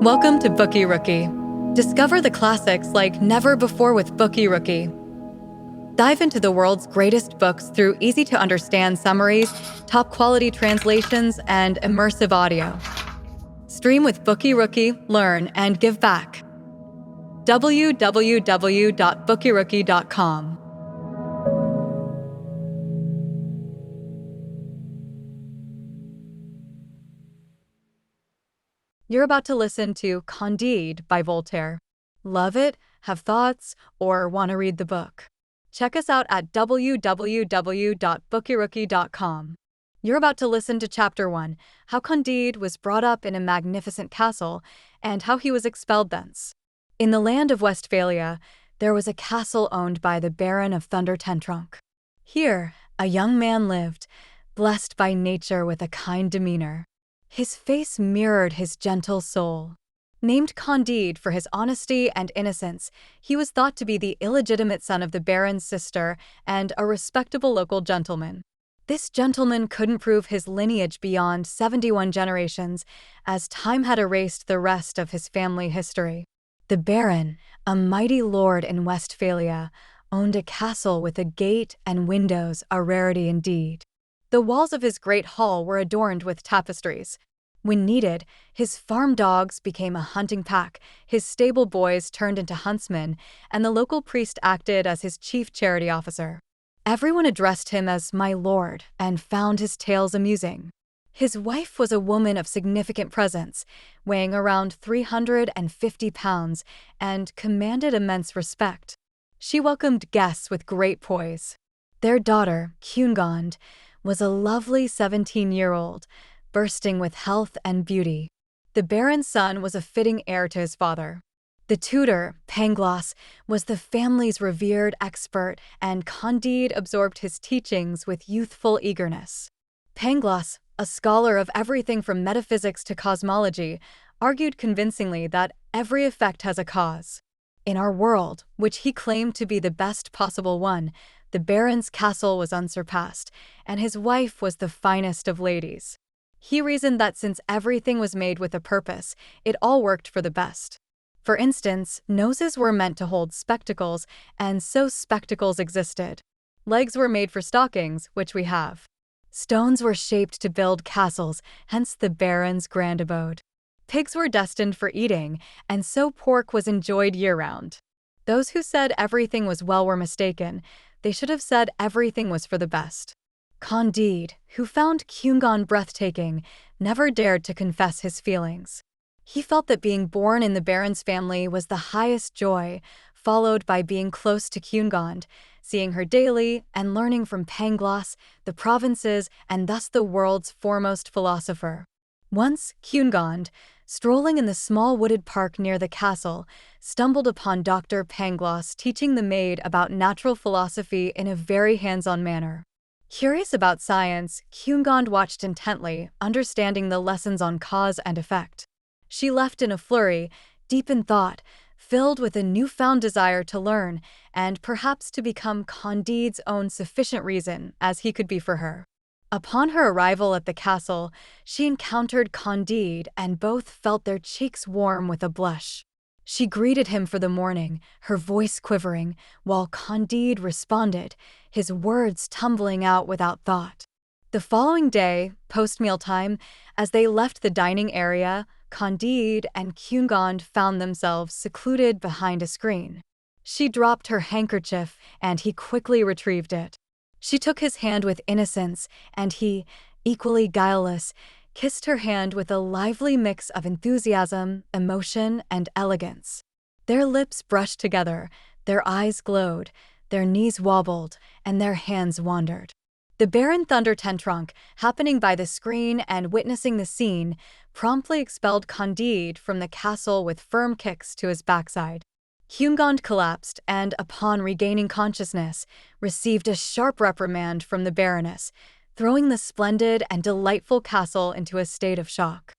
Welcome to BookyRookie. Discover the classics like never before with BookyRookie. Dive into the world's greatest books through easy-to-understand summaries, top-quality translations, and immersive audio. Stream with BookyRookie, learn, and give back. www.bookyrookie.com. You're about to listen to Candide by Voltaire. Love it, have thoughts, or want to read the book? Check us out at www.bookyrookie.com. You're about to listen to Chapter 1, How Candide was brought up in a magnificent castle and how he was expelled thence. In the land of Westphalia, there was a castle owned by the Baron of Thunder-Ten-Tronckh. Here, a young man lived, blessed by nature with a kind demeanor. His face mirrored his gentle soul. Named Candide for his honesty and innocence, he was thought to be the illegitimate son of the Baron's sister and a respectable local gentleman. This gentleman couldn't prove his lineage beyond 71 generations, as time had erased the rest of his family history. The Baron, a mighty lord in Westphalia, owned a castle with a gate and windows, a rarity indeed. The walls of his great hall were adorned with tapestries. When needed, his farm dogs became a hunting pack, his stable boys turned into huntsmen, and the local priest acted as his chief charity officer. Everyone addressed him as my lord and found his tales amusing. His wife was a woman of significant presence, weighing around 350 pounds, and commanded immense respect. She welcomed guests with great poise. Their daughter, Cunegond, was a lovely 17-year-old, bursting with health and beauty. The Baron's son was a fitting heir to his father. The tutor, Pangloss, was the family's revered expert, and Candide absorbed his teachings with youthful eagerness. Pangloss, a scholar of everything from metaphysics to cosmology, argued convincingly that every effect has a cause. In our world, which he claimed to be the best possible one, the Baron's castle was unsurpassed, and his wife was the finest of ladies. He reasoned that since everything was made with a purpose, it all worked for the best. For instance, noses were meant to hold spectacles, and so spectacles existed. Legs were made for stockings, which we have. Stones were shaped to build castles, hence the Baron's grand abode. Pigs were destined for eating, and so pork was enjoyed year-round. Those who said everything was well were mistaken. They should have said everything was for the best. Candide, who found Cunegond breathtaking, never dared to confess his feelings. He felt that being born in the Baron's family was the highest joy, followed by being close to Cunegond, seeing her daily and learning from Pangloss, the provinces, and thus the world's foremost philosopher. Once, Cunegond, strolling in the small wooded park near the castle, stumbled upon Dr. Pangloss teaching the maid about natural philosophy in a very hands-on manner. Curious about science, Cunegond watched intently, understanding the lessons on cause and effect. She left in a flurry, deep in thought, filled with a newfound desire to learn, and perhaps to become Candide's own sufficient reason, as he could be for her. Upon her arrival at the castle, she encountered Candide, and both felt their cheeks warm with a blush. She greeted him for the morning, her voice quivering, while Candide responded, his words tumbling out without thought. The following day, post-meal time, as they left the dining area, Candide and Cunegond found themselves secluded behind a screen. She dropped her handkerchief, and he quickly retrieved it. She took his hand with innocence, and he, equally guileless, kissed her hand with a lively mix of enthusiasm, emotion, and elegance. Their lips brushed together, their eyes glowed, their knees wobbled, and their hands wandered. The Baron Thunder-Ten-Tronckh, happening by the screen and witnessing the scene, promptly expelled Candide from the castle with firm kicks to his backside. Cunegond collapsed and, upon regaining consciousness, received a sharp reprimand from the Baroness, throwing the splendid and delightful castle into a state of shock.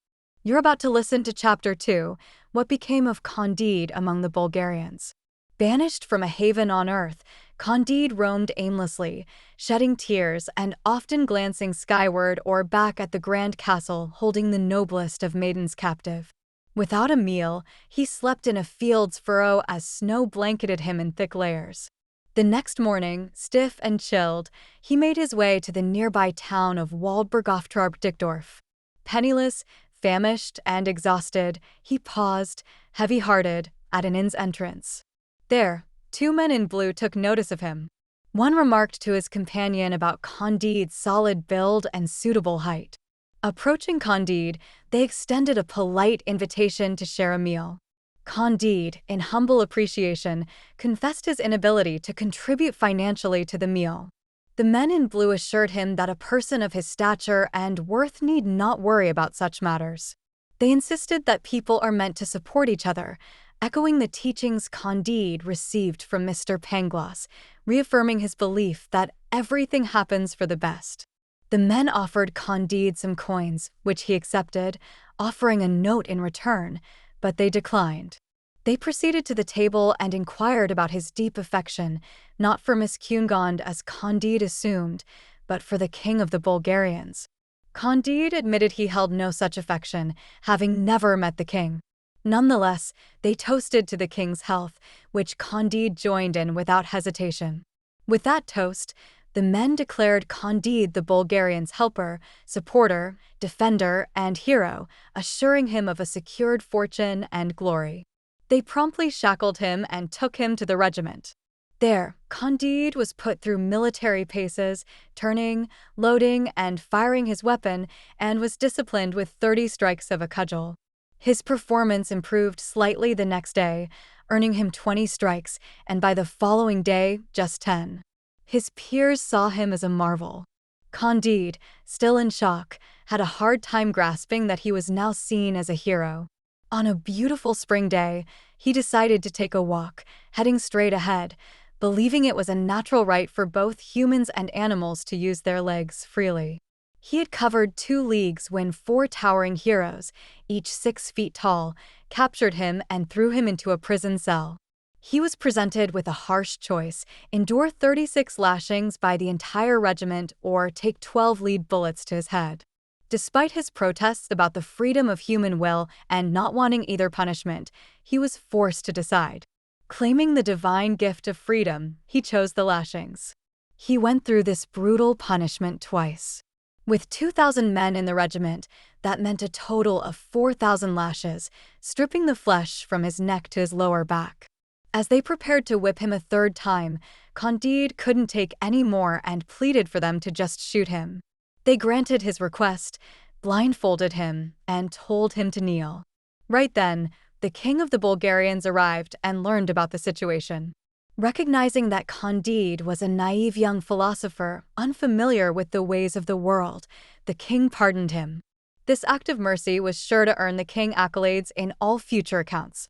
You're about to listen to Chapter 2, What Became of Candide Among the Bulgarians. Banished from a haven on earth, Candide roamed aimlessly, shedding tears and often glancing skyward or back at the grand castle holding the noblest of maidens captive. Without a meal, he slept in a field's furrow as snow blanketed him in thick layers. The next morning, stiff and chilled, he made his way to the nearby town of Waldberghofftrarbk-Dickdorf. Penniless, famished, and exhausted, he paused, heavy-hearted, at an inn's entrance. There, two men in blue took notice of him. One remarked to his companion about Candide's solid build and suitable height. Approaching Candide, they extended a polite invitation to share a meal. Candide, in humble appreciation, confessed his inability to contribute financially to the meal. The men in blue assured him that a person of his stature and worth need not worry about such matters. They insisted that people are meant to support each other, echoing the teachings Candide received from Mr. Pangloss, reaffirming his belief that everything happens for the best. The men offered Candide some coins, which he accepted, offering a note in return, but they declined. They proceeded to the table and inquired about his deep affection, not for Miss Cunegonde as Candide assumed, but for the king of the Bulgarians. Candide admitted he held no such affection, having never met the king. Nonetheless, they toasted to the king's health, which Candide joined in without hesitation. With that toast, the men declared Candide the Bulgarians' helper, supporter, defender, and hero, assuring him of a secured fortune and glory. They promptly shackled him and took him to the regiment. There, Candide was put through military paces, turning, loading, and firing his weapon, and was disciplined with 30 strikes of a cudgel. His performance improved slightly the next day, earning him 20 strikes, and by the following day, just 10. His peers saw him as a marvel. Candide, still in shock, had a hard time grasping that he was now seen as a hero. On a beautiful spring day, he decided to take a walk, heading straight ahead, believing it was a natural right for both humans and animals to use their legs freely. He had covered 2 leagues when 4 towering heroes, each 6 feet tall, captured him and threw him into a prison cell. He was presented with a harsh choice: endure 36 lashings by the entire regiment or take 12 lead bullets to his head. Despite his protests about the freedom of human will and not wanting either punishment, he was forced to decide. Claiming the divine gift of freedom, he chose the lashings. He went through this brutal punishment twice. With 2,000 men in the regiment, that meant a total of 4,000 lashes, stripping the flesh from his neck to his lower back. As they prepared to whip him a 3rd time, Candide couldn't take any more and pleaded for them to just shoot him. They granted his request, blindfolded him, and told him to kneel. Right then, the king of the Bulgarians arrived and learned about the situation. Recognizing that Candide was a naive young philosopher, unfamiliar with the ways of the world, the king pardoned him. This act of mercy was sure to earn the king accolades in all future accounts.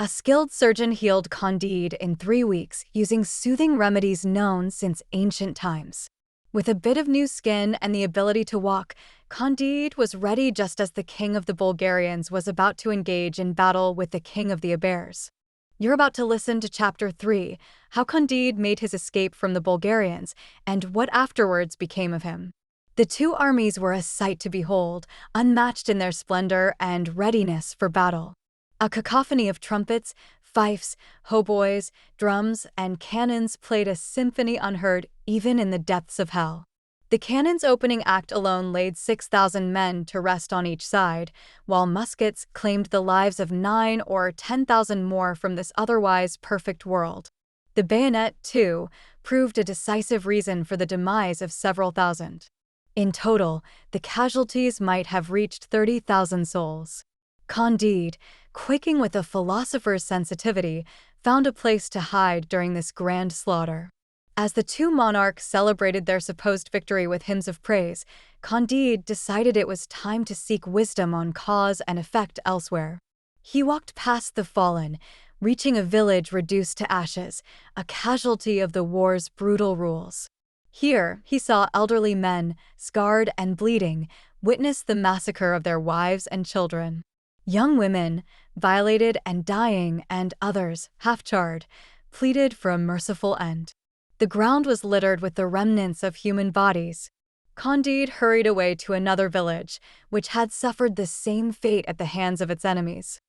A skilled surgeon healed Candide in 3 weeks using soothing remedies known since ancient times. With a bit of new skin and the ability to walk, Candide was ready just as the king of the Bulgarians was about to engage in battle with the king of the Ibers. You're about to listen to Chapter 3, How Candide Made His Escape from the Bulgarians, and what afterwards became of him. The 2 armies were a sight to behold, unmatched in their splendor and readiness for battle. A cacophony of trumpets, fifes, hautboys, drums, and cannons played a symphony unheard even in the depths of hell. The cannon's opening act alone laid 6,000 men to rest on each side, while muskets claimed the lives of 9 or 10,000 more from this otherwise perfect world. The bayonet, too, proved a decisive reason for the demise of several thousand. In total, the casualties might have reached 30,000 souls. Candide, quaking with a philosopher's sensitivity, found a place to hide during this grand slaughter. As the 2 monarchs celebrated their supposed victory with hymns of praise, Candide decided it was time to seek wisdom on cause and effect elsewhere. He walked past the fallen, reaching a village reduced to ashes, a casualty of the war's brutal rules. Here, he saw elderly men, scarred and bleeding, witness the massacre of their wives and children. Young women, violated and dying, and others, half-charred, pleaded for a merciful end. The ground was littered with the remnants of human bodies. Candide hurried away to another village, which had suffered the same fate at the hands of its enemies.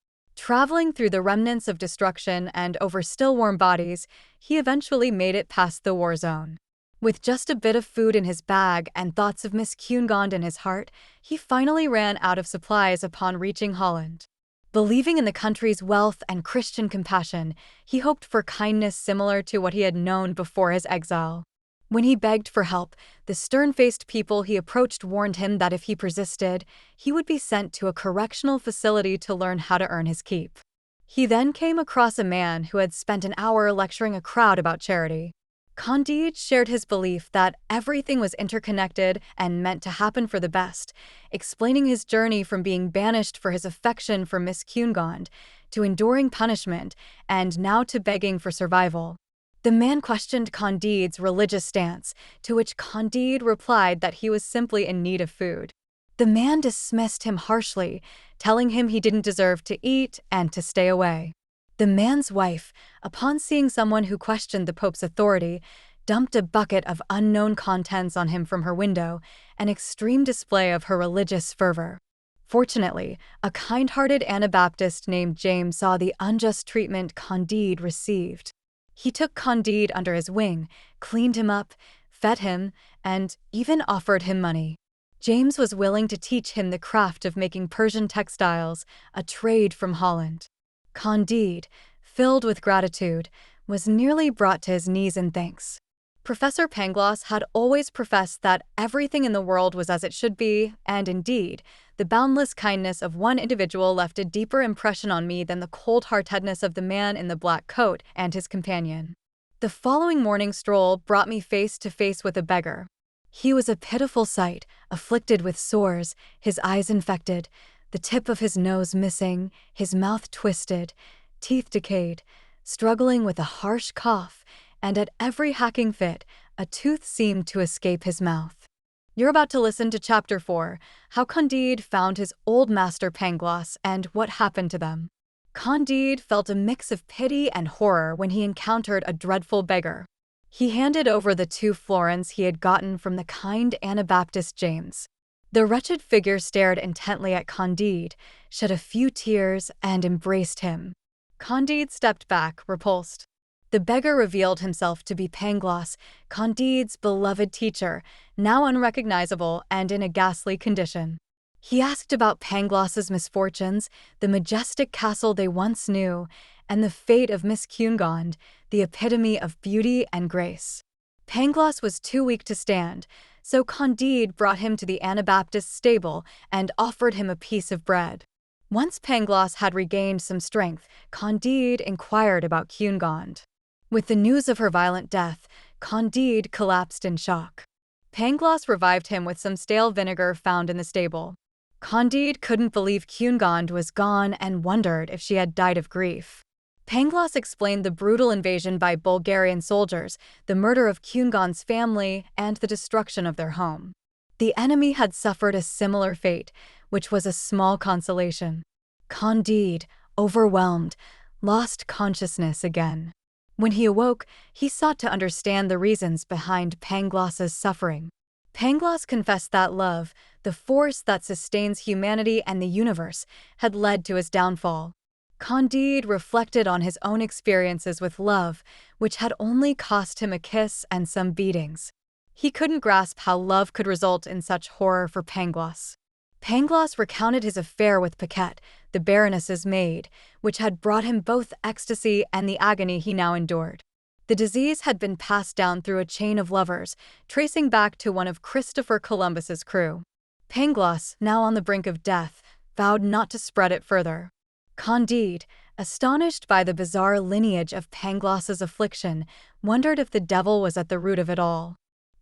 Traveling through the remnants of destruction and over still warm bodies, he eventually made it past the war zone. With just a bit of food in his bag and thoughts of Miss Cunegond in his heart, he finally ran out of supplies upon reaching Holland. Believing in the country's wealth and Christian compassion, he hoped for kindness similar to what he had known before his exile. When he begged for help, the stern-faced people he approached warned him that if he persisted, he would be sent to a correctional facility to learn how to earn his keep. He then came across a man who had spent an hour lecturing a crowd about charity. Candide shared his belief that everything was interconnected and meant to happen for the best, explaining his journey from being banished for his affection for Miss Cunegond to enduring punishment and now to begging for survival. The man questioned Candide's religious stance, to which Candide replied that he was simply in need of food. The man dismissed him harshly, telling him he didn't deserve to eat and to stay away. The man's wife, upon seeing someone who questioned the Pope's authority, dumped a bucket of unknown contents on him from her window, an extreme display of her religious fervor. Fortunately, a kind-hearted Anabaptist named James saw the unjust treatment Candide received. He took Candide under his wing, cleaned him up, fed him, and even offered him money. James was willing to teach him the craft of making Persian textiles, a trade from Holland. Candide, filled with gratitude, was nearly brought to his knees in thanks. Professor Pangloss had always professed that everything in the world was as it should be, and indeed, the boundless kindness of one individual left a deeper impression on me than the cold-heartedness of the man in the black coat and his companion. The following morning stroll brought me face to face with a beggar. He was a pitiful sight, afflicted with sores, his eyes infected, the tip of his nose missing, his mouth twisted, teeth decayed, struggling with a harsh cough, and at every hacking fit, a tooth seemed to escape his mouth. You're about to listen to Chapter 4, How Candide Found His Old Master Pangloss and What Happened to Them. Candide felt a mix of pity and horror when he encountered a dreadful beggar. He handed over the 2 florins he had gotten from the kind Anabaptist James. The wretched figure stared intently at Candide, shed a few tears, and embraced him. Candide stepped back, repulsed. The beggar revealed himself to be Pangloss, Candide's beloved teacher, now unrecognizable and in a ghastly condition. He asked about Pangloss's misfortunes, the majestic castle they once knew, and the fate of Miss Cunegond, the epitome of beauty and grace. Pangloss was too weak to stand, so Candide brought him to the Anabaptist stable and offered him a piece of bread. Once Pangloss had regained some strength, Candide inquired about Cunegond. With the news of her violent death, Candide collapsed in shock. Pangloss revived him with some stale vinegar found in the stable. Candide couldn't believe Cunegond was gone and wondered if she had died of grief. Pangloss explained the brutal invasion by Bulgarian soldiers, the murder of Cunegond's family, and the destruction of their home. The enemy had suffered a similar fate, which was a small consolation. Candide, overwhelmed, lost consciousness again. When he awoke, he sought to understand the reasons behind Pangloss's suffering. Pangloss confessed that love, the force that sustains humanity and the universe, had led to his downfall. Candide reflected on his own experiences with love, which had only cost him a kiss and some beatings. He couldn't grasp how love could result in such horror for Pangloss. Pangloss recounted his affair with Paquette, the Baroness's maid, which had brought him both ecstasy and the agony he now endured. The disease had been passed down through a chain of lovers, tracing back to one of Christopher Columbus's crew. Pangloss, now on the brink of death, vowed not to spread it further. Candide, astonished by the bizarre lineage of Pangloss's affliction, wondered if the devil was at the root of it all.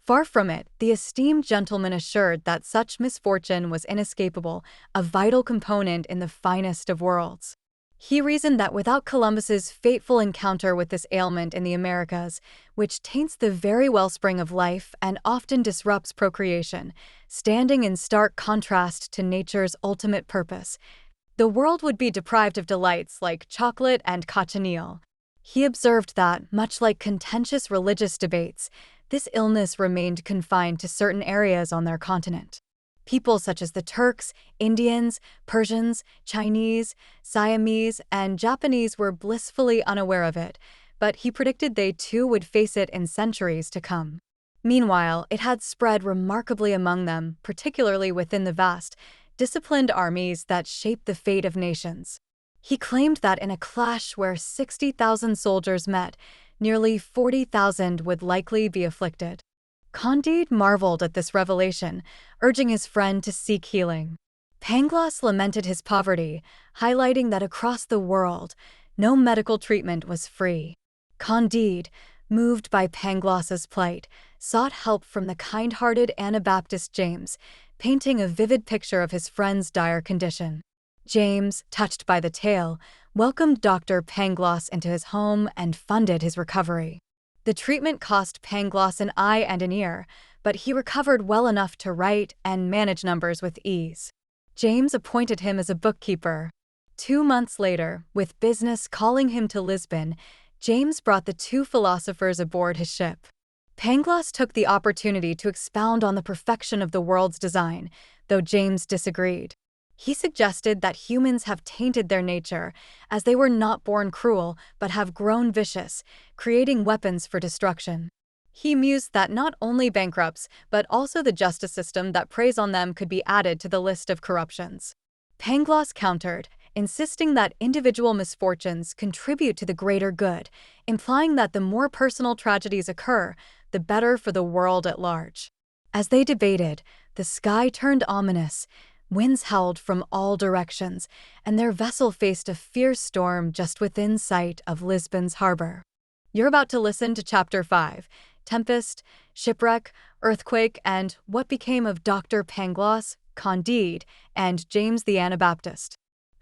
Far from it, the esteemed gentleman assured that such misfortune was inescapable, a vital component in the finest of worlds. He reasoned that without Columbus's fateful encounter with this ailment in the Americas, which taints the very wellspring of life and often disrupts procreation, standing in stark contrast to nature's ultimate purpose, the world would be deprived of delights like chocolate and cochineal. He observed that, much like contentious religious debates, this illness remained confined to certain areas on their continent. People such as the Turks, Indians, Persians, Chinese, Siamese, and Japanese were blissfully unaware of it, but he predicted they too would face it in centuries to come. Meanwhile, it had spread remarkably among them, particularly within the vast, disciplined armies that shaped the fate of nations. He claimed that in a clash where 60,000 soldiers met, nearly 40,000 would likely be afflicted. Candide marveled at this revelation, urging his friend to seek healing. Pangloss lamented his poverty, highlighting that across the world, no medical treatment was free. Candide, moved by Pangloss's plight, sought help from the kind-hearted Anabaptist James, painting a vivid picture of his friend's dire condition. James, touched by the tale, welcomed Dr. Pangloss into his home and funded his recovery. The treatment cost Pangloss an eye and an ear, but he recovered well enough to write and manage numbers with ease. James appointed him as a bookkeeper. 2 months later, with business calling him to Lisbon, James brought the two philosophers aboard his ship. Pangloss took the opportunity to expound on the perfection of the world's design, though James disagreed. He suggested that humans have tainted their nature, as they were not born cruel but have grown vicious, creating weapons for destruction. He mused that not only bankrupts, but also the justice system that preys on them could be added to the list of corruptions. Pangloss countered, insisting that individual misfortunes contribute to the greater good, implying that the more personal tragedies occur, the better for the world at large. As they debated, the sky turned ominous, winds howled from all directions, and their vessel faced a fierce storm just within sight of Lisbon's harbor. You're about to listen to Chapter 5, Tempest, Shipwreck, Earthquake, and What Became of Dr. Pangloss, Candide, and James the Anabaptist.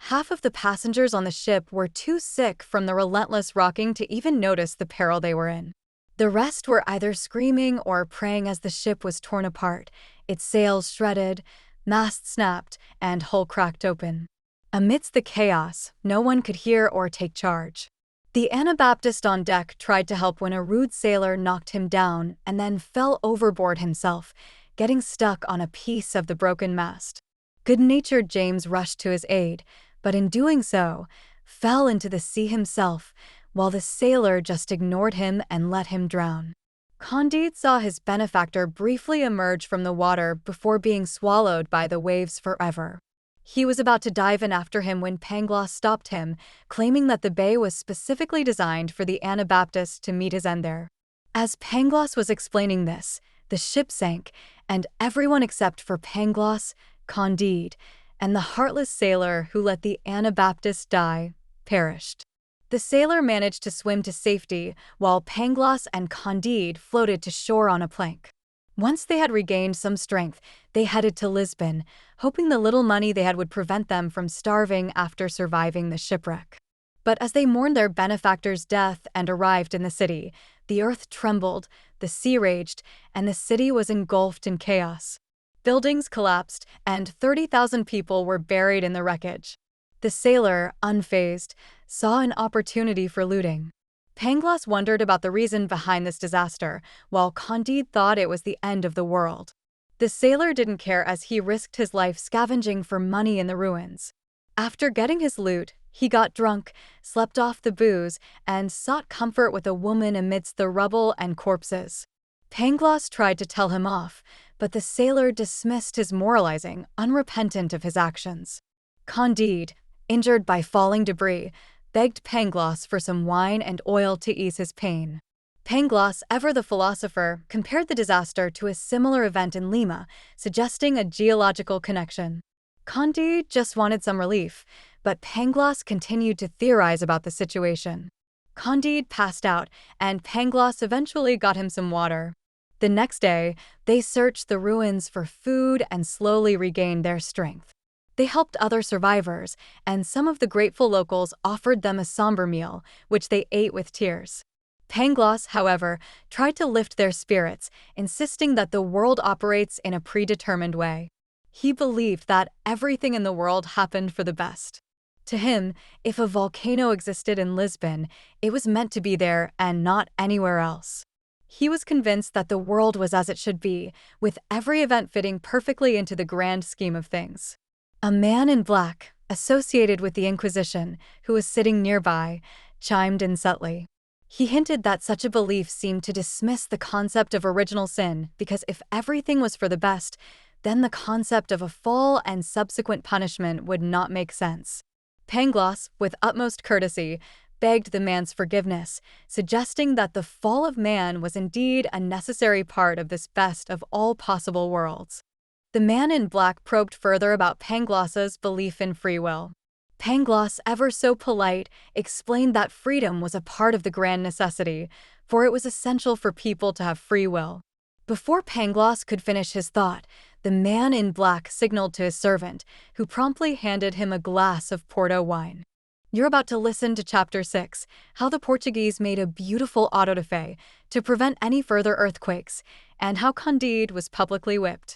Half of the passengers on the ship were too sick from the relentless rocking to even notice the peril they were in. The rest were either screaming or praying as the ship was torn apart, its sails shredded, masts snapped, and hull cracked open. Amidst the chaos, no one could hear or take charge. The Anabaptist on deck tried to help when a rude sailor knocked him down and then fell overboard himself, getting stuck on a piece of the broken mast. Good-natured James rushed to his aid, but in doing so, fell into the sea himself, while the sailor just ignored him and let him drown. Candide saw his benefactor briefly emerge from the water before being swallowed by the waves forever. He was about to dive in after him when Pangloss stopped him, claiming that the bay was specifically designed for the Anabaptist to meet his end there. As Pangloss was explaining this, the ship sank, and everyone except for Pangloss, Candide, and the heartless sailor who let the Anabaptist die, perished. The sailor managed to swim to safety, while Pangloss and Candide floated to shore on a plank. Once they had regained some strength, they headed to Lisbon, hoping the little money they had would prevent them from starving after surviving the shipwreck. But as they mourned their benefactor's death and arrived in the city, the earth trembled, the sea raged, and the city was engulfed in chaos. Buildings collapsed, and 30,000 people were buried in the wreckage. The sailor, unfazed, saw an opportunity for looting. Pangloss wondered about the reason behind this disaster, while Candide thought it was the end of the world. The sailor didn't care as he risked his life scavenging for money in the ruins. After getting his loot, he got drunk, slept off the booze, and sought comfort with a woman amidst the rubble and corpses. Pangloss tried to tell him off, but the sailor dismissed his moralizing, unrepentant of his actions. Candide, injured by falling debris, begged Pangloss for some wine and oil to ease his pain. Pangloss, ever the philosopher, compared the disaster to a similar event in Lima, suggesting a geological connection. Candide just wanted some relief, but Pangloss continued to theorize about the situation. Candide passed out, and Pangloss eventually got him some water. The next day, they searched the ruins for food and slowly regained their strength. They helped other survivors, and some of the grateful locals offered them a somber meal, which they ate with tears. Pangloss, however, tried to lift their spirits, insisting that the world operates in a predetermined way. He believed that everything in the world happened for the best. To him, if a volcano existed in Lisbon, it was meant to be there and not anywhere else. He was convinced that the world was as it should be, with every event fitting perfectly into the grand scheme of things. A man in black, associated with the Inquisition, who was sitting nearby, chimed in subtly. He hinted that such a belief seemed to dismiss the concept of original sin because if everything was for the best, then the concept of a fall and subsequent punishment would not make sense. Pangloss, with utmost courtesy, begged the man's forgiveness, suggesting that the fall of man was indeed a necessary part of this best of all possible worlds. The man in black probed further about Pangloss's belief in free will. Pangloss, ever so polite, explained that freedom was a part of the grand necessity, for it was essential for people to have free will. Before Pangloss could finish his thought, the man in black signaled to his servant, who promptly handed him a glass of Porto wine. You're about to listen to Chapter 6, How the Portuguese Made a Beautiful Auto-da-fe to Prevent Any Further Earthquakes, and How Candide was publicly whipped.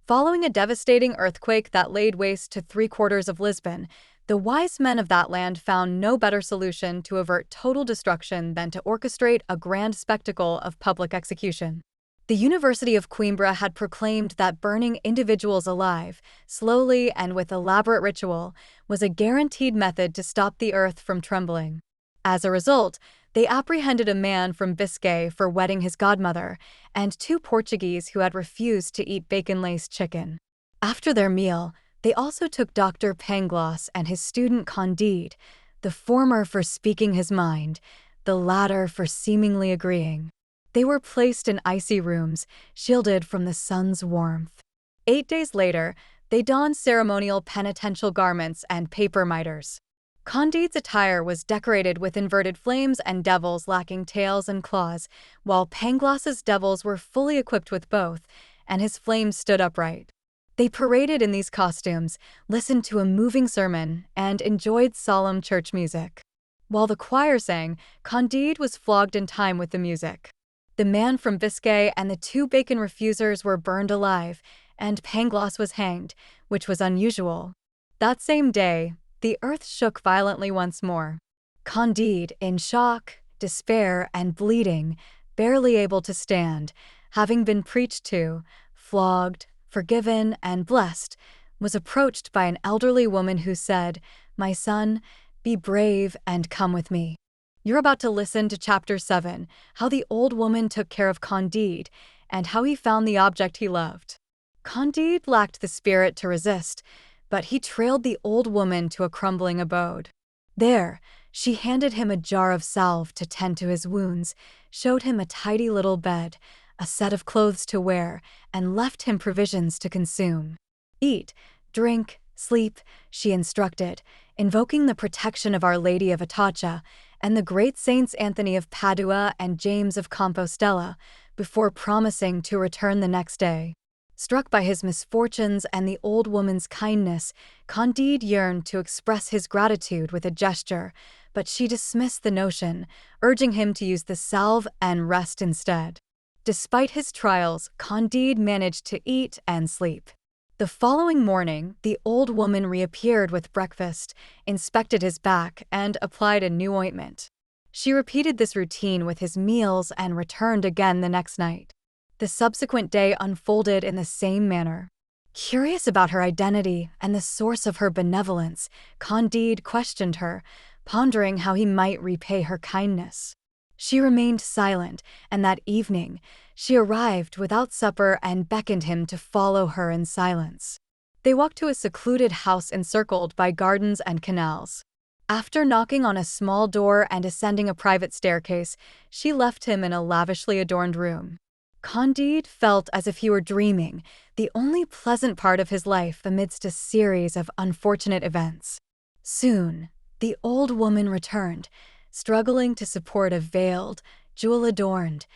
Following a devastating earthquake that laid waste to 3/4 of Lisbon, the wise men of that land found no better solution to avert total destruction than to orchestrate a grand spectacle of public execution. The University of Coimbra had proclaimed that burning individuals alive, slowly and with elaborate ritual, was a guaranteed method to stop the earth from trembling. As a result, they apprehended a man from Biscay for wedding his godmother, and 2 Portuguese who had refused to eat bacon-laced chicken. After their meal, they also took Dr. Pangloss and his student Candide, the former for speaking his mind, the latter for seemingly agreeing. They were placed in icy rooms, shielded from the sun's warmth. 8 days later, they donned ceremonial penitential garments and paper mitres. Candide's attire was decorated with inverted flames and devils lacking tails and claws, while Pangloss's devils were fully equipped with both, and his flames stood upright. They paraded in these costumes, listened to a moving sermon, and enjoyed solemn church music. While the choir sang, Candide was flogged in time with the music. The man from Biscay and the 2 bacon refusers were burned alive, and Pangloss was hanged, which was unusual. That same day, the earth shook violently once more. Candide, in shock, despair, and bleeding, barely able to stand, having been preached to, flogged, forgiven, and blessed, was approached by an elderly woman who said, "My son, be brave and come with me." You're about to listen to Chapter 7, How the Old Woman Took Care of Candide, and How He Found the Object He Loved. Candide lacked the spirit to resist, but he trailed the old woman to a crumbling abode. There, she handed him a jar of salve to tend to his wounds, showed him a tidy little bed, a set of clothes to wear, and left him provisions to consume. "Eat, drink, sleep," she instructed, invoking the protection of Our Lady of Atocha and the great saints Anthony of Padua and James of Compostela, before promising to return the next day. Struck by his misfortunes and the old woman's kindness, Candide yearned to express his gratitude with a gesture, but she dismissed the notion, urging him to use the salve and rest instead. Despite his trials, Candide managed to eat and sleep. The following morning, the old woman reappeared with breakfast, inspected his back, and applied a new ointment. She repeated this routine with his meals and returned again the next night. The subsequent day unfolded in the same manner. Curious about her identity and the source of her benevolence, Candide questioned her, pondering how he might repay her kindness. She remained silent, and that evening, she arrived without supper and beckoned him to follow her in silence. They walked to a secluded house encircled by gardens and canals. After knocking on a small door and ascending a private staircase, she left him in a lavishly adorned room. Candide felt as if he were dreaming, the only pleasant part of his life amidst a series of unfortunate events. Soon, the old woman returned, struggling to support a veiled, jewel-adorned,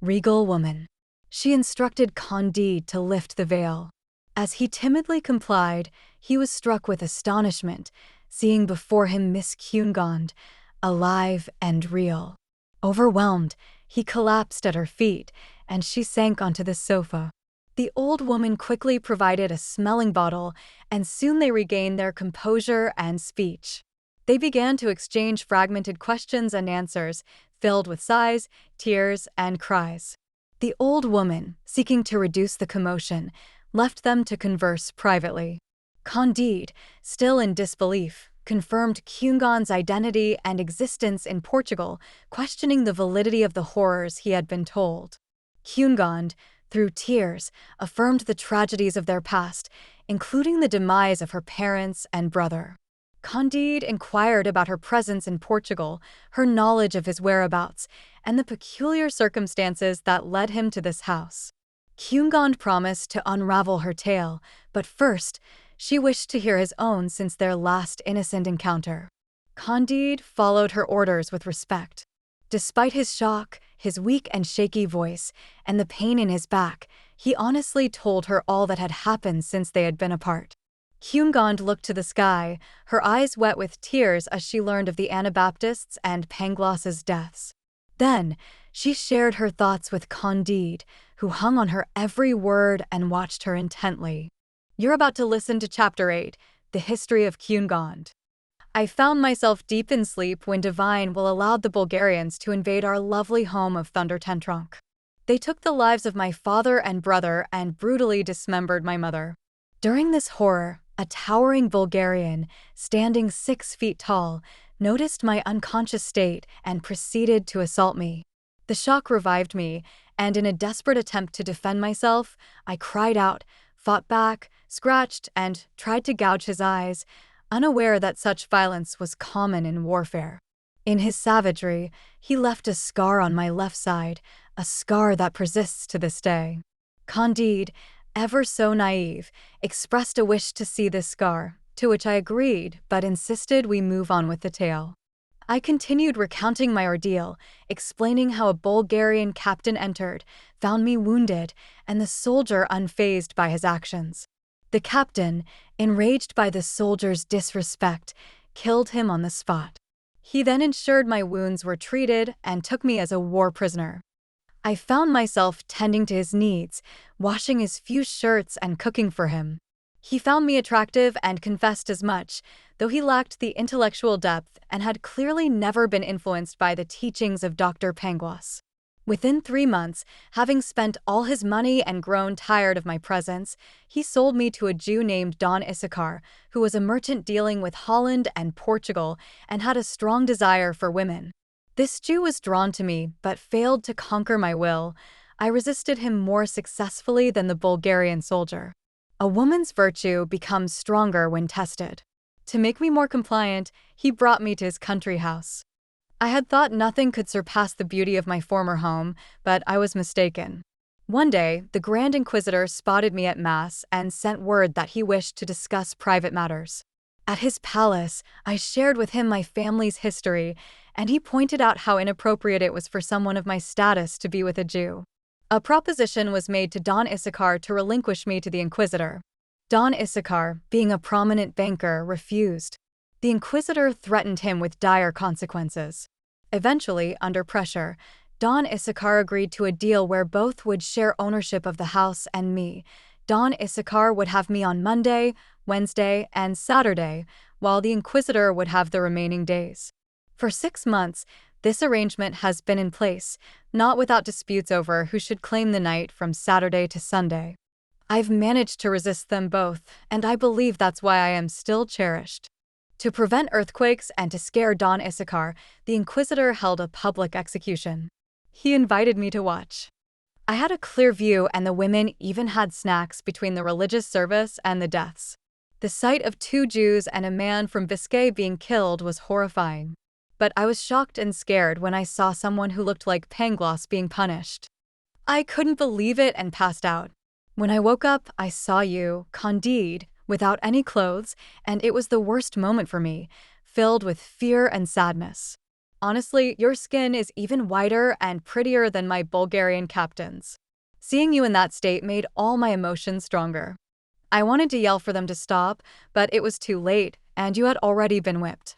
regal woman. She instructed Candide to lift the veil. As he timidly complied, he was struck with astonishment, seeing before him Miss Cunegonde, alive and real. Overwhelmed, he collapsed at her feet, and she sank onto the sofa. The old woman quickly provided a smelling bottle, and soon they regained their composure and speech. They began to exchange fragmented questions and answers, filled with sighs, tears, and cries. The old woman, seeking to reduce the commotion, left them to converse privately. Candide, still in disbelief, confirmed Cungon's identity and existence in Portugal, questioning the validity of the horrors he had been told. Cungon, through tears, affirmed the tragedies of their past, including the demise of her parents and brother. Candide inquired about her presence in Portugal, her knowledge of his whereabouts, and the peculiar circumstances that led him to this house. Cungon promised to unravel her tale, but first, she wished to hear his own since their last innocent encounter. Candide followed her orders with respect. Despite his shock, his weak and shaky voice, and the pain in his back, he honestly told her all that had happened since they had been apart. Cungon looked to the sky, her eyes wet with tears as she learned of the Anabaptists' and Pangloss's deaths. Then, she shared her thoughts with Candide, who hung on her every word and watched her intently. You're about to listen to Chapter 8, The History of Cungon. I found myself deep in sleep when Divine will allowed the Bulgarians to invade our lovely home of Thundertentronk. They took the lives of my father and brother and brutally dismembered my mother. During this horror, a towering Bulgarian, standing 6 feet tall, noticed my unconscious state and proceeded to assault me. The shock revived me, and in a desperate attempt to defend myself, I cried out, fought back, scratched, and tried to gouge his eyes, unaware that such violence was common in warfare. In his savagery, he left a scar on my left side, a scar that persists to this day. Candide, ever so naive, expressed a wish to see this scar, to which I agreed but insisted we move on with the tale. I continued recounting my ordeal, explaining how a Bulgarian captain entered, found me wounded, and the soldier unfazed by his actions. The captain, enraged by the soldier's disrespect, killed him on the spot. He then ensured my wounds were treated and took me as a war prisoner. I found myself tending to his needs, washing his few shirts and cooking for him. He found me attractive and confessed as much, though he lacked the intellectual depth and had clearly never been influenced by the teachings of Dr. Pangloss. Within 3 months, having spent all his money and grown tired of my presence, he sold me to a Jew named Don Issachar, who was a merchant dealing with Holland and Portugal and had a strong desire for women. This Jew was drawn to me but failed to conquer my will. I resisted him more successfully than the Bulgarian soldier. A woman's virtue becomes stronger when tested. To make me more compliant, he brought me to his country house. I had thought nothing could surpass the beauty of my former home, but I was mistaken. One day, the Grand Inquisitor spotted me at Mass and sent word that he wished to discuss private matters. At his palace, I shared with him my family's history, and he pointed out how inappropriate it was for someone of my status to be with a Jew. A proposition was made to Don Issachar to relinquish me to the Inquisitor. Don Issachar, being a prominent banker, refused. The Inquisitor threatened him with dire consequences. Eventually, under pressure, Don Issachar agreed to a deal where both would share ownership of the house and me. Don Issachar would have me on Monday, Wednesday, and Saturday, while the Inquisitor would have the remaining days. For 6 months, this arrangement has been in place, not without disputes over who should claim the night from Saturday to Sunday. I've managed to resist them both, and I believe that's why I am still cherished. To prevent earthquakes and to scare Don Issachar, the Inquisitor held a public execution. He invited me to watch. I had a clear view, and the women even had snacks between the religious service and the deaths. The sight of 2 Jews and a man from Biscay being killed was horrifying. But I was shocked and scared when I saw someone who looked like Pangloss being punished. I couldn't believe it and passed out. When I woke up, I saw you, Candide, without any clothes, and it was the worst moment for me, filled with fear and sadness. Honestly, your skin is even whiter and prettier than my Bulgarian captain's. Seeing you in that state made all my emotions stronger. I wanted to yell for them to stop, but it was too late, and you had already been whipped.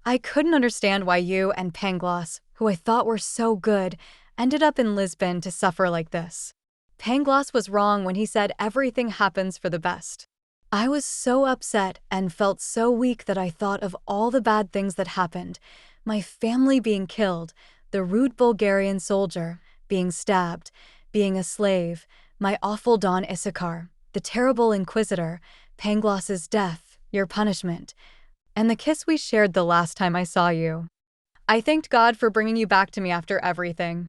I couldn't understand why you and Pangloss, who I thought were so good, ended up in Lisbon to suffer like this. Pangloss was wrong when he said everything happens for the best. I was so upset and felt so weak that I thought of all the bad things that happened, my family being killed, the rude Bulgarian soldier being stabbed, being a slave, my awful Don Issachar, the terrible inquisitor, Pangloss's death, your punishment, and the kiss we shared the last time I saw you. I thanked God for bringing you back to me after everything.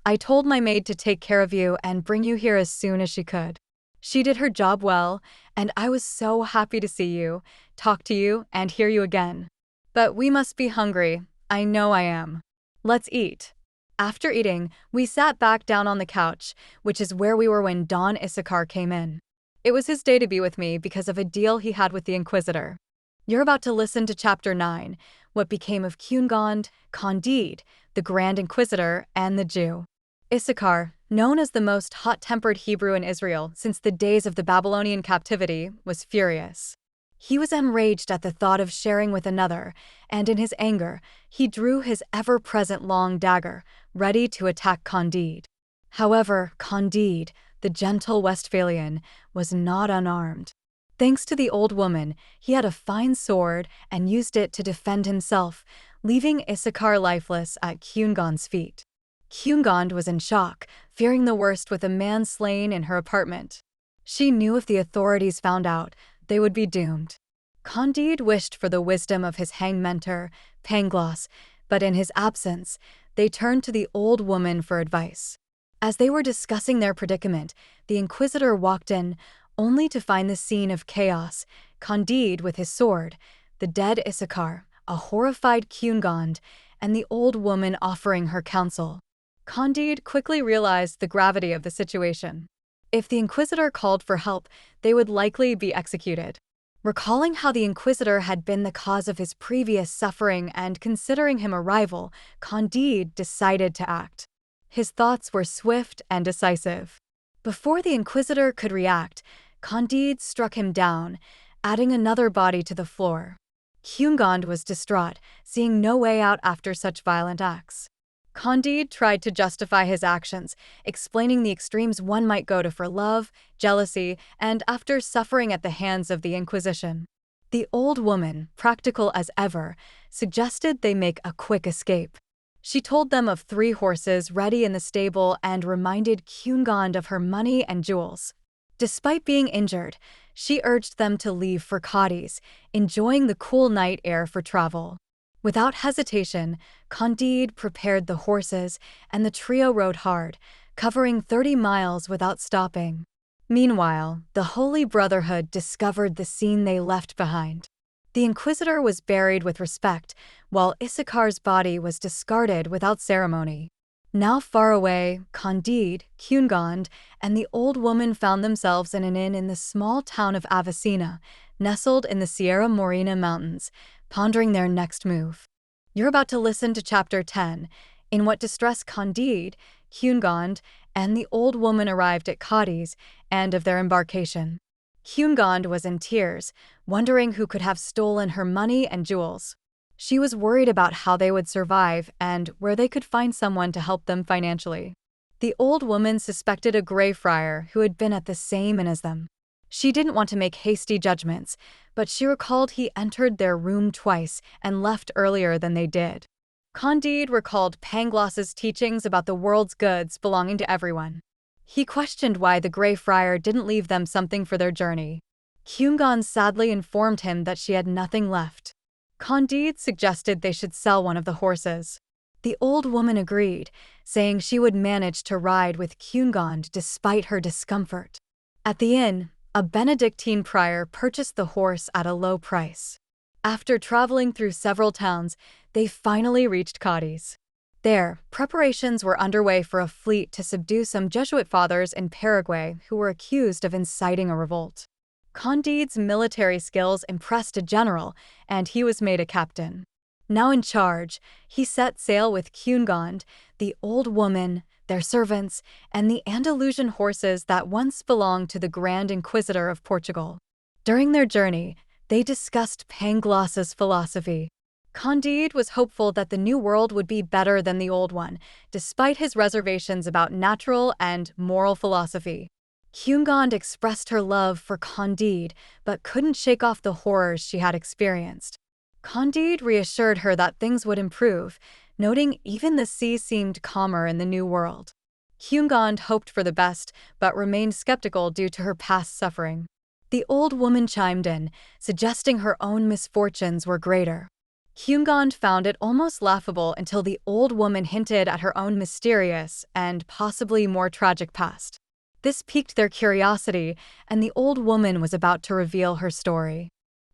I told my maid to take care of you and bring you here as soon as she could. She did her job well, and I was so happy to see you, talk to you, and hear you again. But we must be hungry. I know I am. Let's eat. After eating, we sat back down on the couch, which is where we were when Don Issachar came in. It was his day to be with me because of a deal he had with the Inquisitor. You're about to listen to Chapter 9, What Became of Cunegond, Candide, the Grand Inquisitor, and the Jew. Issachar, known as the most hot-tempered Hebrew in Israel since the days of the Babylonian captivity, was furious. He was enraged at the thought of sharing with another, and in his anger, he drew his ever-present long dagger, ready to attack Candide. However, Candide, the gentle Westphalian, was not unarmed. Thanks to the old woman, he had a fine sword and used it to defend himself, leaving Issachar lifeless at Cunegond's feet. Cunegond was in shock, fearing the worst with a man slain in her apartment. She knew if the authorities found out, they would be doomed. Candide wished for the wisdom of his hanged mentor, Pangloss, but in his absence, they turned to the old woman for advice. As they were discussing their predicament, the Inquisitor walked in, only to find the scene of chaos, Candide with his sword, the dead Issachar, a horrified Cunegond, and the old woman offering her counsel. Candide quickly realized the gravity of the situation. If the Inquisitor called for help, they would likely be executed. Recalling how the Inquisitor had been the cause of his previous suffering and considering him a rival, Candide decided to act. His thoughts were swift and decisive. Before the Inquisitor could react, Candide struck him down, adding another body to the floor. Cunegond was distraught, seeing no way out after such violent acts. Candide tried to justify his actions, explaining the extremes one might go to for love, jealousy, and after suffering at the hands of the Inquisition. The old woman, practical as ever, suggested they make a quick escape. She told them of 3 horses ready in the stable and reminded Cunegond of her money and jewels. Despite being injured, she urged them to leave for Cadiz, enjoying the cool night air for travel. Without hesitation, Candide prepared the horses, and the trio rode hard, covering 30 miles without stopping. Meanwhile, the Holy Brotherhood discovered the scene they left behind. The Inquisitor was buried with respect, while Issachar's body was discarded without ceremony. Now far away, Candide, Cunegond, and the old woman found themselves in an inn in the small town of Avicina, nestled in the Sierra Morena Mountains, pondering their next move. You're about to listen to Chapter 10, in what distress Candide, Cunegond, and the old woman arrived at Cadiz, and of their embarkation. Cunegond was in tears, wondering who could have stolen her money and jewels. She was worried about how they would survive and where they could find someone to help them financially. The old woman suspected a Grey Friar who had been at the same inn as them. She didn't want to make hasty judgments, but she recalled he entered their room twice and left earlier than they did. Candide recalled Pangloss's teachings about the world's goods belonging to everyone. He questioned why the Grey Friar didn't leave them something for their journey. Cunegond sadly informed him that she had nothing left. Candide suggested they should sell one of the horses. The old woman agreed, saying she would manage to ride with Cunegond despite her discomfort. At the inn, a Benedictine prior purchased the horse at a low price. After traveling through several towns, they finally reached Cadiz. There, preparations were underway for a fleet to subdue some Jesuit fathers in Paraguay who were accused of inciting a revolt. Candide's military skills impressed a general, and he was made a captain. Now in charge, he set sail with Cunegond, the old woman, their servants, and the Andalusian horses that once belonged to the Grand Inquisitor of Portugal. During their journey, they discussed Pangloss's philosophy. Candide was hopeful that the new world would be better than the old one, despite his reservations about natural and moral philosophy. Cunegond expressed her love for Candide, but couldn't shake off the horrors she had experienced. Candide reassured her that things would improve, noting even the sea seemed calmer in the new world. Hyungand hoped for the best, but remained skeptical due to her past suffering. The old woman chimed in, suggesting her own misfortunes were greater. Hyungand found it almost laughable until the old woman hinted at her own mysterious and possibly more tragic past. This piqued their curiosity, and the old woman was about to reveal her story.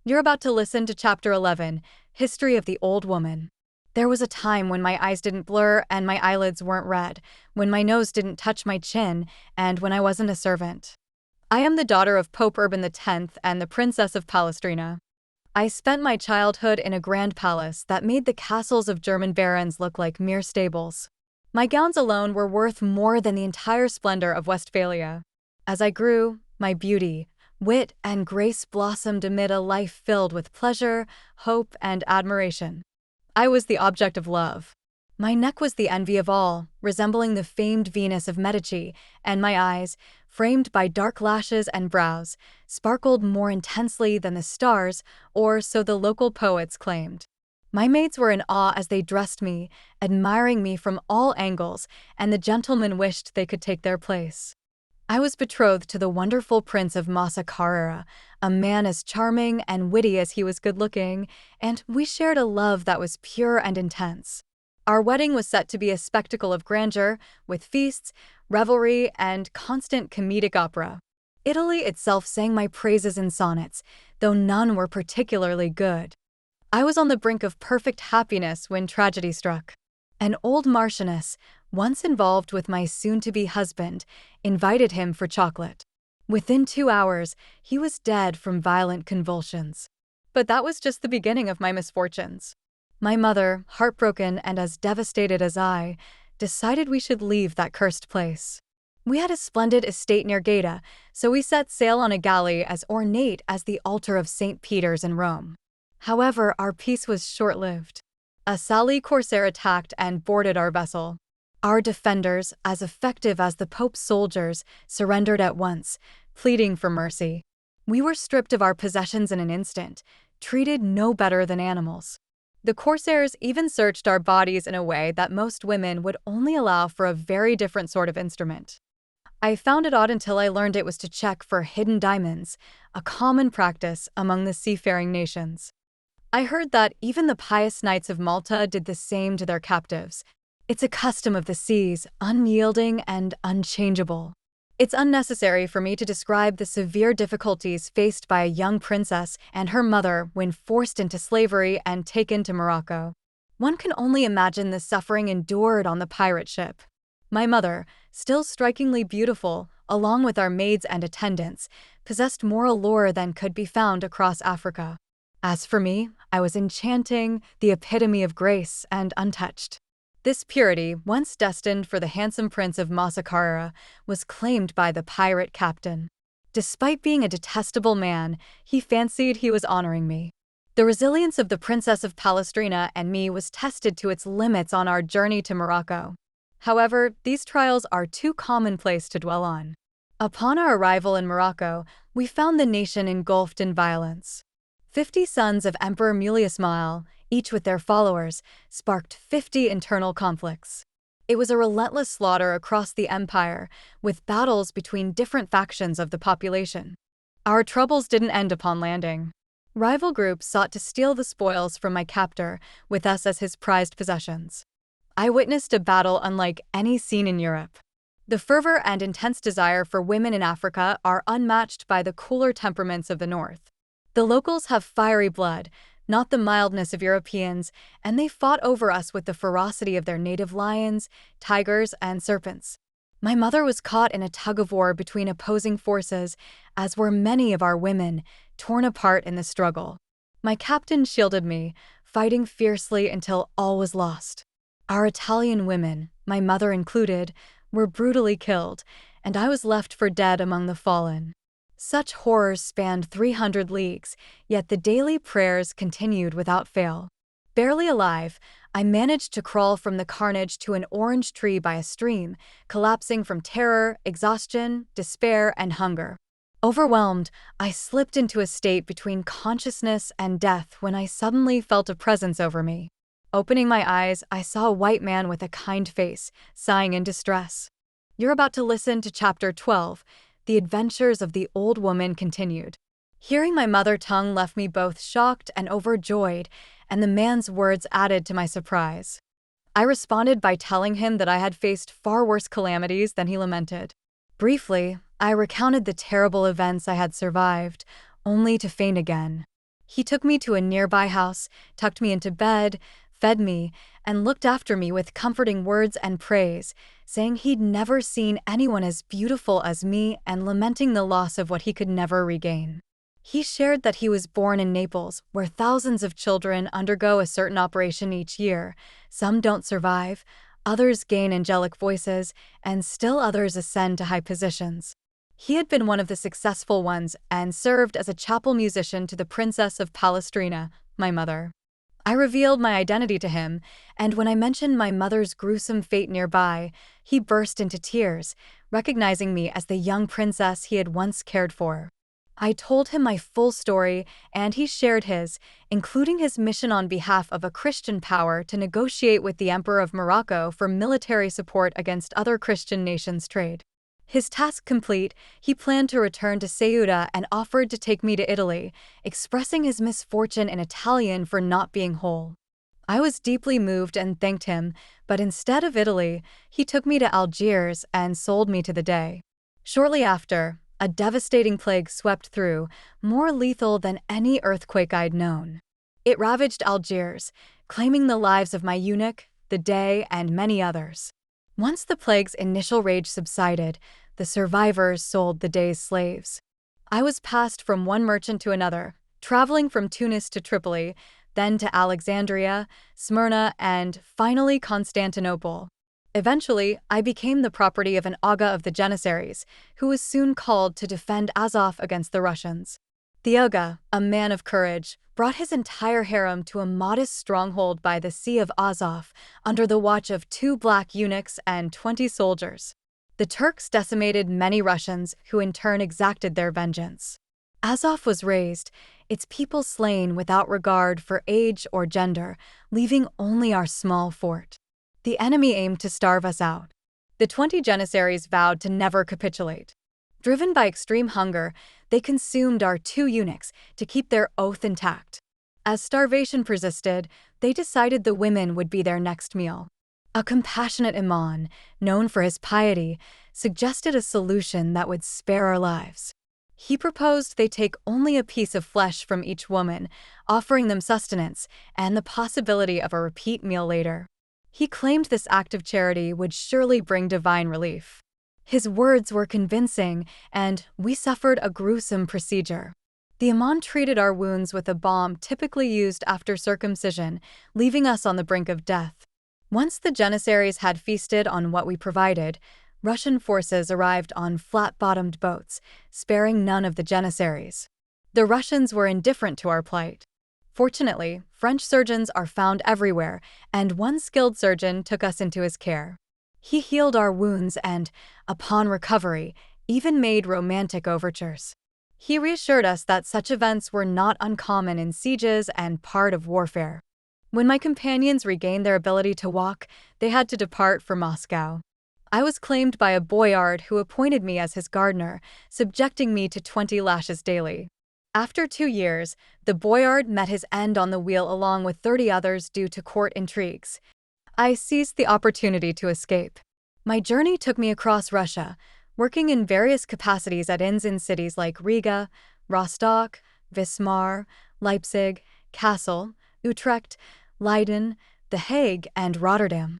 You're about to listen to Chapter 11, History of the Old Woman. There was a time when my eyes didn't blur and my eyelids weren't red, when my nose didn't touch my chin, and when I wasn't a servant. I am the daughter of Pope Urban X and the Princess of Palestrina. I spent my childhood in a grand palace that made the castles of German barons look like mere stables. My gowns alone were worth more than the entire splendor of Westphalia. As I grew, my beauty, wit, and grace blossomed amid a life filled with pleasure, hope, and admiration. I was the object of love. My neck was the envy of all, resembling the famed Venus of Medici, and my eyes, framed by dark lashes and brows, sparkled more intensely than the stars, or so the local poets claimed. My maids were in awe as they dressed me, admiring me from all angles, and the gentlemen wished they could take their place. I was betrothed to the wonderful Prince of Massa Carrera, a man as charming and witty as he was good-looking, and we shared a love that was pure and intense. Our wedding was set to be a spectacle of grandeur, with feasts, revelry, and constant comedic opera. Italy itself sang my praises in sonnets, though none were particularly good. I was on the brink of perfect happiness when tragedy struck. An old marchioness, once involved with my soon-to-be husband, invited him for chocolate. Within 2 hours, he was dead from violent convulsions. But that was just the beginning of my misfortunes. My mother, heartbroken and as devastated as I, decided we should leave that cursed place. We had a splendid estate near Gaeta, so we set sail on a galley as ornate as the altar of St. Peter's in Rome. However, our peace was short-lived. A Sali corsair attacked and boarded our vessel. Our defenders, as effective as the Pope's soldiers, surrendered at once, pleading for mercy. We were stripped of our possessions in an instant, treated no better than animals. The corsairs even searched our bodies in a way that most women would only allow for a very different sort of instrument. I found it odd until I learned it was to check for hidden diamonds, a common practice among the seafaring nations. I heard that even the pious knights of Malta did the same to their captives. It's a custom of the seas, unyielding and unchangeable. It's unnecessary for me to describe the severe difficulties faced by a young princess and her mother when forced into slavery and taken to Morocco. One can only imagine the suffering endured on the pirate ship. My mother, still strikingly beautiful, along with our maids and attendants, possessed more allure than could be found across Africa. As for me, I was enchanting, the epitome of grace, and untouched. This purity, once destined for the handsome Prince of Massa Carrera, was claimed by the pirate captain. Despite being a detestable man, he fancied he was honoring me. The resilience of the Princess of Palestrina and me was tested to its limits on our journey to Morocco. However, these trials are too commonplace to dwell on. Upon our arrival in Morocco, we found the nation engulfed in violence. 50 sons of Emperor Muliusmail, each with their followers, sparked 50 internal conflicts. It was a relentless slaughter across the empire, with battles between different factions of the population. Our troubles didn't end upon landing. Rival groups sought to steal the spoils from my captor, with us as his prized possessions. I witnessed a battle unlike any seen in Europe. The fervor and intense desire for women in Africa are unmatched by the cooler temperaments of the north. The locals have fiery blood, not the mildness of Europeans, and they fought over us with the ferocity of their native lions, tigers, and serpents. My mother was caught in a tug-of-war between opposing forces, as were many of our women, torn apart in the struggle. My captain shielded me, fighting fiercely until all was lost. Our Italian women, my mother included, were brutally killed, and I was left for dead among the fallen. Such horrors spanned 300 leagues, yet the daily prayers continued without fail. Barely alive, I managed to crawl from the carnage to an orange tree by a stream, collapsing from terror, exhaustion, despair, and hunger. Overwhelmed, I slipped into a state between consciousness and death when I suddenly felt a presence over me. Opening my eyes, I saw a white man with a kind face, sighing in distress. You're about to listen to Chapter 12, The Adventures of the Old Woman Continued. Hearing my mother tongue left me both shocked and overjoyed, and the man's words added to my surprise. I responded by telling him that I had faced far worse calamities than he lamented. Briefly, I recounted the terrible events I had survived, only to faint again. He took me to a nearby house, tucked me into bed, fed me, and looked after me with comforting words and praise, saying he'd never seen anyone as beautiful as me and lamenting the loss of what he could never regain. He shared that he was born in Naples, where thousands of children undergo a certain operation each year. Some don't survive, others gain angelic voices, and still others ascend to high positions. He had been one of the successful ones and served as a chapel musician to the Princess of Palestrina, my mother. I revealed my identity to him, and when I mentioned my mother's gruesome fate nearby, he burst into tears, recognizing me as the young princess he had once cared for. I told him my full story, and he shared his, including his mission on behalf of a Christian power to negotiate with the Emperor of Morocco for military support against other Christian nations' trade. His task complete, he planned to return to Ceuta and offered to take me to Italy, expressing his misfortune in Italian for not being whole. I was deeply moved and thanked him, but instead of Italy, he took me to Algiers and sold me to the Dey. Shortly after, a devastating plague swept through, more lethal than any earthquake I'd known. It ravaged Algiers, claiming the lives of my eunuch, the Dey, and many others. Once the plague's initial rage subsided, the survivors sold the Dey's slaves. I was passed from one merchant to another, traveling from Tunis to Tripoli, then to Alexandria, Smyrna, and finally Constantinople. Eventually, I became the property of an Aga of the Janissaries, who was soon called to defend Azov against the Russians. The Aga, a man of courage, brought his entire harem to a modest stronghold by the Sea of Azov, under the watch of 2 black eunuchs and 20 soldiers. The Turks decimated many Russians, who in turn exacted their vengeance. Azov was razed, its people slain without regard for age or gender, leaving only our small fort. The enemy aimed to starve us out. The 20 Janissaries vowed to never capitulate. Driven by extreme hunger, they consumed our 2 eunuchs to keep their oath intact. As starvation persisted, they decided the women would be their next meal. A compassionate imam, known for his piety, suggested a solution that would spare our lives. He proposed they take only a piece of flesh from each woman, offering them sustenance and the possibility of a repeat meal later. He claimed this act of charity would surely bring divine relief. His words were convincing, and we suffered a gruesome procedure. The imam treated our wounds with a balm typically used after circumcision, leaving us on the brink of death. Once the Janissaries had feasted on what we provided, Russian forces arrived on flat-bottomed boats, sparing none of the Janissaries. The Russians were indifferent to our plight. Fortunately, French surgeons are found everywhere, and one skilled surgeon took us into his care. He healed our wounds and, upon recovery, even made romantic overtures. He reassured us that such events were not uncommon in sieges and part of warfare. When my companions regained their ability to walk, they had to depart for Moscow. I was claimed by a boyard who appointed me as his gardener, subjecting me to 20 lashes daily. After 2 years, the boyard met his end on the wheel along with 30 others due to court intrigues. I seized the opportunity to escape. My journey took me across Russia, working in various capacities at inns in cities like Riga, Rostock, Wismar, Leipzig, Kassel, Utrecht, Leiden, The Hague, and Rotterdam.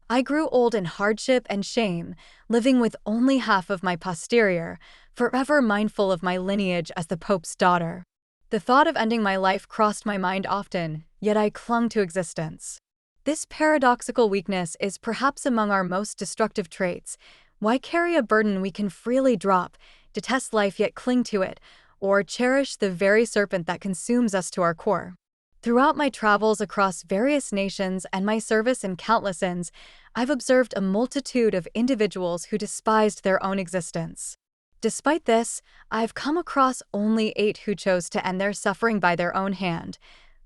I grew old in hardship and shame, living with only half of my posterior, forever mindful of my lineage as the Pope's daughter. The thought of ending my life crossed my mind often, yet I clung to existence. This paradoxical weakness is perhaps among our most destructive traits. Why carry a burden we can freely drop, detest life yet cling to it, or cherish the very serpent that consumes us to our core? Throughout my travels across various nations and my service in countless inns, I've observed a multitude of individuals who despised their own existence. Despite this, I've come across only 8 who chose to end their suffering by their own hand: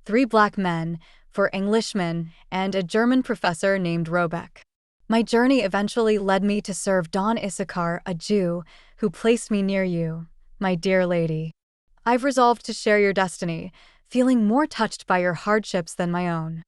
3 black men, 4 Englishmen, and a German professor named Robeck. My journey eventually led me to serve Don Issachar, a Jew, who placed me near you, my dear lady. I've resolved to share your destiny, feeling more touched by your hardships than my own.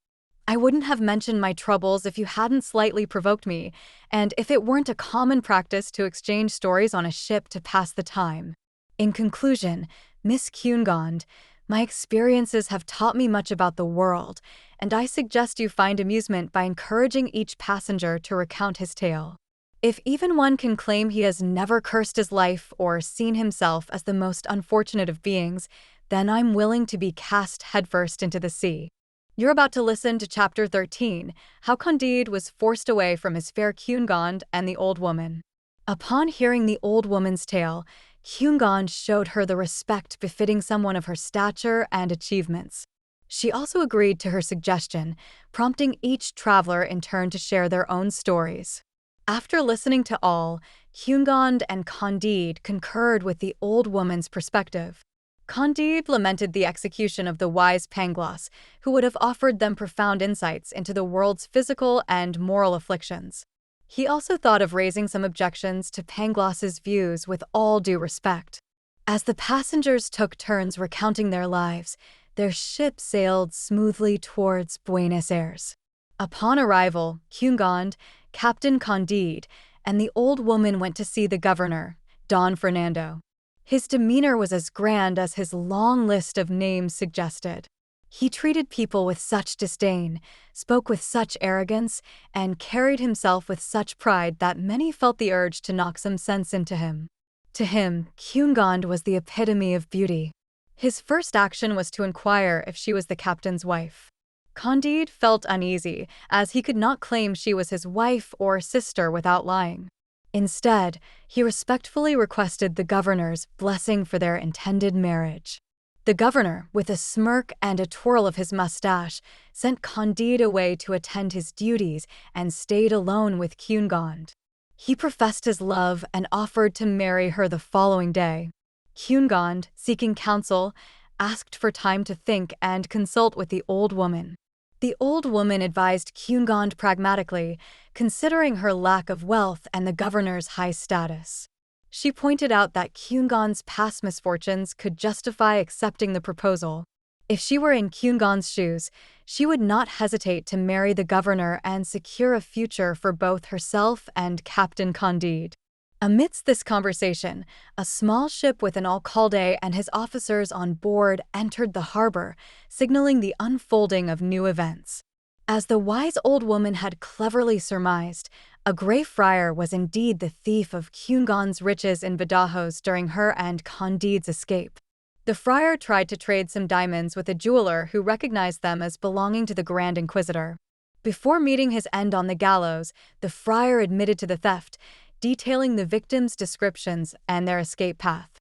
I wouldn't have mentioned my troubles if you hadn't slightly provoked me, and if it weren't a common practice to exchange stories on a ship to pass the time. In conclusion, Miss Cunegond, my experiences have taught me much about the world, and I suggest you find amusement by encouraging each passenger to recount his tale. If even one can claim he has never cursed his life or seen himself as the most unfortunate of beings, then I'm willing to be cast headfirst into the sea. You're about to listen to Chapter 13, How Candide was forced away from his fair Cunegond and the old woman. Upon hearing the old woman's tale, Cunegond showed her the respect befitting someone of her stature and achievements. She also agreed to her suggestion, prompting each traveler in turn to share their own stories. After listening to all, Cunegond and Candide concurred with the old woman's perspective. Candide lamented the execution of the wise Pangloss, who would have offered them profound insights into the world's physical and moral afflictions. He also thought of raising some objections to Pangloss's views with all due respect. As the passengers took turns recounting their lives, their ship sailed smoothly towards Buenos Aires. Upon arrival, Cunegond, Captain Candide, and the old woman went to see the governor, Don Fernando. His demeanor was as grand as his long list of names suggested. He treated people with such disdain, spoke with such arrogance, and carried himself with such pride that many felt the urge to knock some sense into him. To him, Cunegond was the epitome of beauty. His first action was to inquire if she was the captain's wife. Candide felt uneasy, as he could not claim she was his wife or sister without lying. Instead, he respectfully requested the governor's blessing for their intended marriage. The governor, with a smirk and a twirl of his mustache, sent Candide away to attend his duties and stayed alone with Cunegond. He professed his love and offered to marry her the following day. Cunegond, seeking counsel, asked for time to think and consult with the old woman. The old woman advised Cunegond pragmatically, considering her lack of wealth and the governor's high status. She pointed out that Cunegond's past misfortunes could justify accepting the proposal. If she were in Cunegond's shoes, she would not hesitate to marry the governor and secure a future for both herself and Captain Candide. Amidst this conversation, a small ship with an alcalde and his officers on board entered the harbor, signaling the unfolding of new events. As the wise old woman had cleverly surmised, a gray friar was indeed the thief of Cunegond's riches in Badajoz during her and Candide's escape. The friar tried to trade some diamonds with a jeweler who recognized them as belonging to the Grand Inquisitor. Before meeting his end on the gallows, the friar admitted to the theft, detailing the victims' descriptions and their escape path.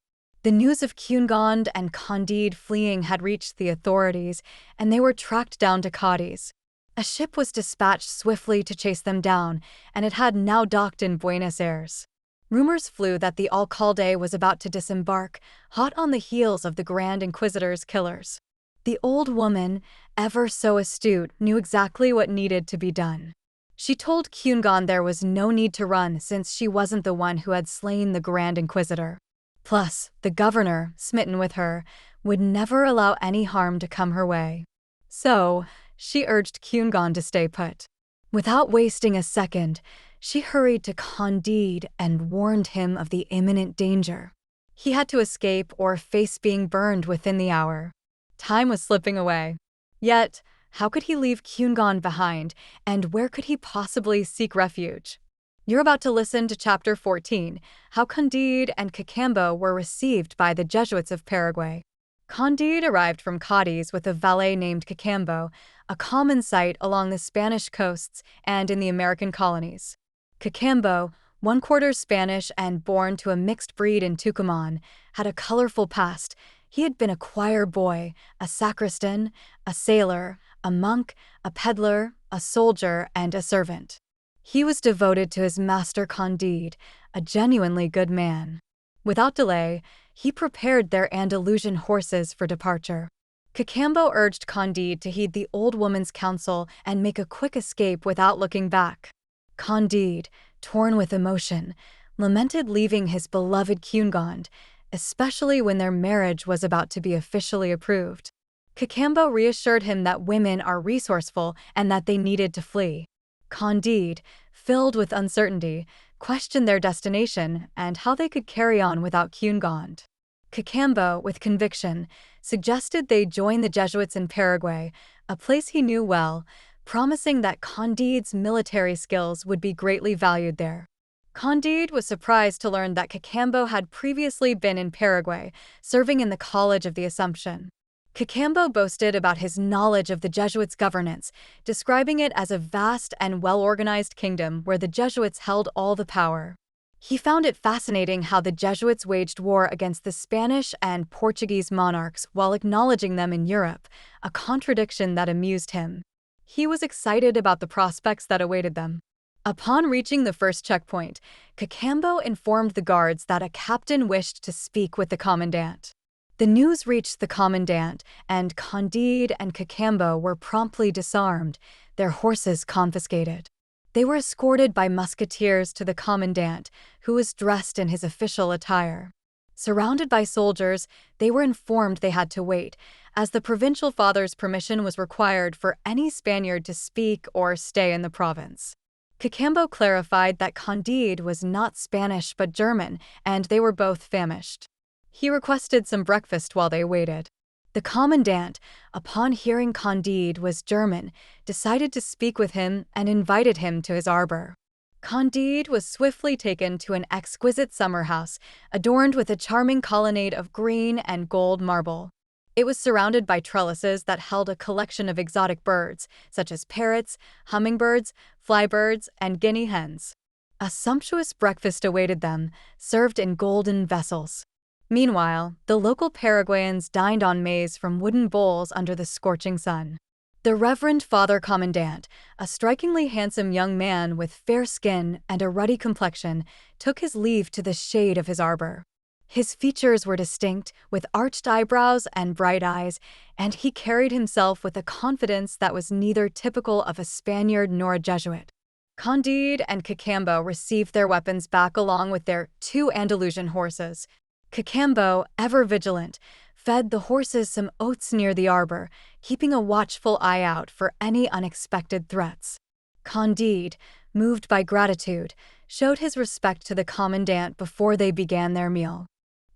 The news of Cunegond and Candide fleeing had reached the authorities, and they were tracked down to Cadiz. A ship was dispatched swiftly to chase them down, and it had now docked in Buenos Aires. Rumors flew that the alcalde was about to disembark, hot on the heels of the Grand Inquisitor's killers. The old woman, ever so astute, knew exactly what needed to be done. She told Cunegond there was no need to run since she wasn't the one who had slain the Grand Inquisitor. Plus, the governor, smitten with her, would never allow any harm to come her way. So, she urged Cunegond to stay put. Without wasting a second, she hurried to Candide and warned him of the imminent danger. He had to escape or face being burned within the hour. Time was slipping away. Yet, how could he leave Cunegond behind, and where could he possibly seek refuge? You're about to listen to Chapter 14, How Candide and Cacambo were received by the Jesuits of Paraguay. Candide arrived from Cadiz with a valet named Cacambo, a common sight along the Spanish coasts and in the American colonies. Cacambo, one-quarter Spanish and born to a mixed breed in Tucumán, had a colorful past. He had been a choir boy, a sacristan, a sailor, a monk, a peddler, a soldier, and a servant. He was devoted to his master Candide, a genuinely good man. Without delay, he prepared their Andalusian horses for departure. Cacambo urged Candide to heed the old woman's counsel and make a quick escape without looking back. Candide, torn with emotion, lamented leaving his beloved Cunegond, especially when their marriage was about to be officially approved. Cacambo reassured him that women are resourceful and that they needed to flee. Candide, filled with uncertainty, questioned their destination and how they could carry on without Cunegond. Cacambo, with conviction, suggested they join the Jesuits in Paraguay, a place he knew well, promising that Candide's military skills would be greatly valued there. Candide was surprised to learn that Cacambo had previously been in Paraguay, serving in the College of the Assumption. Cacambo boasted about his knowledge of the Jesuits' governance, describing it as a vast and well-organized kingdom where the Jesuits held all the power. He found it fascinating how the Jesuits waged war against the Spanish and Portuguese monarchs while acknowledging them in Europe, a contradiction that amused him. He was excited about the prospects that awaited them. Upon reaching the first checkpoint, Cacambo informed the guards that a captain wished to speak with the commandant. The news reached the commandant, and Candide and Cacambo were promptly disarmed, their horses confiscated. They were escorted by musketeers to the commandant, who was dressed in his official attire. Surrounded by soldiers, they were informed they had to wait, as the provincial father's permission was required for any Spaniard to speak or stay in the province. Cacambo clarified that Candide was not Spanish but German, and they were both famished. He requested some breakfast while they waited. The commandant, upon hearing Candide was German, decided to speak with him and invited him to his arbor. Candide was swiftly taken to an exquisite summer house, adorned with a charming colonnade of green and gold marble. It was surrounded by trellises that held a collection of exotic birds, such as parrots, hummingbirds, flybirds, and guinea hens. A sumptuous breakfast awaited them, served in golden vessels. Meanwhile, the local Paraguayans dined on maize from wooden bowls under the scorching sun. The Reverend Father Commandant, a strikingly handsome young man with fair skin and a ruddy complexion, took his leave to the shade of his arbor. His features were distinct, with arched eyebrows and bright eyes, and he carried himself with a confidence that was neither typical of a Spaniard nor a Jesuit. Candide and Cacambo received their weapons back along with their 2 Andalusian horses. Cacambo, ever vigilant, fed the horses some oats near the arbor, keeping a watchful eye out for any unexpected threats. Candide, moved by gratitude, showed his respect to the commandant before they began their meal.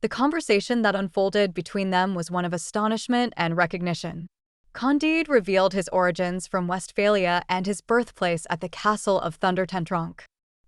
The conversation that unfolded between them was one of astonishment and recognition. Candide revealed his origins from Westphalia and his birthplace at the castle of Thundertentronck.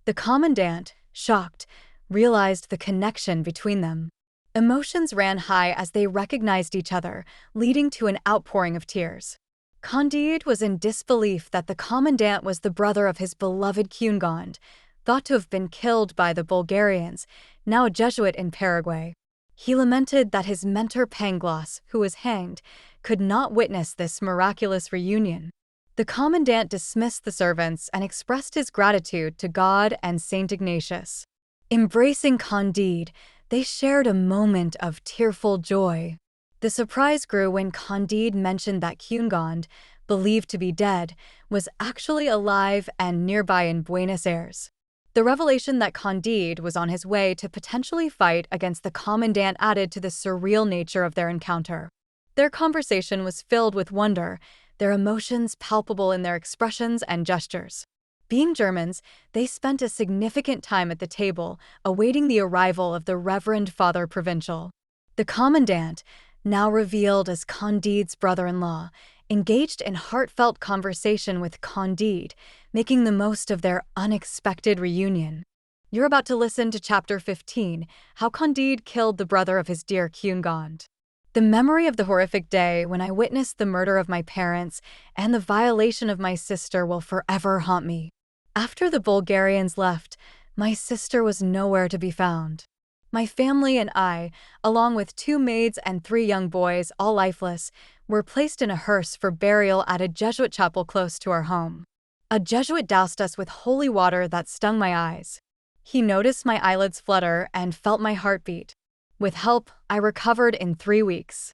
The commandant, shocked, realized the connection between them. Emotions ran high as they recognized each other, leading to an outpouring of tears. Candide was in disbelief that the commandant was the brother of his beloved Cunegond, thought to have been killed by the Bulgarians, now a Jesuit in Paraguay. He lamented that his mentor Pangloss, who was hanged, could not witness this miraculous reunion. The commandant dismissed the servants and expressed his gratitude to God and Saint Ignatius. Embracing Candide, they shared a moment of tearful joy. The surprise grew when Candide mentioned that Cunegond, believed to be dead, was actually alive and nearby in Buenos Aires. The revelation that Candide was on his way to potentially fight against the commandant added to the surreal nature of their encounter. Their conversation was filled with wonder, their emotions palpable in their expressions and gestures. Being Germans, they spent a significant time at the table, awaiting the arrival of the Reverend Father Provincial. The commandant, now revealed as Candide's brother-in-law, engaged in heartfelt conversation with Candide, making the most of their unexpected reunion. You're about to listen to Chapter 15, How Candide Killed the Brother of His Dear Cunegond. The memory of the horrific day when I witnessed the murder of my parents and the violation of my sister will forever haunt me. After the Bulgarians left, my sister was nowhere to be found. My family and I, along with 2 maids and 3 young boys, all lifeless, were placed in a hearse for burial at a Jesuit chapel close to our home. A Jesuit doused us with holy water that stung my eyes. He noticed my eyelids flutter and felt my heartbeat. With help, I recovered in 3 weeks.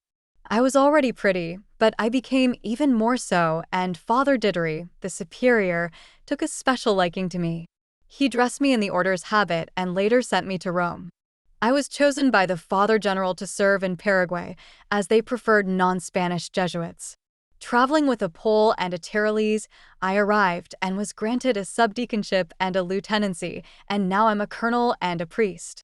I was already pretty, but I became even more so, and Father Didery, the superior, took a special liking to me. He dressed me in the order's habit and later sent me to Rome. I was chosen by the Father General to serve in Paraguay, as they preferred non-Spanish Jesuits. Traveling with a Pole and a Tyrolese, I arrived and was granted a subdeaconship and a lieutenancy, and now I'm a colonel and a priest.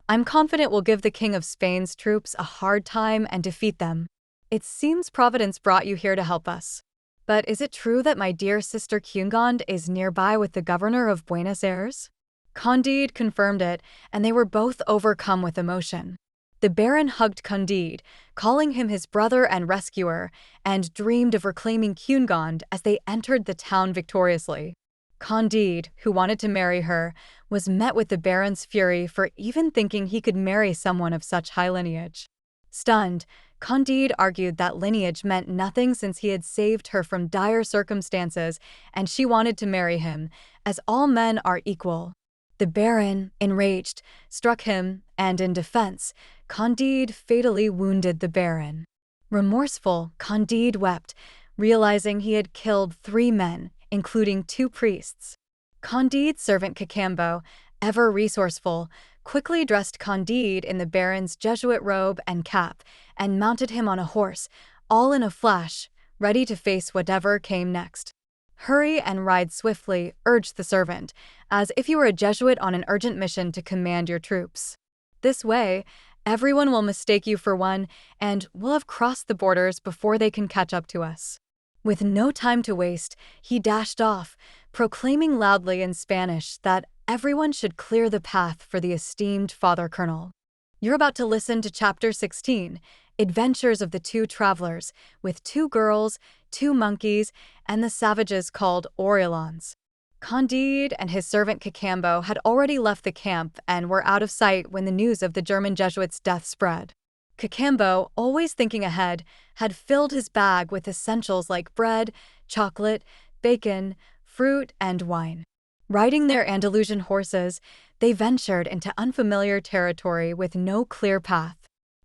I'm confident we'll give the King of Spain's troops a hard time and defeat them. It seems Providence brought you here to help us. But is it true that my dear sister Cunegond is nearby with the governor of Buenos Aires? Candide confirmed it, and they were both overcome with emotion. The Baron hugged Candide, calling him his brother and rescuer, and dreamed of reclaiming Cunegond as they entered the town victoriously. Candide, who wanted to marry her, was met with the Baron's fury for even thinking he could marry someone of such high lineage. Stunned, Candide argued that lineage meant nothing since he had saved her from dire circumstances and she wanted to marry him, as all men are equal. The Baron, enraged, struck him, and in defense, Candide fatally wounded the Baron. Remorseful, Candide wept, realizing he had killed 3 men, including 2 priests. Candide's servant Cacambo, ever resourceful, quickly dressed Candide in the Baron's Jesuit robe and cap, and mounted him on a horse, all in a flash, ready to face whatever came next. "Hurry and ride swiftly," urged the servant, as if you were a Jesuit on an urgent mission to command your troops. "This way, everyone will mistake you for one, and we'll have crossed the borders before they can catch up to us." With no time to waste, he dashed off, proclaiming loudly in Spanish that everyone should clear the path for the esteemed Father Colonel. You're about to listen to Chapter 16, Adventures of the Two Travelers, with 2 girls, 2 monkeys, and the savages called Orleans. Candide and his servant Cacambo had already left the camp and were out of sight when the news of the German Jesuit's death spread. Cacambo, always thinking ahead, had filled his bag with essentials like bread, chocolate, bacon, fruit, and wine. Riding their Andalusian horses, they ventured into unfamiliar territory with no clear path.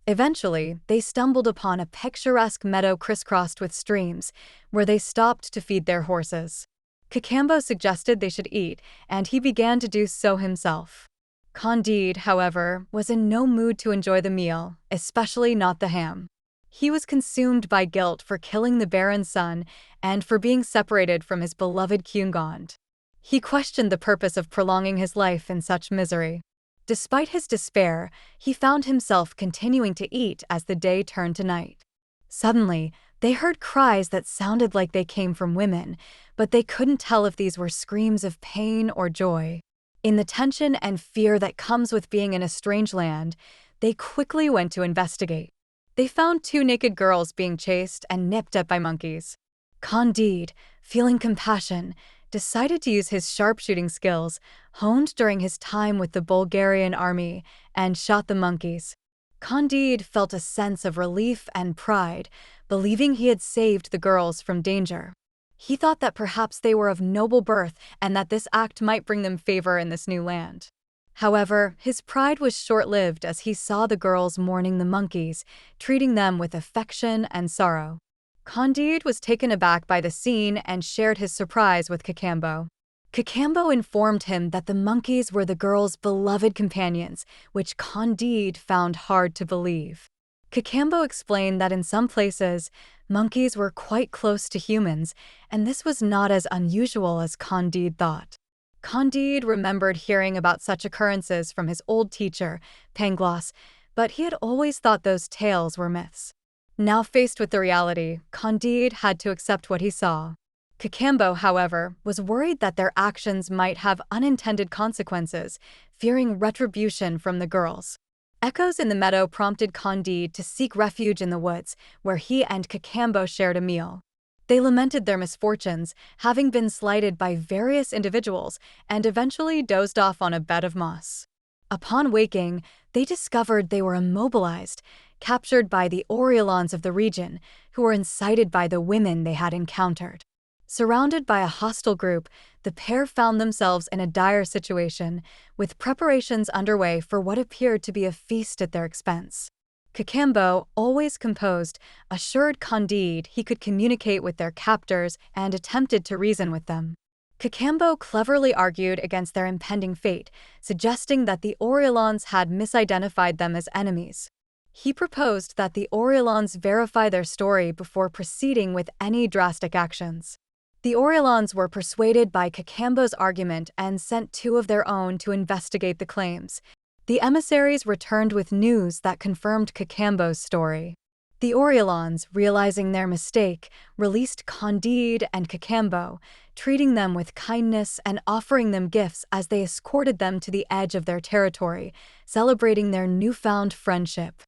Eventually, they stumbled upon a picturesque meadow crisscrossed with streams, where they stopped to feed their horses. Cacambo suggested they should eat, and he began to do so himself. Candide, however, was in no mood to enjoy the meal, especially not the ham. He was consumed by guilt for killing the Baron's son and for being separated from his beloved Cunegond. He questioned the purpose of prolonging his life in such misery. Despite his despair, he found himself continuing to eat as the day turned to night. Suddenly, they heard cries that sounded like they came from women, but they couldn't tell if these were screams of pain or joy. In the tension and fear that comes with being in a strange land, they quickly went to investigate. They found 2 naked girls being chased and nipped at by monkeys. Candide, feeling compassion, decided to use his sharpshooting skills, honed during his time with the Bulgarian army, and shot the monkeys. Candide felt a sense of relief and pride, believing he had saved the girls from danger. He thought that perhaps they were of noble birth and that this act might bring them favor in this new land. However, his pride was short-lived as he saw the girls mourning the monkeys, treating them with affection and sorrow. Candide was taken aback by the scene and shared his surprise with Cacambo. Cacambo informed him that the monkeys were the girls' beloved companions, which Candide found hard to believe. Cacambo explained that in some places, monkeys were quite close to humans, and this was not as unusual as Candide thought. Candide remembered hearing about such occurrences from his old teacher, Pangloss, but he had always thought those tales were myths. Now faced with the reality, Candide had to accept what he saw. Cacambo, however, was worried that their actions might have unintended consequences, fearing retribution from the girls. Echoes in the meadow prompted Candide to seek refuge in the woods, where he and Cacambo shared a meal. They lamented their misfortunes, having been slighted by various individuals, and eventually dozed off on a bed of moss. Upon waking, they discovered they were immobilized, captured by the Orleans of the region, who were incited by the women they had encountered. Surrounded by a hostile group, the pair found themselves in a dire situation, with preparations underway for what appeared to be a feast at their expense. Cacambo, always composed, assured Candide he could communicate with their captors and attempted to reason with them. Cacambo cleverly argued against their impending fate, suggesting that the Oriolans had misidentified them as enemies. He proposed that the Oriolans verify their story before proceeding with any drastic actions. The Oriolans were persuaded by Cacambo's argument and sent two of their own to investigate the claims. The emissaries returned with news that confirmed Cacambo's story. The Oriolans, realizing their mistake, released Candide and Cacambo, treating them with kindness and offering them gifts as they escorted them to the edge of their territory, celebrating their newfound friendship.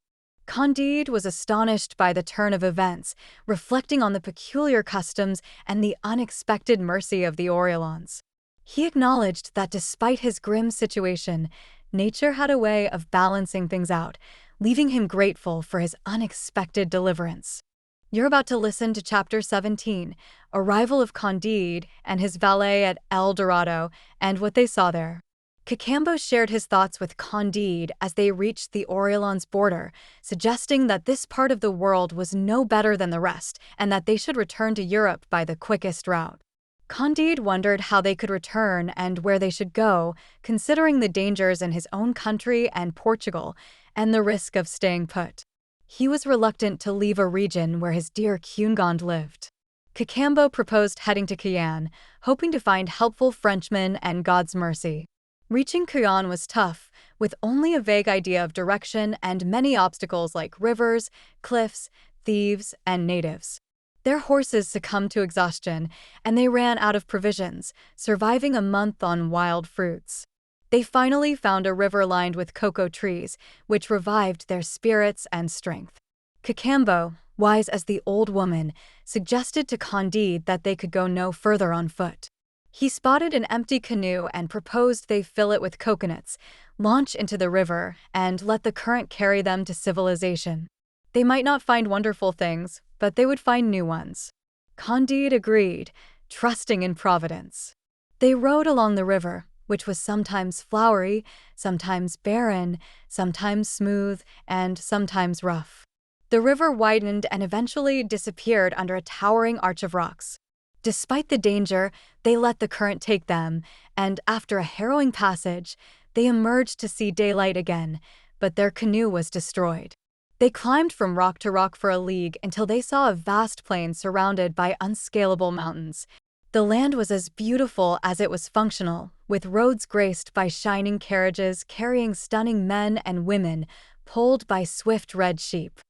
Candide was astonished by the turn of events, reflecting on the peculiar customs and the unexpected mercy of the Oriolans. He acknowledged that despite his grim situation, nature had a way of balancing things out, leaving him grateful for his unexpected deliverance. You're about to listen to Chapter 17, Arrival of Candide and his valet at El Dorado, and what they saw there. Cacambo shared his thoughts with Candide as they reached the Oriolans' border, suggesting that this part of the world was no better than the rest and that they should return to Europe by the quickest route. Candide wondered how they could return and where they should go, considering the dangers in his own country and Portugal, and the risk of staying put. He was reluctant to leave a region where his dear Cunegond lived. Cacambo proposed heading to Cayenne, hoping to find helpful Frenchmen and God's mercy. Reaching Cayenne was tough, with only a vague idea of direction and many obstacles like rivers, cliffs, thieves, and natives. Their horses succumbed to exhaustion, and they ran out of provisions, surviving a month on wild fruits. They finally found a river lined with cocoa trees, which revived their spirits and strength. Cacambo, wise as the old woman, suggested to Candide that they could go no further on foot. He spotted an empty canoe and proposed they fill it with coconuts, launch into the river, and let the current carry them to civilization. They might not find wonderful things, but they would find new ones. Candide agreed, trusting in Providence. They rowed along the river, which was sometimes flowery, sometimes barren, sometimes smooth, and sometimes rough. The river widened and eventually disappeared under a towering arch of rocks. Despite the danger, they let the current take them, and after a harrowing passage, they emerged to see daylight again, but their canoe was destroyed. They climbed from rock to rock for a league until they saw a vast plain surrounded by unscalable mountains. The land was as beautiful as it was functional, with roads graced by shining carriages carrying stunning men and women, pulled by swift red sheep.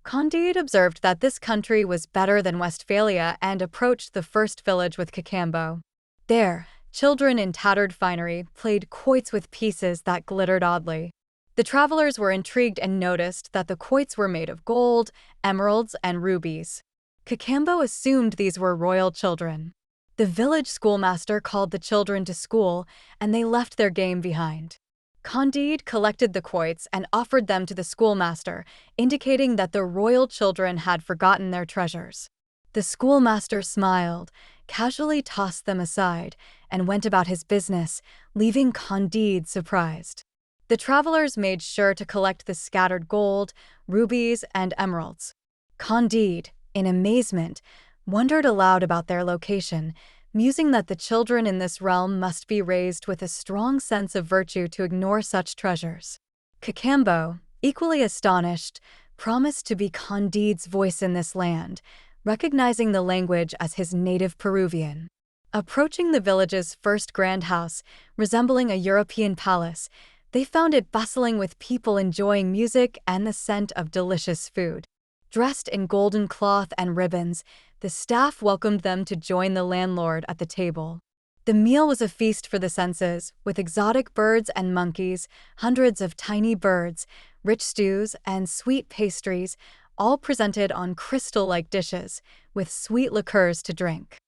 Candide observed that this country was better than Westphalia and approached the first village with Cacambo. There, children in tattered finery played quoits with pieces that glittered oddly. The travelers were intrigued and noticed that the quoits were made of gold, emeralds, and rubies. Cacambo assumed these were royal children. The village schoolmaster called the children to school, and they left their game behind. Candide collected the quoits and offered them to the schoolmaster, indicating that the royal children had forgotten their treasures. The schoolmaster smiled, casually tossed them aside, and went about his business, leaving Candide surprised. The travelers made sure to collect the scattered gold, rubies, and emeralds. Candide, in amazement, wondered aloud about their location, musing that the children in this realm must be raised with a strong sense of virtue to ignore such treasures. Cacambo, equally astonished, promised to be Candide's voice in this land, recognizing the language as his native Peruvian. Approaching the village's first grand house, resembling a European palace, they found it bustling with people enjoying music and the scent of delicious food. Dressed in golden cloth and ribbons, the staff welcomed them to join the landlord at the table. The meal was a feast for the senses, with exotic birds and monkeys, hundreds of tiny birds, rich stews, and sweet pastries, all presented on crystal-like dishes, with sweet liqueurs to drink.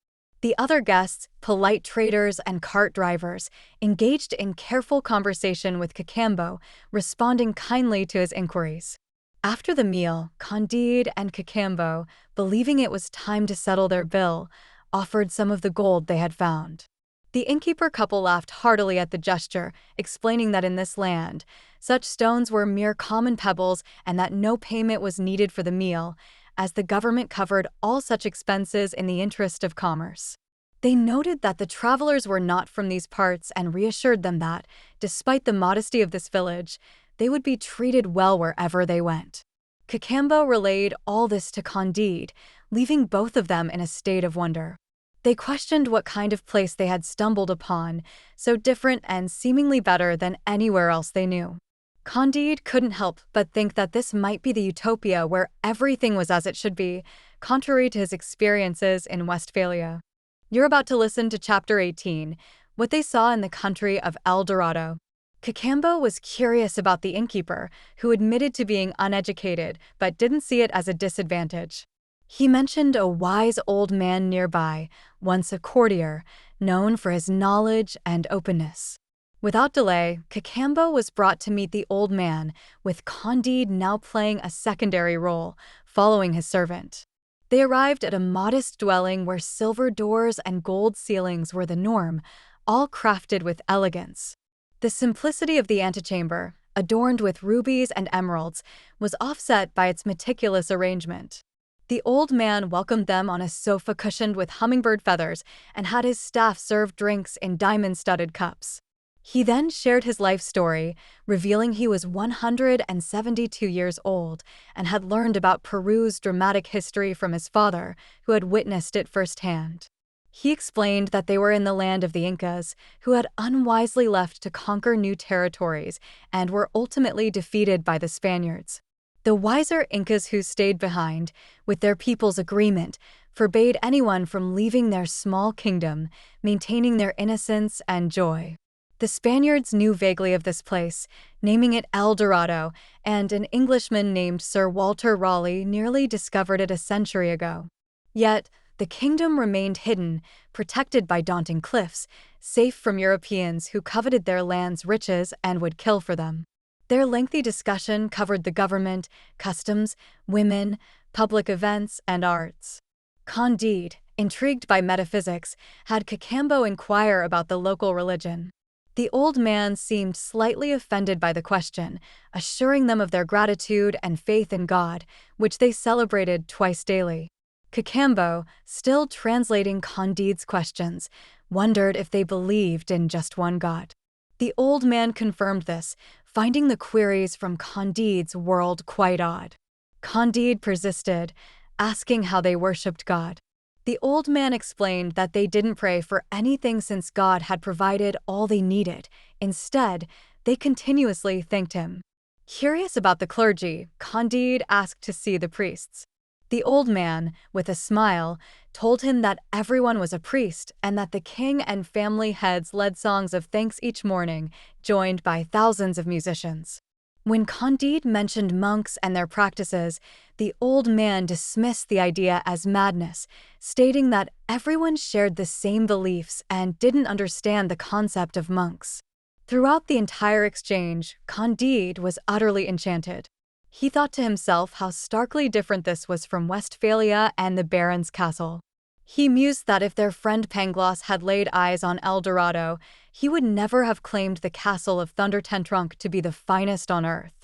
The other guests, polite traders and cart drivers, engaged in careful conversation with Cacambo, responding kindly to his inquiries. After the meal, Candide and Cacambo, believing it was time to settle their bill, offered some of the gold they had found. The innkeeper couple laughed heartily at the gesture, explaining that in this land, such stones were mere common pebbles and that no payment was needed for the meal, as the government covered all such expenses in the interest of commerce. They noted that the travelers were not from these parts and reassured them that, despite the modesty of this village, they would be treated well wherever they went. Cacambo relayed all this to Candide, leaving both of them in a state of wonder. They questioned what kind of place they had stumbled upon, so different and seemingly better than anywhere else they knew. Candide couldn't help but think that this might be the utopia where everything was as it should be, contrary to his experiences in Westphalia. You're about to listen to Chapter 18, What They Saw in the Country of El Dorado. Cacambo was curious about the innkeeper, who admitted to being uneducated but didn't see it as a disadvantage. He mentioned a wise old man nearby, once a courtier, known for his knowledge and openness. Without delay, Cacambo was brought to meet the old man, with Candide now playing a secondary role, following his servant. They arrived at a modest dwelling where silver doors and gold ceilings were the norm, all crafted with elegance. The simplicity of the antechamber, adorned with rubies and emeralds, was offset by its meticulous arrangement. The old man welcomed them on a sofa cushioned with hummingbird feathers and had his staff serve drinks in diamond-studded cups. He then shared his life story, revealing he was 172 years old and had learned about Peru's dramatic history from his father, who had witnessed it firsthand. He explained that they were in the land of the Incas, who had unwisely left to conquer new territories and were ultimately defeated by the Spaniards. The wiser Incas who stayed behind, with their people's agreement, forbade anyone from leaving their small kingdom, maintaining their innocence and joy. The Spaniards knew vaguely of this place, naming it El Dorado, and an Englishman named Sir Walter Raleigh nearly discovered it a century ago. Yet, the kingdom remained hidden, protected by daunting cliffs, safe from Europeans who coveted their land's riches and would kill for them. Their lengthy discussion covered the government, customs, women, public events, and arts. Candide, intrigued by metaphysics, had Cacambo inquire about the local religion. The old man seemed slightly offended by the question, assuring them of their gratitude and faith in God, which they celebrated twice daily. Cacambo, still translating Candide's questions, wondered if they believed in just one God. The old man confirmed this, finding the queries from Candide's world quite odd. Candide persisted, asking how they worshipped God. The old man explained that they didn't pray for anything since God had provided all they needed. Instead, they continuously thanked him. Curious about the clergy, Candide asked to see the priests. The old man, with a smile, told him that everyone was a priest and that the king and family heads led songs of thanks each morning, joined by thousands of musicians. When Candide mentioned monks and their practices, the old man dismissed the idea as madness, stating that everyone shared the same beliefs and didn't understand the concept of monks. Throughout the entire exchange, Candide was utterly enchanted. He thought to himself how starkly different this was from Westphalia and the Baron's castle. He mused that if their friend Pangloss had laid eyes on El Dorado, he would never have claimed the castle of Thunder Ten Tronckh to be the finest on earth.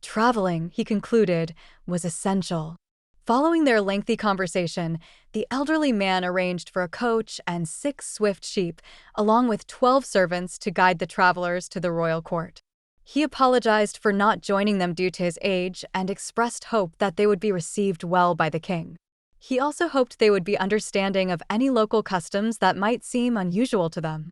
Traveling, he concluded, was essential. Following their lengthy conversation, the elderly man arranged for a coach and 6 swift sheep, along with 12 servants to guide the travelers to the royal court. He apologized for not joining them due to his age and expressed hope that they would be received well by the king. He also hoped they would be understanding of any local customs that might seem unusual to them.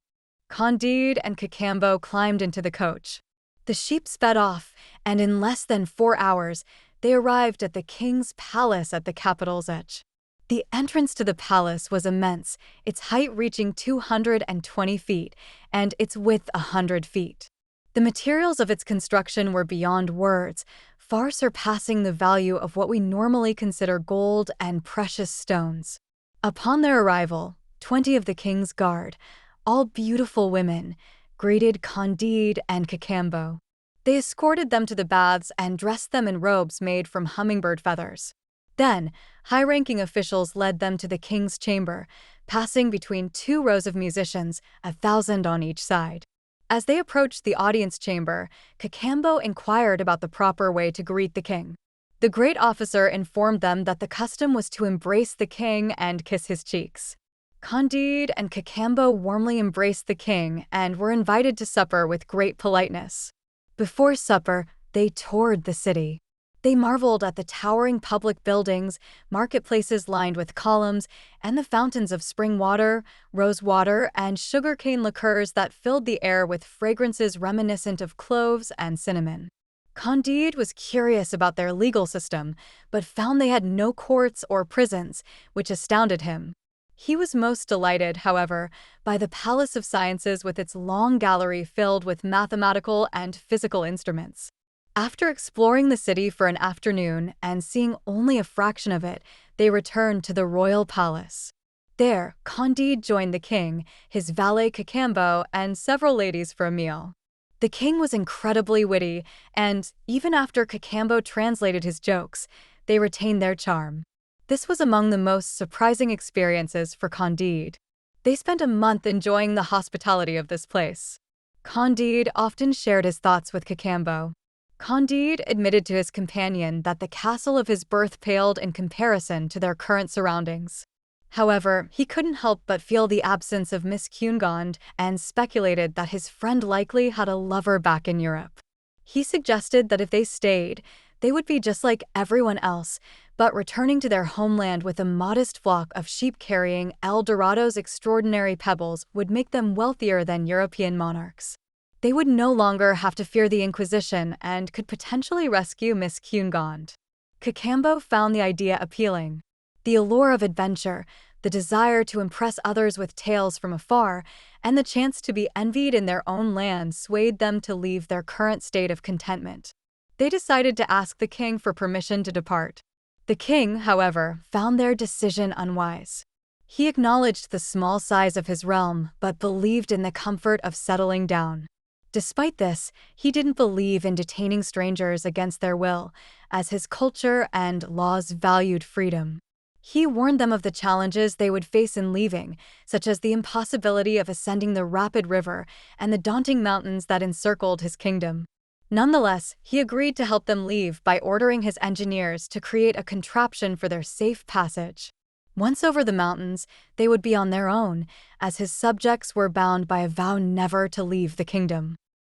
Candide and Cacambo climbed into the coach. The sheep sped off, and in less than 4 hours, they arrived at the king's palace at the capital's edge. The entrance to the palace was immense, its height reaching 220 feet, and its width 100 feet. The materials of its construction were beyond words, far surpassing the value of what we normally consider gold and precious stones. Upon their arrival, 20 of the king's guard, all beautiful women, greeted Candide and Cacambo. They escorted them to the baths and dressed them in robes made from hummingbird feathers. Then, high-ranking officials led them to the king's chamber, passing between 2 rows of musicians, 1,000 on each side. As they approached the audience chamber, Cacambo inquired about the proper way to greet the king. The great officer informed them that the custom was to embrace the king and kiss his cheeks. Candide and Cacambo warmly embraced the king and were invited to supper with great politeness. Before supper, they toured the city. They marveled at the towering public buildings, marketplaces lined with columns, and the fountains of spring water, rose water, and sugarcane liqueurs that filled the air with fragrances reminiscent of cloves and cinnamon. Candide was curious about their legal system, but found they had no courts or prisons, which astounded him. He was most delighted, however, by the Palace of Sciences with its long gallery filled with mathematical and physical instruments. After exploring the city for an afternoon and seeing only a fraction of it, they returned to the royal palace. There, Candide joined the king, his valet Cacambo, and several ladies for a meal. The king was incredibly witty, and, even after Cacambo translated his jokes, they retained their charm. This was among the most surprising experiences for Candide. They spent a month enjoying the hospitality of this place. Candide often shared his thoughts with Cacambo. Candide admitted to his companion that the castle of his birth paled in comparison to their current surroundings. However, he couldn't help but feel the absence of Miss Cunegonde and speculated that his friend likely had a lover back in Europe. He suggested that if they stayed, they would be just like everyone else, but returning to their homeland with a modest flock of sheep carrying El Dorado's extraordinary pebbles would make them wealthier than European monarchs. They would no longer have to fear the Inquisition and could potentially rescue Miss Cunegonde. Cacambo found the idea appealing. The allure of adventure, the desire to impress others with tales from afar, and the chance to be envied in their own land swayed them to leave their current state of contentment. They decided to ask the king for permission to depart. The king, however, found their decision unwise. He acknowledged the small size of his realm, but believed in the comfort of settling down. Despite this, he didn't believe in detaining strangers against their will, as his culture and laws valued freedom. He warned them of the challenges they would face in leaving, such as the impossibility of ascending the rapid river and the daunting mountains that encircled his kingdom. Nonetheless, he agreed to help them leave by ordering his engineers to create a contraption for their safe passage. Once over the mountains, they would be on their own, as his subjects were bound by a vow never to leave the kingdom.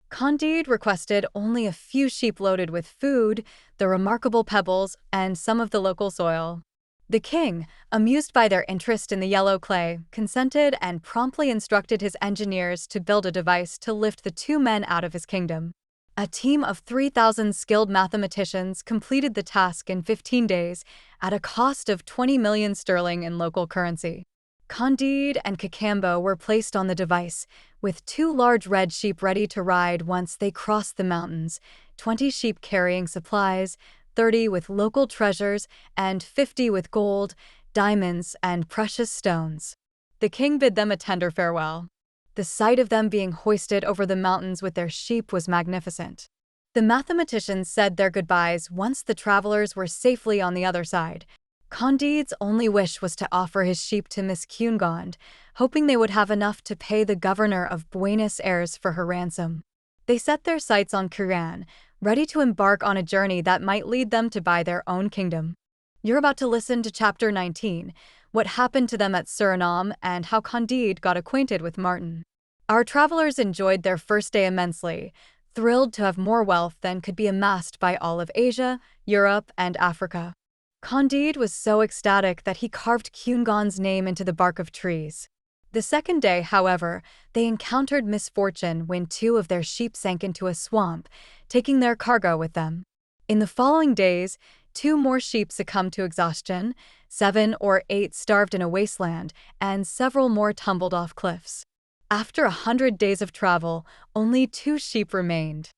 Candide requested only a few sheep loaded with food, the remarkable pebbles, and some of the local soil. The king, amused by their interest in the yellow clay, consented and promptly instructed his engineers to build a device to lift the two men out of his kingdom. A team of 3,000 skilled mathematicians completed the task in 15 days at a cost of 20 million sterling in local currency. Candide and Cacambo were placed on the device, with 2 large red sheep ready to ride once they crossed the mountains, 20 sheep carrying supplies, 30 with local treasures, and 50 with gold, diamonds, and precious stones. The king bid them a tender farewell. The sight of them being hoisted over the mountains with their sheep was magnificent. The mathematicians said their goodbyes once the travelers were safely on the other side. Candide's only wish was to offer his sheep to Miss Cunegonde, hoping they would have enough to pay the governor of Buenos Aires for her ransom. They set their sights on Quran, ready to embark on a journey that might lead them to buy their own kingdom. You're about to listen to Chapter 19, what happened to them at Suriname and how Candide got acquainted with Martin. Our travelers enjoyed their first day immensely, thrilled to have more wealth than could be amassed by all of Asia, Europe, and Africa. Candide was so ecstatic that he carved Cunegonde's name into the bark of trees. The second day, however, they encountered misfortune when 2 of their sheep sank into a swamp, taking their cargo with them. In the following days, 2 more sheep succumbed to exhaustion, 7 or 8 starved in a wasteland, and several more tumbled off cliffs. After 100 days of travel, only 2 sheep remained.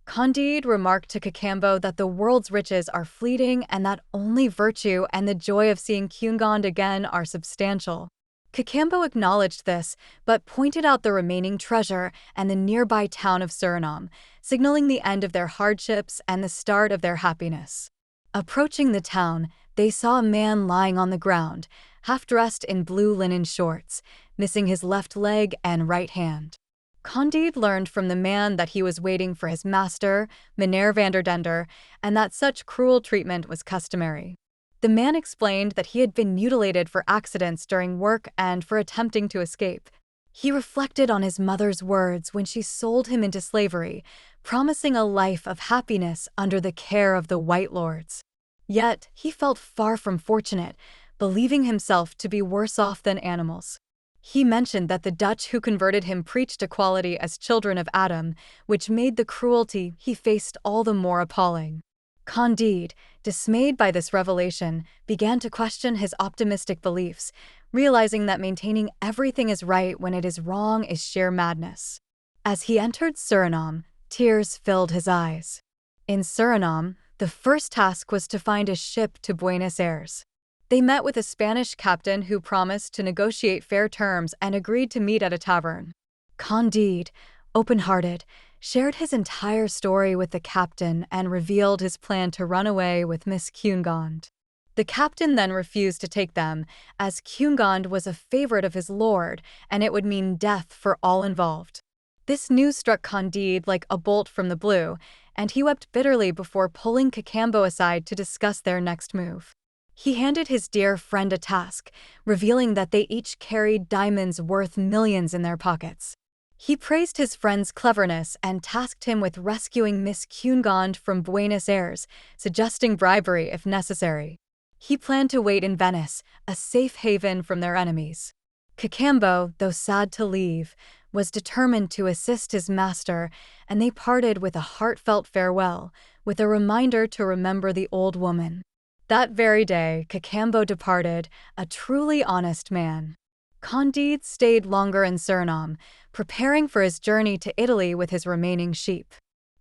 Candide remarked to Cacambo that the world's riches are fleeting and that only virtue and the joy of seeing Cunegonde again are substantial. Cacambo acknowledged this, but pointed out the remaining treasure and the nearby town of Suriname, signaling the end of their hardships and the start of their happiness. Approaching the town, they saw a man lying on the ground, half-dressed in blue linen shorts, missing his left leg and right hand. Candide learned from the man that he was waiting for his master, Meneer Vanderdender, and that such cruel treatment was customary. The man explained that he had been mutilated for accidents during work and for attempting to escape. He reflected on his mother's words when she sold him into slavery, promising a life of happiness under the care of the white lords. Yet, he felt far from fortunate, believing himself to be worse off than animals. He mentioned that the Dutch who converted him preached equality as children of Adam, which made the cruelty he faced all the more appalling. Candide, dismayed by this revelation, began to question his optimistic beliefs, realizing that maintaining everything is right when it is wrong is sheer madness. As he entered Suriname, tears filled his eyes. In Suriname, the first task was to find a ship to Buenos Aires. They met with a Spanish captain who promised to negotiate fair terms and agreed to meet at a tavern. Candide, open-hearted, shared his entire story with the captain and revealed his plan to run away with Miss Cunegonde. The captain then refused to take them, as Cunegonde was a favorite of his lord, and it would mean death for all involved. This news struck Candide like a bolt from the blue, and he wept bitterly before pulling Cacambo aside to discuss their next move. He handed his dear friend a task, revealing that they each carried diamonds worth millions in their pockets. He praised his friend's cleverness and tasked him with rescuing Miss Cunegonde from Buenos Aires, suggesting bribery if necessary. He planned to wait in Venice, a safe haven from their enemies. Cacambo, though sad to leave, was determined to assist his master, and they parted with a heartfelt farewell, with a reminder to remember the old woman. That very day, Cacambo departed, a truly honest man. Candide stayed longer in Suriname, preparing for his journey to Italy with his remaining sheep.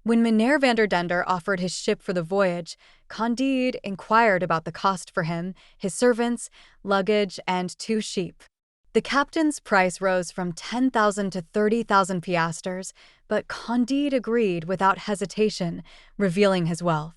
When Meneer Vanderdender offered his ship for the voyage, Candide inquired about the cost for him, his servants, luggage, and 2 sheep. The captain's price rose from 10,000 to 30,000 piastres, but Candide agreed without hesitation, revealing his wealth.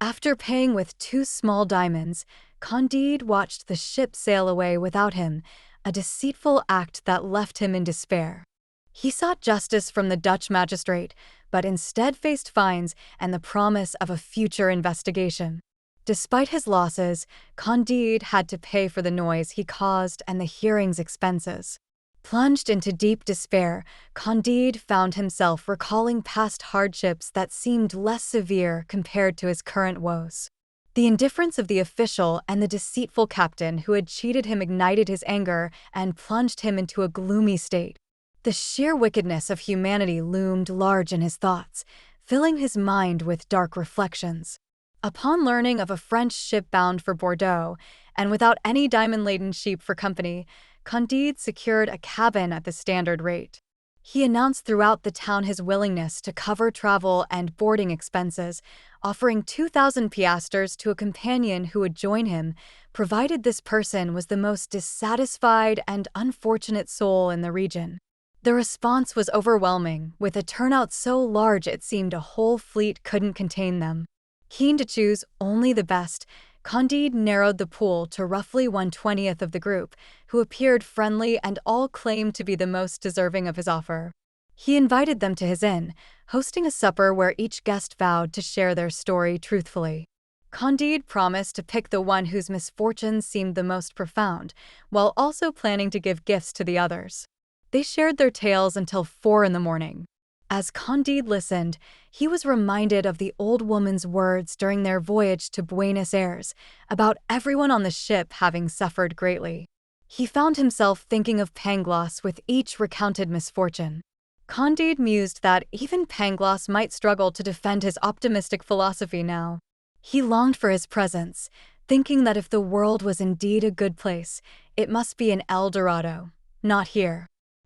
After paying with 2 small diamonds, Candide watched the ship sail away without him, a deceitful act that left him in despair. He sought justice from the Dutch magistrate, but instead faced fines and the promise of a future investigation. Despite his losses, Candide had to pay for the noise he caused and the hearing's expenses. Plunged into deep despair, Candide found himself recalling past hardships that seemed less severe compared to his current woes. The indifference of the official and the deceitful captain who had cheated him ignited his anger and plunged him into a gloomy state. The sheer wickedness of humanity loomed large in his thoughts, filling his mind with dark reflections. Upon learning of a French ship bound for Bordeaux, and without any diamond-laden sheep for company, Candide secured a cabin at the standard rate. He announced throughout the town his willingness to cover travel and boarding expenses, offering 2,000 piastres to a companion who would join him, provided this person was the most dissatisfied and unfortunate soul in the region. The response was overwhelming, with a turnout so large it seemed a whole fleet couldn't contain them. Keen to choose only the best, Candide narrowed the pool to roughly 1/20th of the group, who appeared friendly and all claimed to be the most deserving of his offer. He invited them to his inn, hosting a supper where each guest vowed to share their story truthfully. Candide promised to pick the one whose misfortunes seemed the most profound, while also planning to give gifts to the others. They shared their tales until 4 in the morning. As Candide listened, he was reminded of the old woman's words during their voyage to Buenos Aires, about everyone on the ship having suffered greatly. He found himself thinking of Pangloss with each recounted misfortune. Candide mused that even Pangloss might struggle to defend his optimistic philosophy now. He longed for his presence, thinking that if the world was indeed a good place, it must be in El Dorado, not here.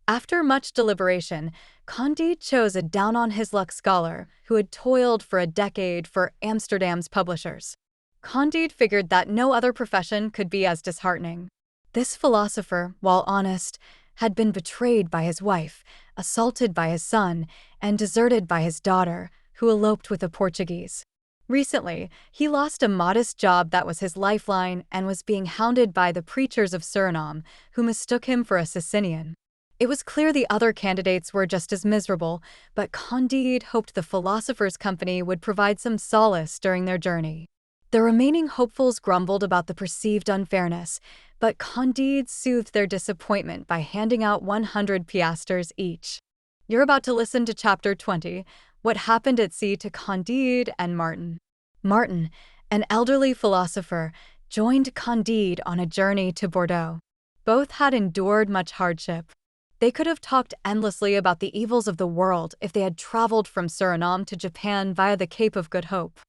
After much deliberation, Candide chose a down-on-his-luck scholar who had toiled for a decade for Amsterdam's publishers. Candide figured that no other profession could be as disheartening. This philosopher, while honest, had been betrayed by his wife, assaulted by his son, and deserted by his daughter, who eloped with a Portuguese. Recently, he lost a modest job that was his lifeline and was being hounded by the preachers of Suriname, who mistook him for a Socinian. It was clear the other candidates were just as miserable, but Candide hoped the philosopher's company would provide some solace during their journey. The remaining hopefuls grumbled about the perceived unfairness, but Candide soothed their disappointment by handing out 100 piastres each. You're about to listen to Chapter 20, What Happened at Sea to Candide and Martin. Martin, an elderly philosopher, joined Candide on a journey to Bordeaux. Both had endured much hardship. They could have talked endlessly about the evils of the world if they had traveled from Suriname to Japan via the Cape of Good Hope.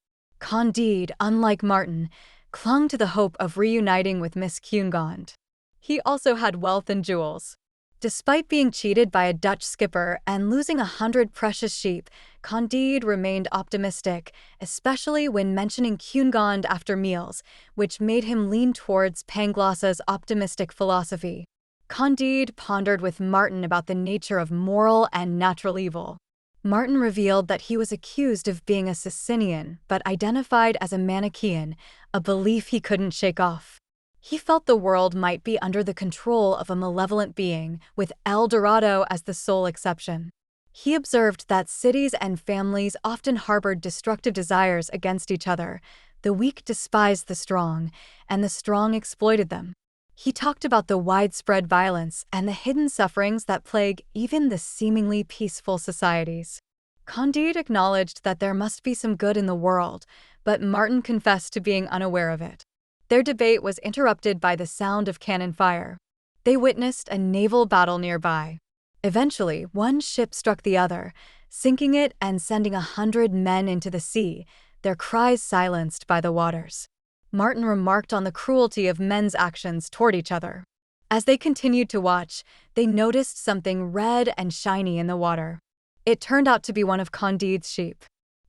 Candide, unlike Martin, clung to the hope of reuniting with Miss Cunegond. He also had wealth and jewels. Despite being cheated by a Dutch skipper and losing 100 precious sheep, Candide remained optimistic, especially when mentioning Cunegond after meals, which made him lean towards Pangloss's optimistic philosophy. Candide pondered with Martin about the nature of moral and natural evil. Martin revealed that he was accused of being a Socinian, but identified as a Manichaean, a belief he couldn't shake off. He felt the world might be under the control of a malevolent being, with El Dorado as the sole exception. He observed that cities and families often harbored destructive desires against each other. The weak despised the strong, and the strong exploited them. He talked about the widespread violence and the hidden sufferings that plague even the seemingly peaceful societies. Candide acknowledged that there must be some good in the world, but Martin confessed to being unaware of it. Their debate was interrupted by the sound of cannon fire. They witnessed a naval battle nearby. Eventually, one ship struck the other, sinking it and sending 100 men into the sea, their cries silenced by the waters. Martin remarked on the cruelty of men's actions toward each other. As they continued to watch, they noticed something red and shiny in the water. It turned out to be one of Candide's sheep.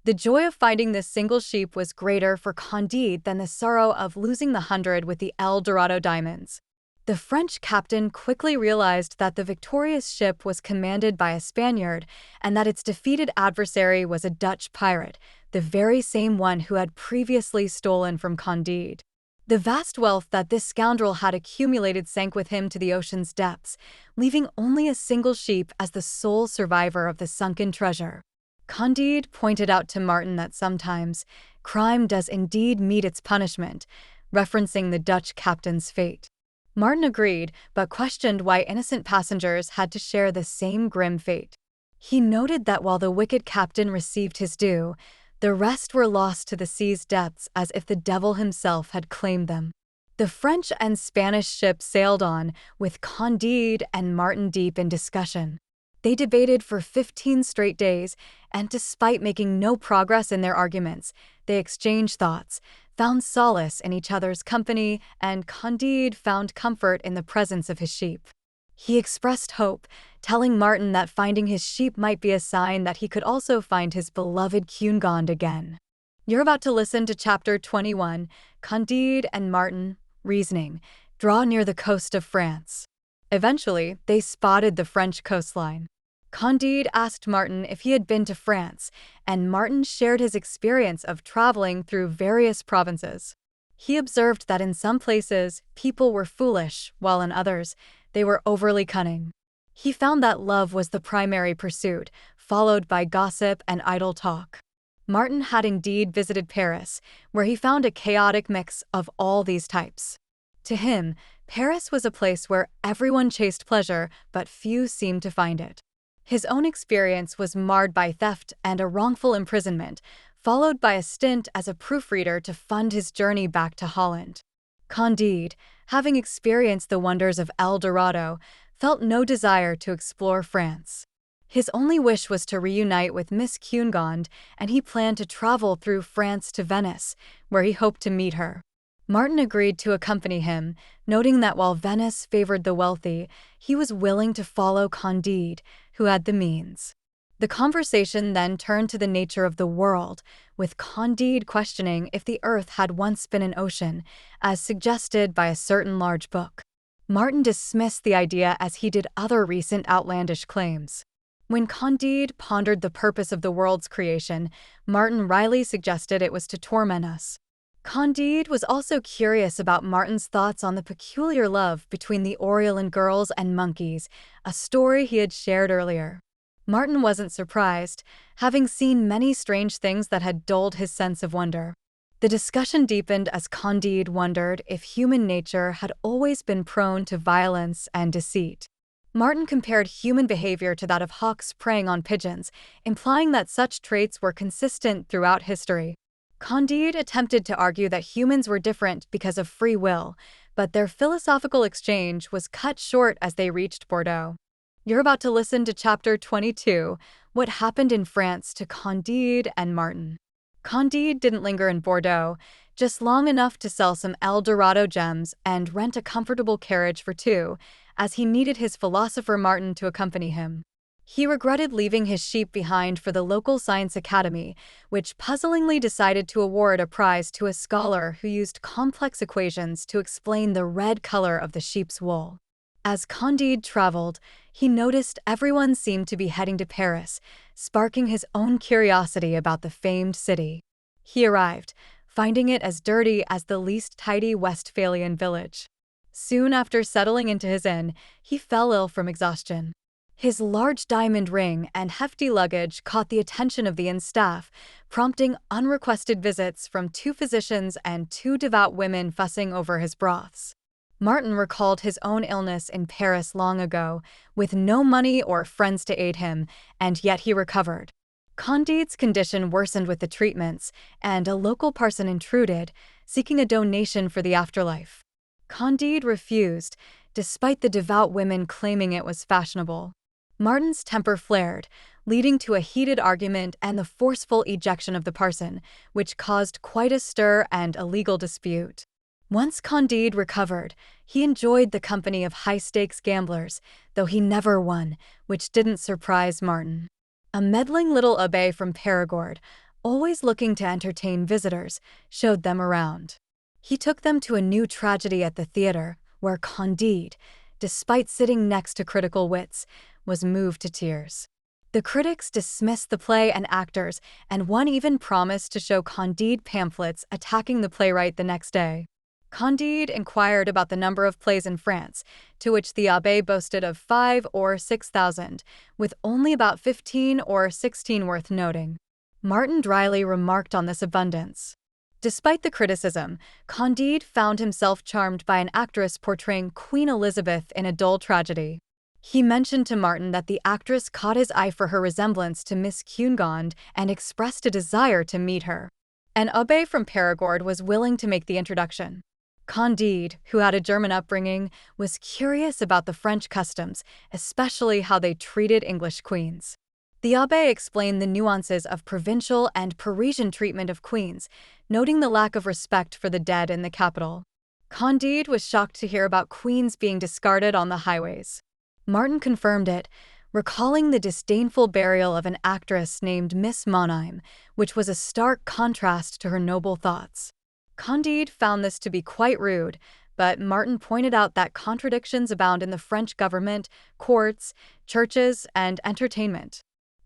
The joy of finding this single sheep was greater for Candide than the sorrow of losing the 100 with the El Dorado diamonds. The French captain quickly realized that the victorious ship was commanded by a Spaniard and that its defeated adversary was a Dutch pirate, the very same one who had previously stolen from Candide. The vast wealth that this scoundrel had accumulated sank with him to the ocean's depths, leaving only a single sheep as the sole survivor of the sunken treasure. Candide pointed out to Martin that sometimes crime does indeed meet its punishment, referencing the Dutch captain's fate. Martin agreed, but questioned why innocent passengers had to share the same grim fate. He noted that while the wicked captain received his due, the rest were lost to the sea's depths as if the devil himself had claimed them. The French and Spanish ships sailed on, with Candide and Martin deep in discussion. They debated for 15 straight days, and despite making no progress in their arguments, they exchanged thoughts, found solace in each other's company, and Candide found comfort in the presence of his sheep. He expressed hope, telling Martin that finding his sheep might be a sign that he could also find his beloved Cunegond again. You're about to listen to Chapter 21, Candide and Martin, Reasoning, Draw near the coast of France. Eventually, they spotted the French coastline. Candide asked Martin if he had been to France, and Martin shared his experience of traveling through various provinces. He observed that in some places, people were foolish, while in others, they were overly cunning. He found that love was the primary pursuit, followed by gossip and idle talk. Martin had indeed visited Paris, where he found a chaotic mix of all these types. To him, Paris was a place where everyone chased pleasure, but few seemed to find it. His own experience was marred by theft and a wrongful imprisonment, followed by a stint as a proofreader to fund his journey back to Holland. Candide, having experienced the wonders of El Dorado, felt no desire to explore France. His only wish was to reunite with Miss Cunegond, and he planned to travel through France to Venice, where he hoped to meet her. Martin agreed to accompany him, noting that while Venice favored the wealthy, he was willing to follow Candide, who had the means. The conversation then turned to the nature of the world, with Candide questioning if the earth had once been an ocean, as suggested by a certain large book. Martin dismissed the idea as he did other recent outlandish claims. When Candide pondered the purpose of the world's creation, Martin wryly suggested it was to torment us. Candide was also curious about Martin's thoughts on the peculiar love between the Oriolan girls and monkeys, a story he had shared earlier. Martin wasn't surprised, having seen many strange things that had dulled his sense of wonder. The discussion deepened as Candide wondered if human nature had always been prone to violence and deceit. Martin compared human behavior to that of hawks preying on pigeons, implying that such traits were consistent throughout history. Candide attempted to argue that humans were different because of free will, but their philosophical exchange was cut short as they reached Bordeaux. You're about to listen to Chapter 22, What Happened in France to Candide and Martin. Candide didn't linger in Bordeaux, just long enough to sell some El Dorado gems and rent a comfortable carriage for two, as he needed his philosopher Martin to accompany him. He regretted leaving his sheep behind for the local science academy, which puzzlingly decided to award a prize to a scholar who used complex equations to explain the red color of the sheep's wool. As Candide traveled, he noticed everyone seemed to be heading to Paris, sparking his own curiosity about the famed city. He arrived, finding it as dirty as the least tidy Westphalian village. Soon after settling into his inn, he fell ill from exhaustion. His large diamond ring and hefty luggage caught the attention of the inn staff, prompting unrequested visits from two physicians and two devout women fussing over his broths. Martin recalled his own illness in Paris long ago, with no money or friends to aid him, and yet he recovered. Candide's condition worsened with the treatments, and a local parson intruded, seeking a donation for the afterlife. Candide refused, despite the devout women claiming it was fashionable. Martin's temper flared, leading to a heated argument and the forceful ejection of the parson, which caused quite a stir and a legal dispute. Once Candide recovered, he enjoyed the company of high-stakes gamblers, though he never won, which didn't surprise Martin. A meddling little abbé from Périgord, always looking to entertain visitors, showed them around. He took them to a new tragedy at the theater, where Candide, despite sitting next to critical wits, was moved to tears. The critics dismissed the play and actors, and one even promised to show Candide pamphlets attacking the playwright the next day. Candide inquired about the number of plays in France, to which the abbé boasted of 5,000 or 6,000, with only about 15 or 16 worth noting. Martin dryly remarked on this abundance. Despite the criticism, Candide found himself charmed by an actress portraying Queen Elizabeth in a dull tragedy. He mentioned to Martin that the actress caught his eye for her resemblance to Miss Cunegond and expressed a desire to meet her. An abbé from Périgord was willing to make the introduction. Candide, who had a German upbringing, was curious about the French customs, especially how they treated English queens. The abbé explained the nuances of provincial and Parisian treatment of queens, noting the lack of respect for the dead in the capital. Candide was shocked to hear about queens being discarded on the highways. Martin confirmed it, recalling the disdainful burial of an actress named Miss Monheim, which was a stark contrast to her noble thoughts. Candide found this to be quite rude, but Martin pointed out that contradictions abound in the French government, courts, churches, and entertainment.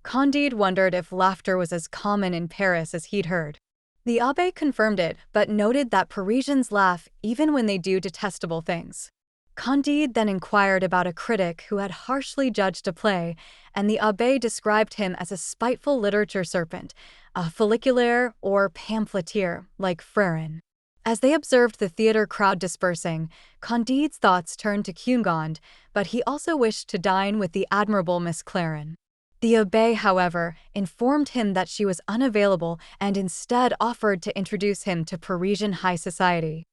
Candide wondered if laughter was as common in Paris as he'd heard. The abbé confirmed it, but noted that Parisians laugh even when they do detestable things. Candide then inquired about a critic who had harshly judged a play, and the abbé described him as a spiteful literature serpent, a folliculaire or pamphleteer, like Frerin. As they observed the theater crowd dispersing, Candide's thoughts turned to Cunegond, but he also wished to dine with the admirable Miss Clarin. The abbé, however, informed him that she was unavailable and instead offered to introduce him to Parisian high society.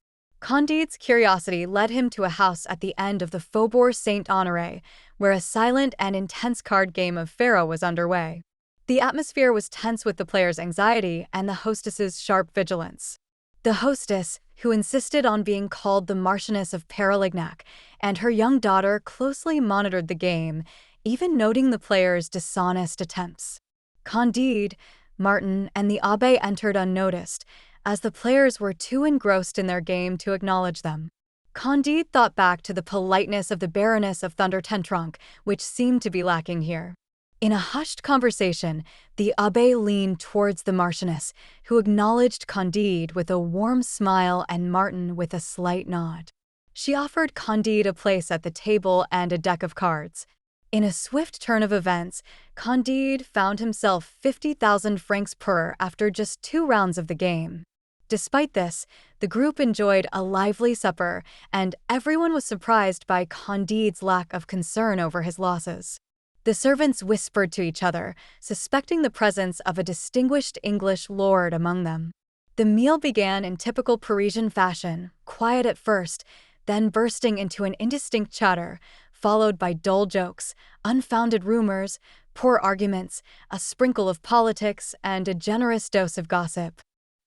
Candide's curiosity led him to a house at the end of the Faubourg Saint-Honoré, where a silent and intense card game of faro was underway. The atmosphere was tense with the players' anxiety and the hostess's sharp vigilance. The hostess, who insisted on being called the Marchioness of Paralignac, and her young daughter closely monitored the game, even noting the players' dishonest attempts. Candide, Martin, and the abbé entered unnoticed, as the players were too engrossed in their game to acknowledge them. Candide thought back to the politeness of the Baroness of Thunder-Tentronckh, which seemed to be lacking here. In a hushed conversation, the abbé leaned towards the Marchioness, who acknowledged Candide with a warm smile and Martin with a slight nod. She offered Candide a place at the table and a deck of cards. In a swift turn of events, Candide found himself 50,000 francs per after just 2 rounds of the game. Despite this, the group enjoyed a lively supper, and everyone was surprised by Candide's lack of concern over his losses. The servants whispered to each other, suspecting the presence of a distinguished English lord among them. The meal began in typical Parisian fashion, quiet at first, then bursting into an indistinct chatter, followed by dull jokes, unfounded rumors, poor arguments, a sprinkle of politics, and a generous dose of gossip.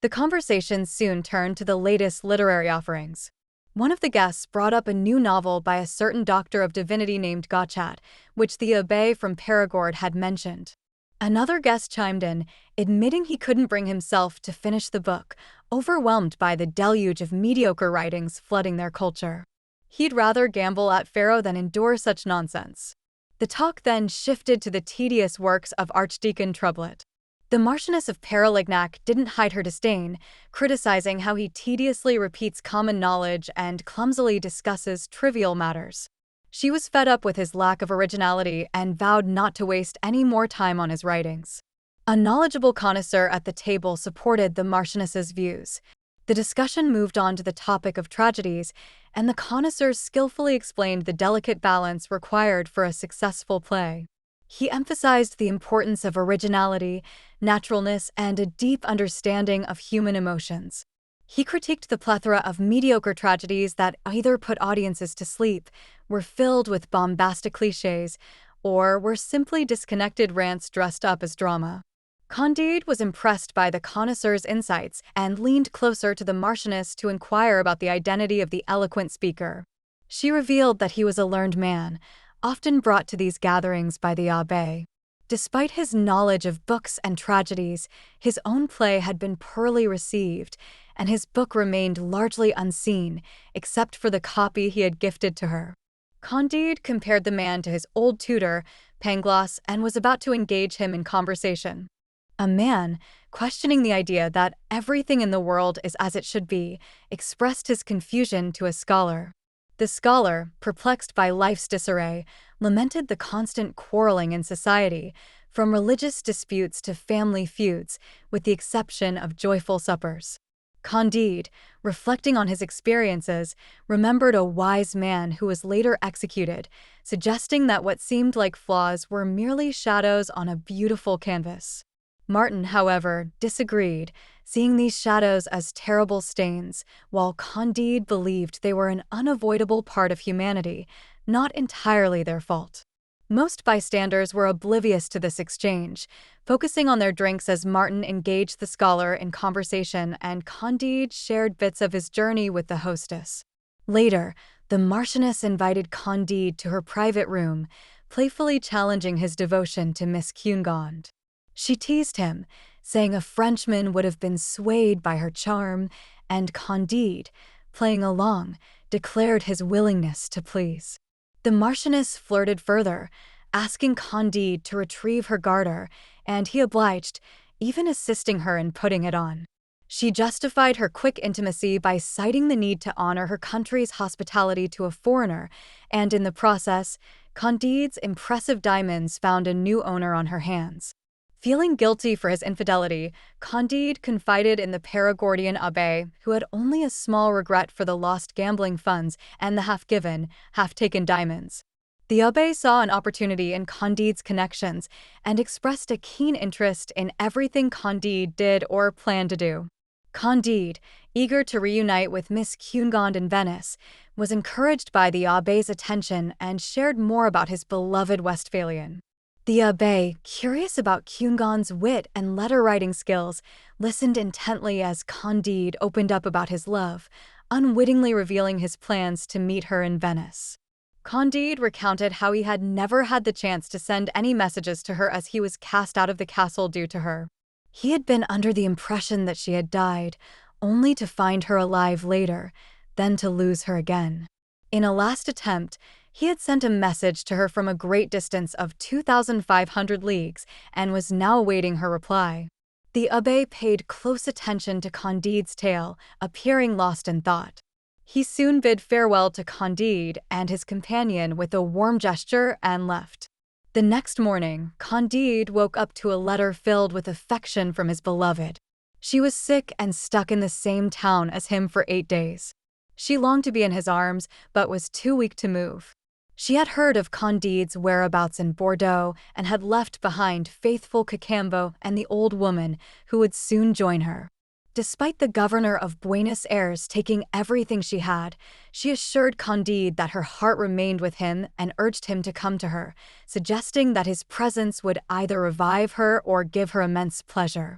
The conversation soon turned to the latest literary offerings. One of the guests brought up a new novel by a certain doctor of divinity named Gauchat, which the abbé from Perigord had mentioned. Another guest chimed in, admitting he couldn't bring himself to finish the book, overwhelmed by the deluge of mediocre writings flooding their culture. He'd rather gamble at faro than endure such nonsense. The talk then shifted to the tedious works of Archdeacon Troublet. The Marchioness of Paralignac didn't hide her disdain, criticizing how he tediously repeats common knowledge and clumsily discusses trivial matters. She was fed up with his lack of originality and vowed not to waste any more time on his writings. A knowledgeable connoisseur at the table supported the Marchioness's views. The discussion moved on to the topic of tragedies, and the connoisseur skillfully explained the delicate balance required for a successful play. He emphasized the importance of originality, naturalness, and a deep understanding of human emotions. He critiqued the plethora of mediocre tragedies that either put audiences to sleep, were filled with bombastic clichés, or were simply disconnected rants dressed up as drama. Candide was impressed by the connoisseur's insights and leaned closer to the Marchioness to inquire about the identity of the eloquent speaker. She revealed that he was a learned man, often brought to these gatherings by the abbé. Despite his knowledge of books and tragedies, his own play had been poorly received, and his book remained largely unseen, except for the copy he had gifted to her. Candide compared the man to his old tutor, Pangloss, and was about to engage him in conversation. A man, questioning the idea that everything in the world is as it should be, expressed his confusion to a scholar. The scholar, perplexed by life's disarray, lamented the constant quarreling in society, from religious disputes to family feuds, with the exception of joyful suppers. Candide, reflecting on his experiences, remembered a wise man who was later executed, suggesting that what seemed like flaws were merely shadows on a beautiful canvas. Martin, however, disagreed, seeing these shadows as terrible stains, while Candide believed they were an unavoidable part of humanity, not entirely their fault. Most bystanders were oblivious to this exchange, focusing on their drinks as Martin engaged the scholar in conversation and Candide shared bits of his journey with the hostess. Later, the Marchioness invited Candide to her private room, playfully challenging his devotion to Miss Cunegonde. She teased him, saying a Frenchman would have been swayed by her charm, and Candide, playing along, declared his willingness to please. The Marchioness flirted further, asking Candide to retrieve her garter, and he obliged, even assisting her in putting it on. She justified her quick intimacy by citing the need to honor her country's hospitality to a foreigner, and in the process, Candide's impressive diamonds found a new owner on her hands. Feeling guilty for his infidelity, Candide confided in the Perigordian abbé, who had only a small regret for the lost gambling funds and the half-given, half-taken diamonds. The abbé saw an opportunity in Candide's connections and expressed a keen interest in everything Candide did or planned to do. Candide, eager to reunite with Miss Cunegonde in Venice, was encouraged by the abbé's attention and shared more about his beloved Westphalian. The abbé, curious about Cunegonde's wit and letter-writing skills, listened intently as Candide opened up about his love, unwittingly revealing his plans to meet her in Venice. Candide recounted how he had never had the chance to send any messages to her as he was cast out of the castle due to her. He had been under the impression that she had died, only to find her alive later, then to lose her again. In a last attempt, he had sent a message to her from a great distance of 2,500 leagues and was now awaiting her reply. The abbé paid close attention to Candide's tale, appearing lost in thought. He soon bid farewell to Candide and his companion with a warm gesture and left. The next morning, Candide woke up to a letter filled with affection from his beloved. She was sick and stuck in the same town as him for 8 days. She longed to be in his arms, but was too weak to move. She had heard of Candide's whereabouts in Bordeaux and had left behind faithful Cacambo and the old woman who would soon join her. Despite the governor of Buenos Aires taking everything she had, she assured Candide that her heart remained with him and urged him to come to her, suggesting that his presence would either revive her or give her immense pleasure.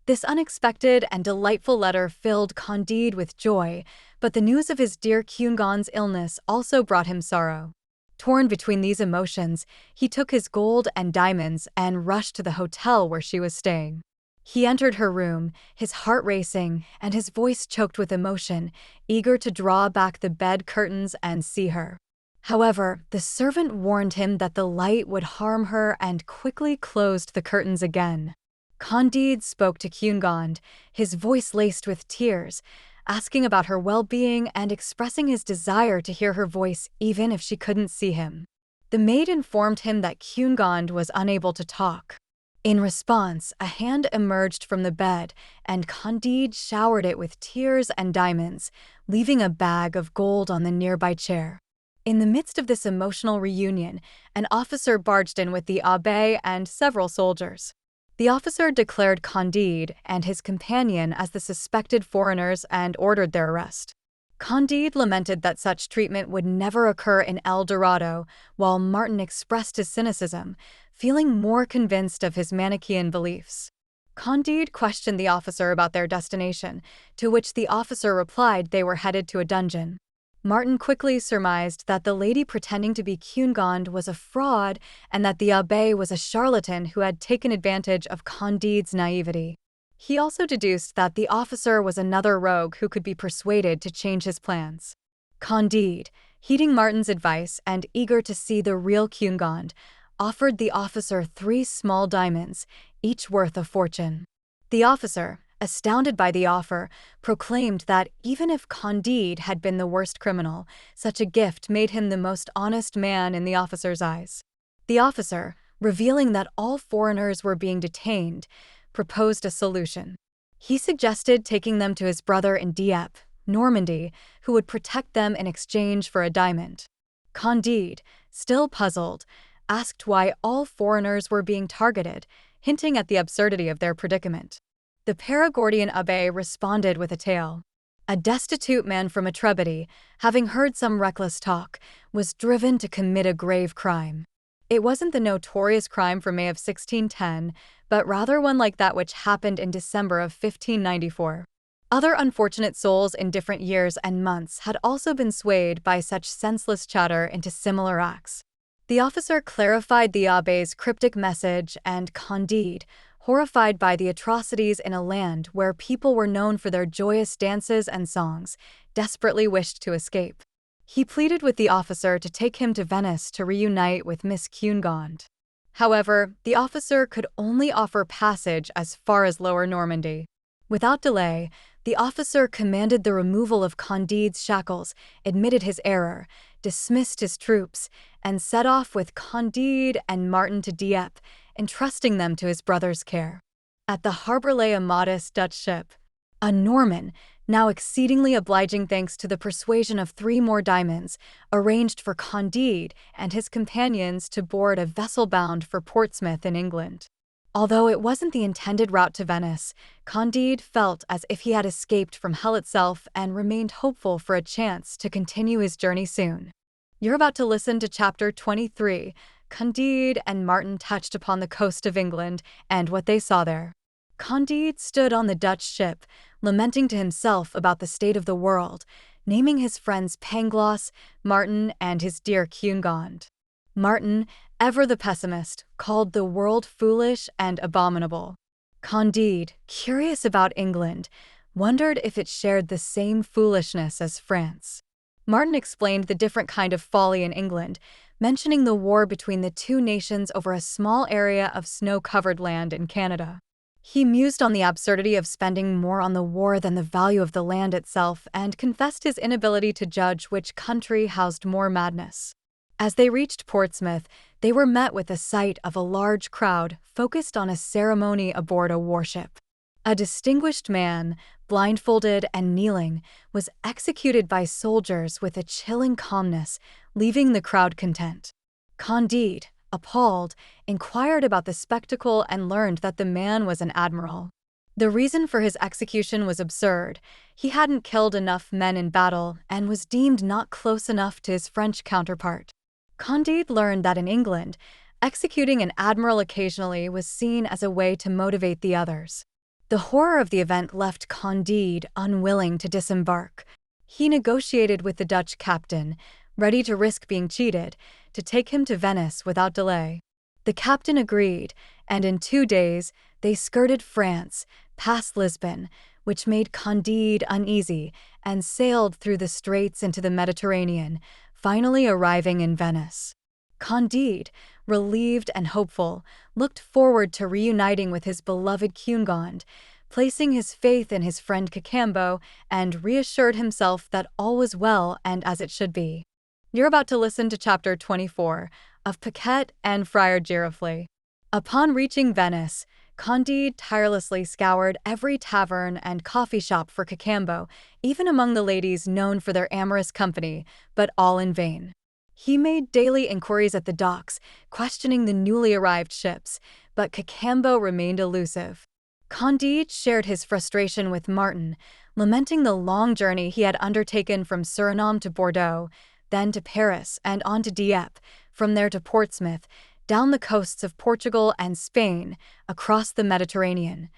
This unexpected and delightful letter filled Candide with joy, but the news of his dear Cunegonde's illness also brought him sorrow. Torn between these emotions, he took his gold and diamonds and rushed to the hotel where she was staying. He entered her room, his heart racing and his voice choked with emotion, eager to draw back the bed curtains and see her. However, the servant warned him that the light would harm her and quickly closed the curtains again. Candide spoke to Cunegonde, his voice laced with tears, asking about her well-being and expressing his desire to hear her voice even if she couldn't see him. The maid informed him that Cunegonde was unable to talk. In response, a hand emerged from the bed, and Candide showered it with tears and diamonds, leaving a bag of gold on the nearby chair. In the midst of this emotional reunion, an officer barged in with the abbé and several soldiers. The officer declared Candide and his companion as the suspected foreigners and ordered their arrest. Candide lamented that such treatment would never occur in El Dorado, while Martin expressed his cynicism, feeling more convinced of his Manichaean beliefs. Candide questioned the officer about their destination, to which the officer replied they were headed to a dungeon. Martin quickly surmised that the lady pretending to be Cunegonde was a fraud and that the abbé was a charlatan who had taken advantage of Candide's naivety. He also deduced that the officer was another rogue who could be persuaded to change his plans. Candide, heeding Martin's advice and eager to see the real Cunegonde, offered the officer 3 small diamonds, each worth a fortune. The officer, astounded by the offer, proclaimed that even if Candide had been the worst criminal, such a gift made him the most honest man in the officer's eyes. The officer, revealing that all foreigners were being detained, proposed a solution. He suggested taking them to his brother in Dieppe, Normandy, who would protect them in exchange for a diamond. Candide, still puzzled, asked why all foreigners were being targeted, hinting at the absurdity of their predicament. The Perigordian abbé responded with a tale. A destitute man from Etrebity, having heard some reckless talk, was driven to commit a grave crime. It wasn't the notorious crime from May of 1610, but rather one like that which happened in December of 1594. Other unfortunate souls in different years and months had also been swayed by such senseless chatter into similar acts. The officer clarified the abbé's cryptic message, and Candide, horrified by the atrocities in a land where people were known for their joyous dances and songs, desperately wished to escape. He pleaded with the officer to take him to Venice to reunite with Miss Cunegonde. However, the officer could only offer passage as far as Lower Normandy. Without delay, the officer commanded the removal of Candide's shackles, admitted his error, dismissed his troops, and set off with Candide and Martin to Dieppe, entrusting them to his brother's care. At the harbor lay a modest Dutch ship. A Norman, now exceedingly obliging thanks to the persuasion of 3 more diamonds, arranged for Candide and his companions to board a vessel bound for Portsmouth in England. Although it wasn't the intended route to Venice, Candide felt as if he had escaped from hell itself and remained hopeful for a chance to continue his journey soon. You're about to listen to Chapter 23. Candide and Martin touched upon the coast of England and what they saw there. Candide stood on the Dutch ship, lamenting to himself about the state of the world, naming his friends Pangloss, Martin, and his dear Cunegonde. Martin, ever the pessimist, called the world foolish and abominable. Candide, curious about England, wondered if it shared the same foolishness as France. Martin explained the different kind of folly in England, mentioning the war between the 2 nations over a small area of snow-covered land in Canada. He mused on the absurdity of spending more on the war than the value of the land itself and confessed his inability to judge which country housed more madness. As they reached Portsmouth, they were met with the sight of a large crowd focused on a ceremony aboard a warship. A distinguished man, blindfolded and kneeling, was executed by soldiers with a chilling calmness, leaving the crowd content. Candide, appalled, inquired about the spectacle and learned that the man was an admiral. The reason for his execution was absurd. He hadn't killed enough men in battle and was deemed not close enough to his French counterpart. Candide learned that in England, executing an admiral occasionally was seen as a way to motivate the others. The horror of the event left Candide unwilling to disembark. He negotiated with the Dutch captain, ready to risk being cheated, to take him to Venice without delay. The captain agreed, and in 2 days they skirted France, past Lisbon, which made Candide uneasy, and sailed through the straits into the Mediterranean, finally arriving in Venice. Candide, relieved and hopeful, looked forward to reuniting with his beloved Cunegonde, placing his faith in his friend Cacambo, and reassured himself that all was well and as it should be. You're about to listen to Chapter 24 of Paquette and Friar Giroflée. Upon reaching Venice, Candide tirelessly scoured every tavern and coffee shop for Cacambo, even among the ladies known for their amorous company, but all in vain. He made daily inquiries at the docks, questioning the newly arrived ships, but Cacambo remained elusive. Candide shared his frustration with Martin, lamenting the long journey he had undertaken from Suriname to Bordeaux, then to Paris and on to Dieppe, from there to Portsmouth, down the coasts of Portugal and Spain, across the Mediterranean.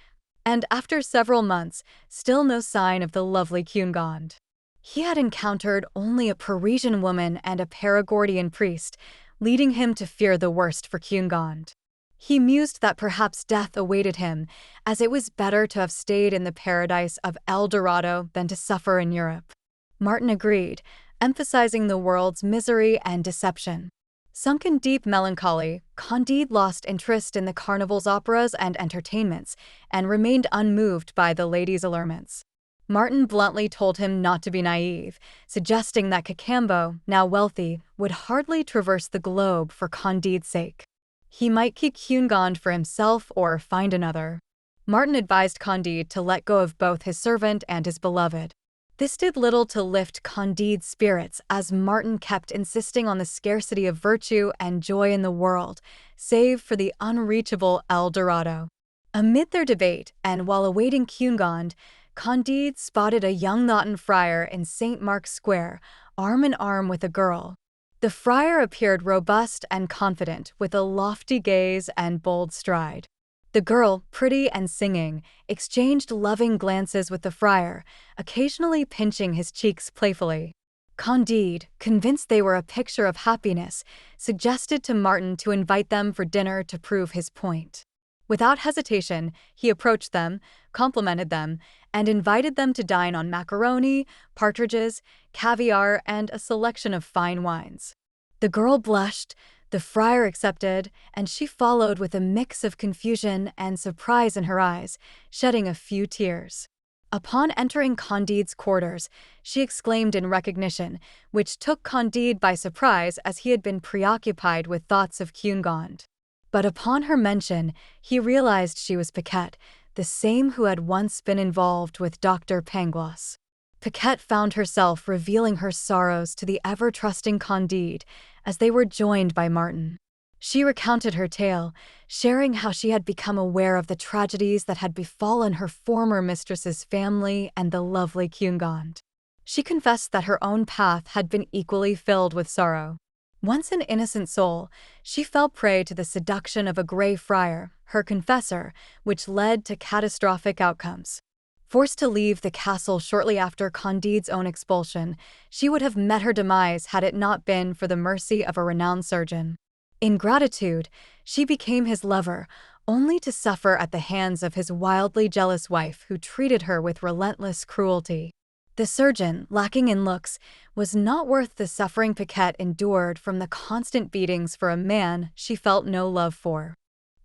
And after several months, still no sign of the lovely Cunegonde. He had encountered only a Parisian woman and a Perigordian priest, leading him to fear the worst for Cunegonde. He mused that perhaps death awaited him, as it was better to have stayed in the paradise of El Dorado than to suffer in Europe. Martin agreed, emphasizing the world's misery and deception. Sunk in deep melancholy, Candide lost interest in the carnival's operas and entertainments, and remained unmoved by the ladies' allurements. Martin bluntly told him not to be naive, suggesting that Cacambo, now wealthy, would hardly traverse the globe for Candide's sake. He might keep Cunegonde for himself or find another. Martin advised Candide to let go of both his servant and his beloved. This did little to lift Candide's spirits, as Martin kept insisting on the scarcity of virtue and joy in the world, save for the unreachable El Dorado. Amid their debate, and while awaiting Cunegonde, Candide spotted a young Latin friar in St. Mark's Square, arm in arm with a girl. The friar appeared robust and confident, with a lofty gaze and bold stride. The girl, pretty and singing, exchanged loving glances with the friar, occasionally pinching his cheeks playfully. Candide, convinced they were a picture of happiness, suggested to Martin to invite them for dinner to prove his point. Without hesitation, he approached them, complimented them, and invited them to dine on macaroni, partridges, caviar, and a selection of fine wines. The girl blushed, the friar accepted, and she followed with a mix of confusion and surprise in her eyes, shedding a few tears. Upon entering Candide's quarters, she exclaimed in recognition, which took Candide by surprise as he had been preoccupied with thoughts of Cunegonde. But upon her mention, he realized she was Paquette, the same who had once been involved with Dr. Pangloss. Paquette found herself revealing her sorrows to the ever-trusting Candide as they were joined by Martin. She recounted her tale, sharing how she had become aware of the tragedies that had befallen her former mistress's family and the lovely Cunegonde. She confessed that her own path had been equally filled with sorrow. Once an innocent soul, she fell prey to the seduction of a gray friar, her confessor, which led to catastrophic outcomes. Forced to leave the castle shortly after Candide's own expulsion, she would have met her demise had it not been for the mercy of a renowned surgeon. In gratitude, she became his lover, only to suffer at the hands of his wildly jealous wife who treated her with relentless cruelty. The surgeon, lacking in looks, was not worth the suffering Paquette endured from the constant beatings for a man she felt no love for.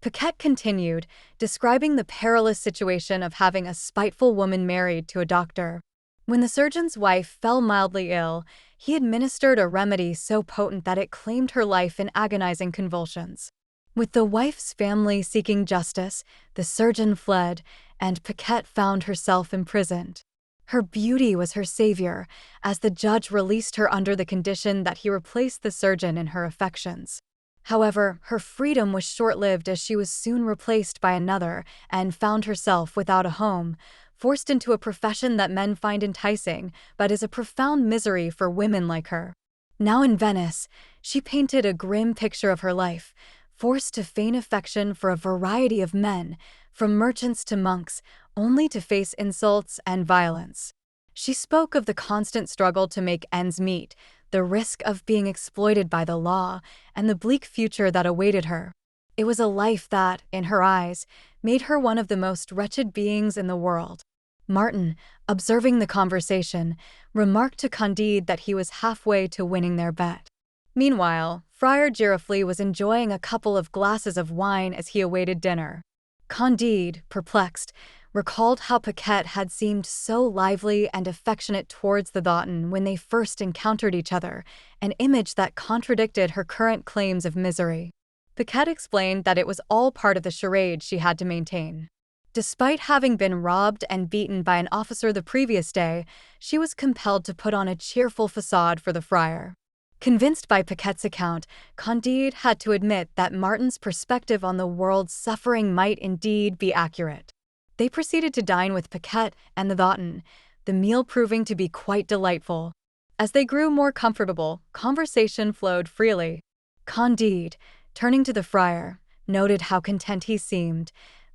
Paquette continued, describing the perilous situation of having a spiteful woman married to a doctor. When the surgeon's wife fell mildly ill, he administered a remedy so potent that it claimed her life in agonizing convulsions. With the wife's family seeking justice, the surgeon fled, and Paquette found herself imprisoned. Her beauty was her savior, as the judge released her under the condition that he replaced the surgeon in her affections. However, her freedom was short-lived as she was soon replaced by another and found herself without a home, forced into a profession that men find enticing but is a profound misery for women like her. Now in Venice, she painted a grim picture of her life, forced to feign affection for a variety of men, from merchants to monks, only to face insults and violence. She spoke of the constant struggle to make ends meet, the risk of being exploited by the law, and the bleak future that awaited her. It was a life that, in her eyes, made her one of the most wretched beings in the world. Martin, observing the conversation, remarked to Candide that he was halfway to winning their bet. Meanwhile, Friar Giroflée was enjoying a couple of glasses of wine as he awaited dinner. Candide, perplexed, recalled how Paquette had seemed so lively and affectionate towards the Thotan when they first encountered each other, an image that contradicted her current claims of misery. Paquette explained that it was all part of the charade she had to maintain. Despite having been robbed and beaten by an officer the previous day, she was compelled to put on a cheerful facade for the friar. Convinced by Paquette's account, Candide had to admit that Martin's perspective on the world's suffering might indeed be accurate. They proceeded to dine with Paquette and the Thotan, the meal proving to be quite delightful. As they grew more comfortable, conversation flowed freely. Candide, turning to the friar, noted how content he seemed,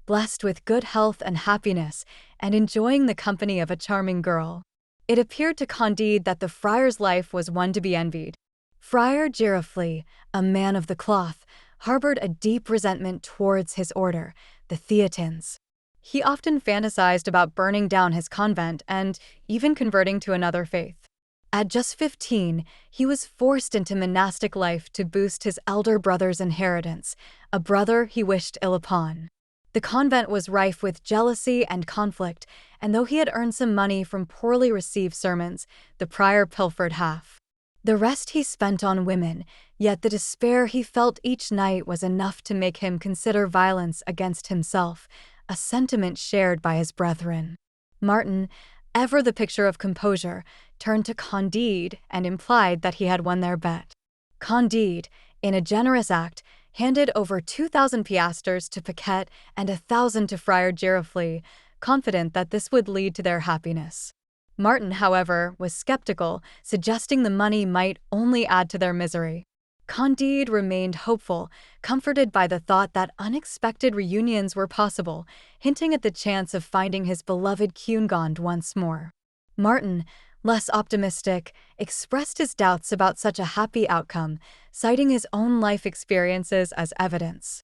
blessed with good health and happiness, and enjoying the company of a charming girl. It appeared to Candide that the friar's life was one to be envied. Friar Giroflée, a man of the cloth, harbored a deep resentment towards his order, the Theatins. He often fantasized about burning down his convent and even converting to another faith. At just 15, he was forced into monastic life to boost his elder brother's inheritance, a brother he wished ill upon. The convent was rife with jealousy and conflict, and though he had earned some money from poorly received sermons, the prior pilfered half. The rest he spent on women, yet the despair he felt each night was enough to make him consider violence against himself, a sentiment shared by his brethren. Martin, ever the picture of composure, turned to Candide and implied that he had won their bet. Candide, in a generous act, handed over 2,000 piastres to Paquette and 1,000 to Friar Giroflée, confident that this would lead to their happiness. Martin, however, was skeptical, suggesting the money might only add to their misery. Candide remained hopeful, comforted by the thought that unexpected reunions were possible, hinting at the chance of finding his beloved Cunegonde once more. Martin, less optimistic, expressed his doubts about such a happy outcome, citing his own life experiences as evidence.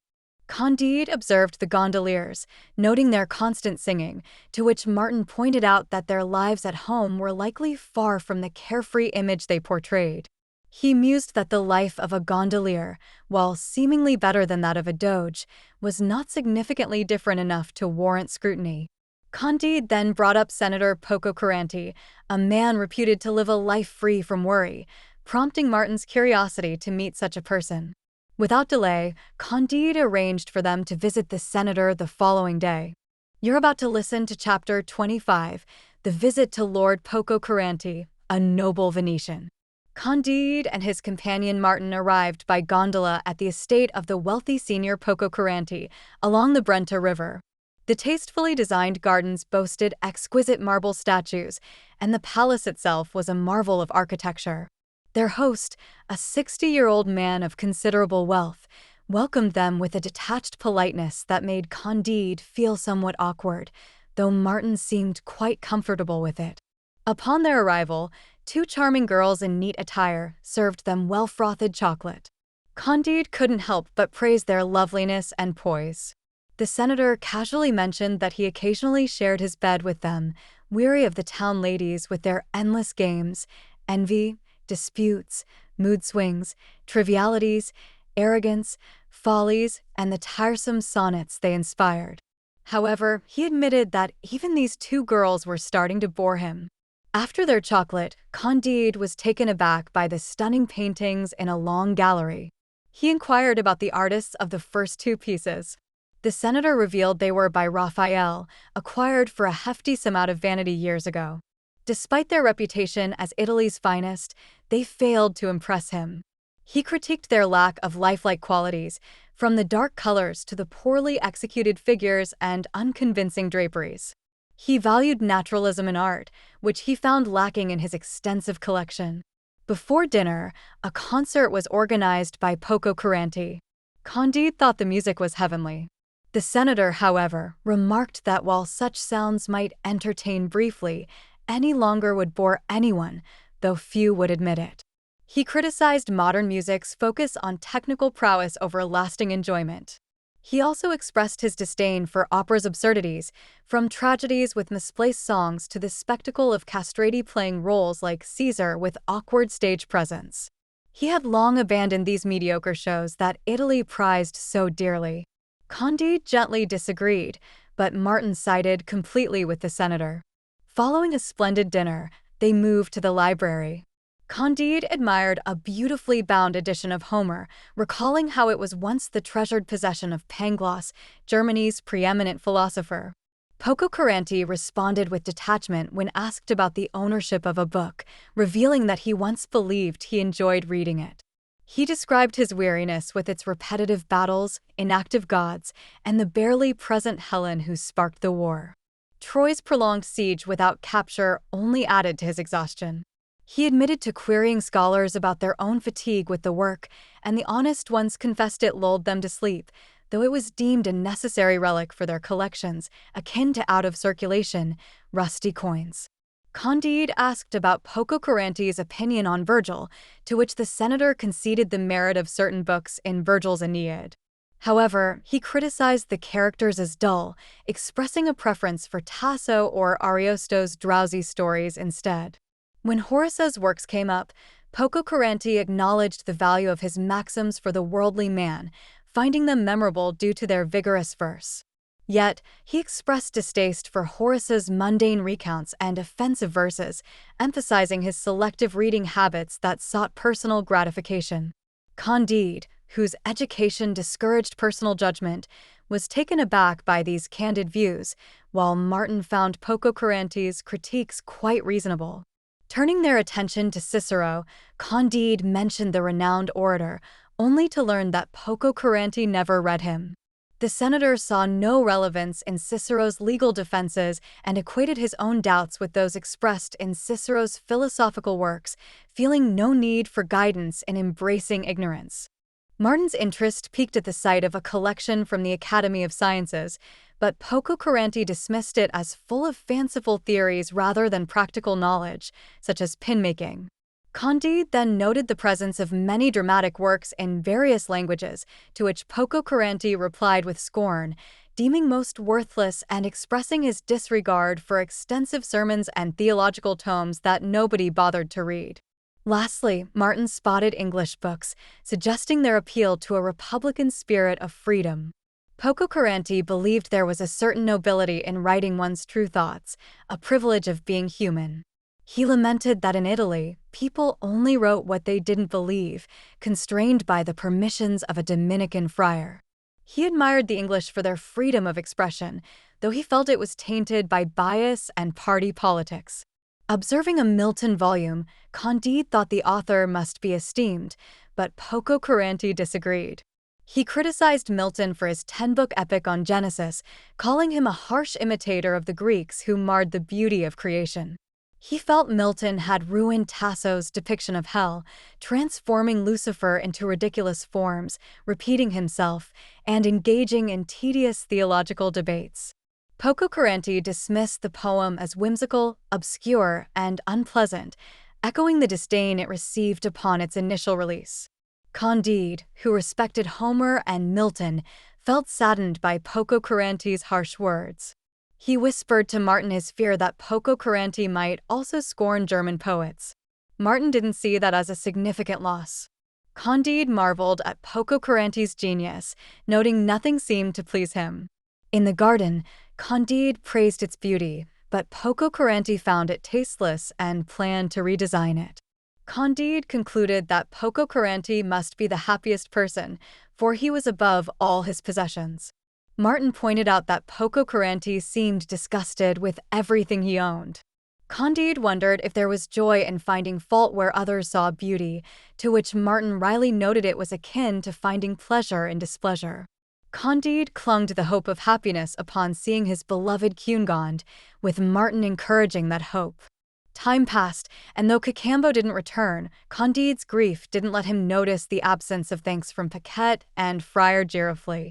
Candide observed the gondoliers, noting their constant singing, to which Martin pointed out that their lives at home were likely far from the carefree image they portrayed. He mused that the life of a gondolier, while seemingly better than that of a doge, was not significantly different enough to warrant scrutiny. Candide then brought up Senator Pococurante, a man reputed to live a life free from worry, prompting Martin's curiosity to meet such a person. Without delay, Candide arranged for them to visit the senator the following day. You're about to listen to Chapter 25, The Visit to Lord Pococurante, a noble Venetian. Candide and his companion Martin arrived by gondola at the estate of the wealthy Signor Pococurante along the Brenta River. The tastefully designed gardens boasted exquisite marble statues, and the palace itself was a marvel of architecture. Their host, a 60-year-old man of considerable wealth, welcomed them with a detached politeness that made Candide feel somewhat awkward, though Martin seemed quite comfortable with it. Upon their arrival, 2 charming girls in neat attire served them well-frothed chocolate. Candide couldn't help but praise their loveliness and poise. The senator casually mentioned that he occasionally shared his bed with them, weary of the town ladies with their endless games, envy, disputes, mood swings, trivialities, arrogance, follies, and the tiresome sonnets they inspired. However, he admitted that even these 2 girls were starting to bore him. After their chocolate, Candide was taken aback by the stunning paintings in a long gallery. He inquired about the artists of the first 2 pieces. The senator revealed they were by Raphael, acquired for a hefty sum out of vanity years ago. Despite their reputation as Italy's finest, they failed to impress him. He critiqued their lack of lifelike qualities, from the dark colors to the poorly executed figures and unconvincing draperies. He valued naturalism in art, which he found lacking in his extensive collection. Before dinner, a concert was organized by Poco Carranti. Candide thought the music was heavenly. The senator, however, remarked that while such sounds might entertain briefly, any longer would bore anyone, though few would admit it. He criticized modern music's focus on technical prowess over lasting enjoyment. He also expressed his disdain for opera's absurdities, from tragedies with misplaced songs to the spectacle of castrati playing roles like Caesar with awkward stage presence. He had long abandoned these mediocre shows that Italy prized so dearly. Candide gently disagreed, but Martin sided completely with the senator. Following a splendid dinner, they moved to the library. Candide admired a beautifully bound edition of Homer, recalling how it was once the treasured possession of Pangloss, Germany's preeminent philosopher. Poco Carranti responded with detachment when asked about the ownership of a book, revealing that he once believed he enjoyed reading it. He described his weariness with its repetitive battles, inactive gods, and the barely present Helen who sparked the war. Troy's prolonged siege without capture only added to his exhaustion. He admitted to querying scholars about their own fatigue with the work, and the honest ones confessed it lulled them to sleep, though it was deemed a necessary relic for their collections, akin to out-of-circulation, rusty coins. Candide asked about Poco Carranti's opinion on Virgil, to which the senator conceded the merit of certain books in Virgil's Aeneid. However, he criticized the characters as dull, expressing a preference for Tasso or Ariosto's drowsy stories instead. When Horace's works came up, Poco Carranti acknowledged the value of his maxims for the worldly man, finding them memorable due to their vigorous verse. Yet, he expressed distaste for Horace's mundane recounts and offensive verses, emphasizing his selective reading habits that sought personal gratification. Candide, whose education discouraged personal judgment, was taken aback by these candid views, while Martin found Poco Carranti's critiques quite reasonable. Turning their attention to Cicero, Candide mentioned the renowned orator, only to learn that Poco Carranti never read him. The senator saw no relevance in Cicero's legal defenses and equated his own doubts with those expressed in Cicero's philosophical works, feeling no need for guidance in embracing ignorance. Martin's interest peaked at the sight of a collection from the Academy of Sciences, but Poco Carranti dismissed it as full of fanciful theories rather than practical knowledge, such as pin-making. Candide then noted the presence of many dramatic works in various languages, to which Poco Carranti replied with scorn, deeming most worthless and expressing his disregard for extensive sermons and theological tomes that nobody bothered to read. Lastly, Martin spotted English books, suggesting their appeal to a republican spirit of freedom. Poco Carranti believed there was a certain nobility in writing one's true thoughts, a privilege of being human. He lamented that in Italy, people only wrote what they didn't believe, constrained by the permissions of a Dominican friar. He admired the English for their freedom of expression, though he felt it was tainted by bias and party politics. Observing a Milton volume, Candide thought the author must be esteemed, but Poco Carranti disagreed. He criticized Milton for his 10-book epic on Genesis, calling him a harsh imitator of the Greeks who marred the beauty of creation. He felt Milton had ruined Tasso's depiction of hell, transforming Lucifer into ridiculous forms, repeating himself, and engaging in tedious theological debates. Poco Carranti dismissed the poem as whimsical, obscure, and unpleasant, echoing the disdain it received upon its initial release. Candide, who respected Homer and Milton, felt saddened by Poco Carranti's harsh words. He whispered to Martin his fear that Poco Carranti might also scorn German poets. Martin didn't see that as a significant loss. Candide marveled at Poco Carranti's genius, noting nothing seemed to please him. In the garden, Candide praised its beauty, but Poco Carranti found it tasteless and planned to redesign it. Candide concluded that Poco Carranti must be the happiest person, for he was above all his possessions. Martin pointed out that Pococurante seemed disgusted with everything he owned. Candide wondered if there was joy in finding fault where others saw beauty, to which Martin wryly noted it was akin to finding pleasure in displeasure. Candide clung to the hope of happiness upon seeing his beloved Cunegonde, with Martin encouraging that hope. Time passed, and though Cacambo didn't return, Candide's grief didn't let him notice the absence of thanks from Paquette and Friar Giroflée.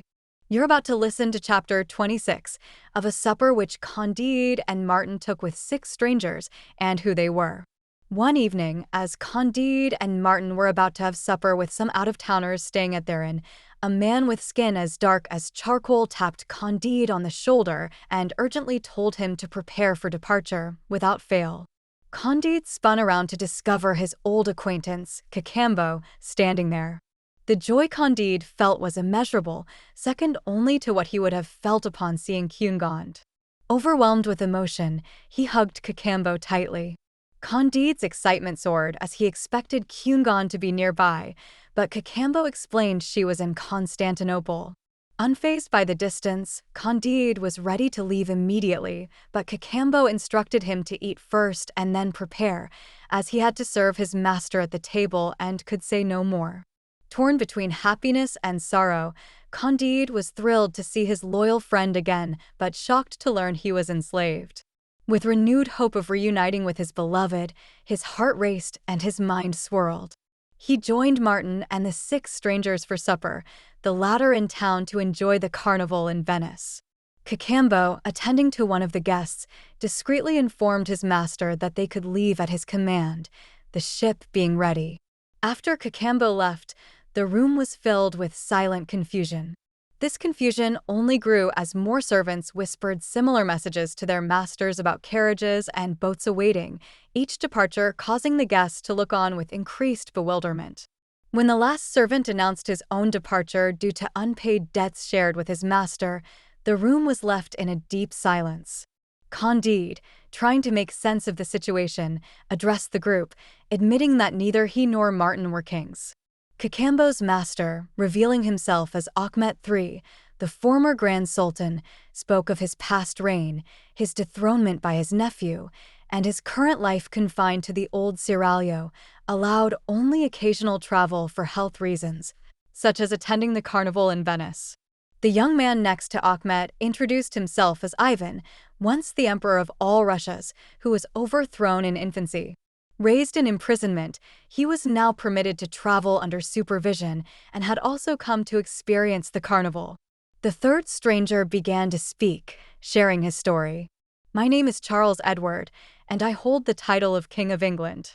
You're about to listen to Chapter 26 of a supper which Candide and Martin took with 6 strangers, and who they were. One evening, as Candide and Martin were about to have supper with some out-of-towners staying at their inn, a man with skin as dark as charcoal tapped Candide on the shoulder and urgently told him to prepare for departure, without fail. Candide spun around to discover his old acquaintance, Cacambo, standing there. The joy Candide felt was immeasurable, second only to what he would have felt upon seeing Cunegonde. Overwhelmed with emotion, he hugged Cacambo tightly. Candide's excitement soared as he expected Cunegonde to be nearby, but Cacambo explained she was in Constantinople. Unfazed by the distance, Candide was ready to leave immediately, but Cacambo instructed him to eat first and then prepare, as he had to serve his master at the table and could say no more. Torn between happiness and sorrow, Candide was thrilled to see his loyal friend again, but shocked to learn he was enslaved. With renewed hope of reuniting with his beloved, his heart raced and his mind swirled. He joined Martin and the 6 strangers for supper, the latter in town to enjoy the carnival in Venice. Cacambo, attending to one of the guests, discreetly informed his master that they could leave at his command, the ship being ready. After Cacambo left, the room was filled with silent confusion. This confusion only grew as more servants whispered similar messages to their masters about carriages and boats awaiting, each departure causing the guests to look on with increased bewilderment. When the last servant announced his own departure due to unpaid debts shared with his master, the room was left in a deep silence. Candide, trying to make sense of the situation, addressed the group, admitting that neither he nor Martin were kings. Cacambo's master, revealing himself as Achmet III, the former Grand Sultan, spoke of his past reign, his dethronement by his nephew, and his current life confined to the old seraglio, allowed only occasional travel for health reasons, such as attending the carnival in Venice. The young man next to Achmet introduced himself as Ivan, once the emperor of all Russias, who was overthrown in infancy. Raised in imprisonment, he was now permitted to travel under supervision and had also come to experience the carnival. The third stranger began to speak, sharing his story. "My name is Charles Edward, and I hold the title of King of England.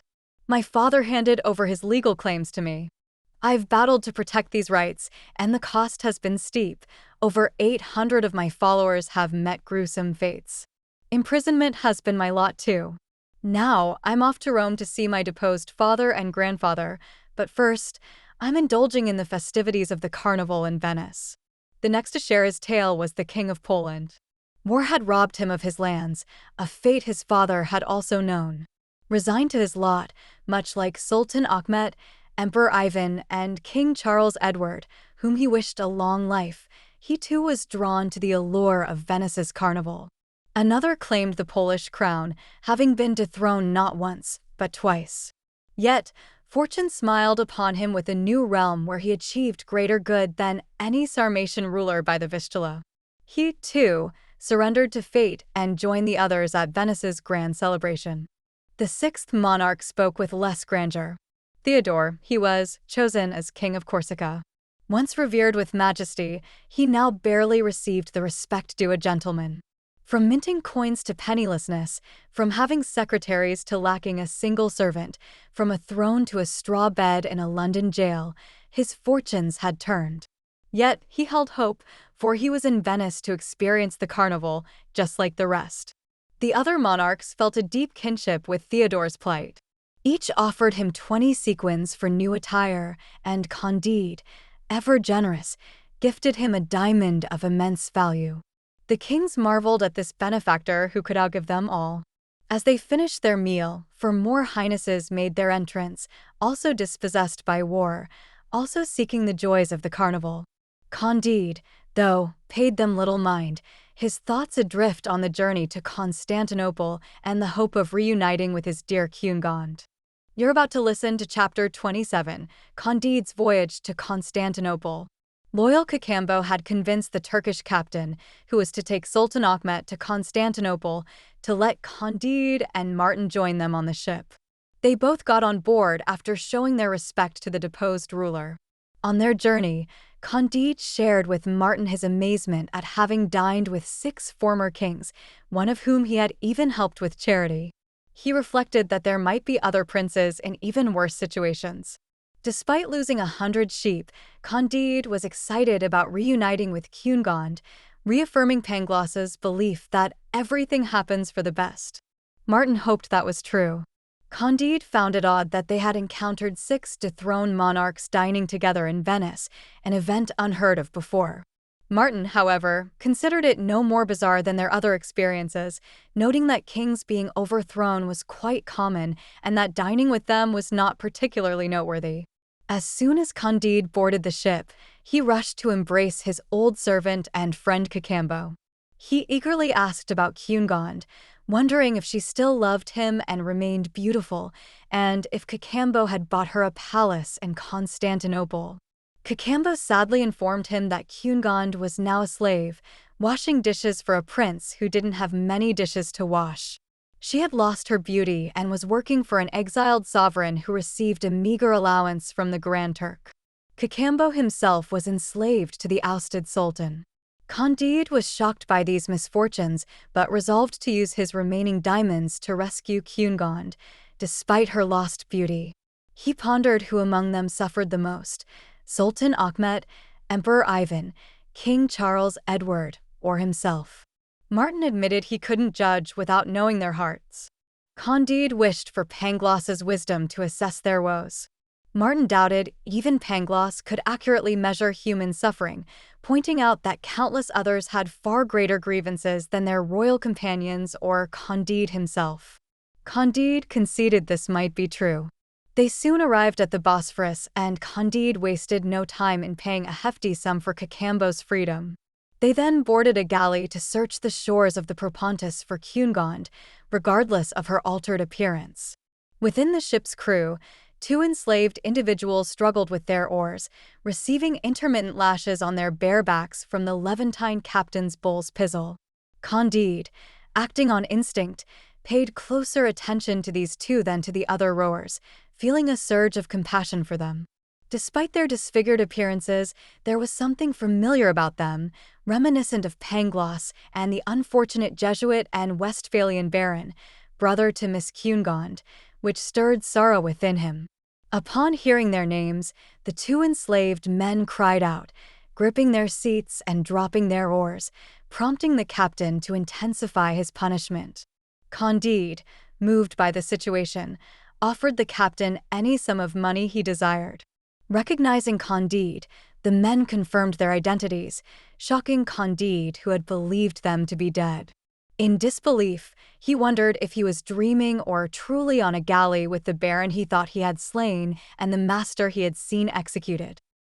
My father handed over his legal claims to me. I've battled to protect these rights, and the cost has been steep. Over 800 of my followers have met gruesome fates. Imprisonment has been my lot too. Now, I'm off to Rome to see my deposed father and grandfather, but first, I'm indulging in the festivities of the carnival in Venice." The next to share his tale was the King of Poland. War had robbed him of his lands, a fate his father had also known. Resigned to his lot, much like Sultan Achmet, Emperor Ivan, and King Charles Edward, whom he wished a long life, he too was drawn to the allure of Venice's carnival. Another claimed the Polish crown, having been dethroned not once, but twice. Yet, fortune smiled upon him with a new realm where he achieved greater good than any Sarmatian ruler by the Vistula. He, too, surrendered to fate and joined the others at Venice's grand celebration. The 6th monarch spoke with less grandeur. Theodore, he was chosen as King of Corsica. Once revered with majesty, he now barely received the respect due a gentleman. From minting coins to pennilessness, from having secretaries to lacking a single servant, from a throne to a straw bed in a London jail, his fortunes had turned. Yet he held hope, for he was in Venice to experience the carnival, just like the rest. The other monarchs felt a deep kinship with Theodore's plight. Each offered him 20 sequins for new attire, and Candide, ever generous, gifted him a diamond of immense value. The kings marveled at this benefactor who could outgive them all. As they finished their meal, for more highnesses made their entrance, also dispossessed by war, also seeking the joys of the carnival. Candide, though paid them little mind, his thoughts adrift on the journey to Constantinople and the hope of reuniting with his dear Cunegond. You're about to listen to Chapter 27, Candide's Voyage to Constantinople. Loyal Cacambo had convinced the Turkish captain, who was to take Sultan Ahmet to Constantinople, to let Candide and Martin join them on the ship. They both got on board after showing their respect to the deposed ruler. On their journey, Candide shared with Martin his amazement at having dined with 6 former kings, one of whom he had even helped with charity. He reflected that there might be other princes in even worse situations. Despite losing 100 sheep, Candide was excited about reuniting with Cunegond, reaffirming Pangloss's belief that everything happens for the best. Martin hoped that was true. Candide found it odd that they had encountered 6 dethroned monarchs dining together in Venice, an event unheard of before. Martin, however, considered it no more bizarre than their other experiences, noting that kings being overthrown was quite common and that dining with them was not particularly noteworthy. As soon as Candide boarded the ship, he rushed to embrace his old servant and friend Cacambo. He eagerly asked about Cunegond, wondering if she still loved him and remained beautiful, and if Cacambo had bought her a palace in Constantinople. Cacambo sadly informed him that Cunegond was now a slave, washing dishes for a prince who didn't have many dishes to wash. She had lost her beauty and was working for an exiled sovereign who received a meager allowance from the Grand Turk. Cacambo himself was enslaved to the ousted sultan. Candide was shocked by these misfortunes, but resolved to use his remaining diamonds to rescue Cunegond, despite her lost beauty. He pondered who among them suffered the most: Sultan Ahmet, Emperor Ivan, King Charles Edward, or himself. Martin admitted he couldn't judge without knowing their hearts. Candide wished for Pangloss's wisdom to assess their woes. Martin doubted even Pangloss could accurately measure human suffering, pointing out that countless others had far greater grievances than their royal companions or Candide himself. Candide conceded this might be true. They soon arrived at the Bosphorus, and Candide wasted no time in paying a hefty sum for Cacambo's freedom. They then boarded a galley to search the shores of the Propontis for Cunegond, regardless of her altered appearance. Within the ship's crew, 2 enslaved individuals struggled with their oars, receiving intermittent lashes on their bare backs from the Levantine captain's bull's pizzle. Candide, acting on instinct, paid closer attention to these 2 than to the other rowers, feeling a surge of compassion for them. Despite their disfigured appearances, there was something familiar about them, reminiscent of Pangloss and the unfortunate Jesuit and Westphalian baron, brother to Miss Cunegond, which stirred sorrow within him. Upon hearing their names, the 2 enslaved men cried out, gripping their seats and dropping their oars, prompting the captain to intensify his punishment. Candide, moved by the situation, offered the captain any sum of money he desired. Recognizing Candide, the men confirmed their identities, shocking Candide, who had believed them to be dead. In disbelief, he wondered if he was dreaming or truly on a galley with the baron he thought he had slain and the master he had seen executed.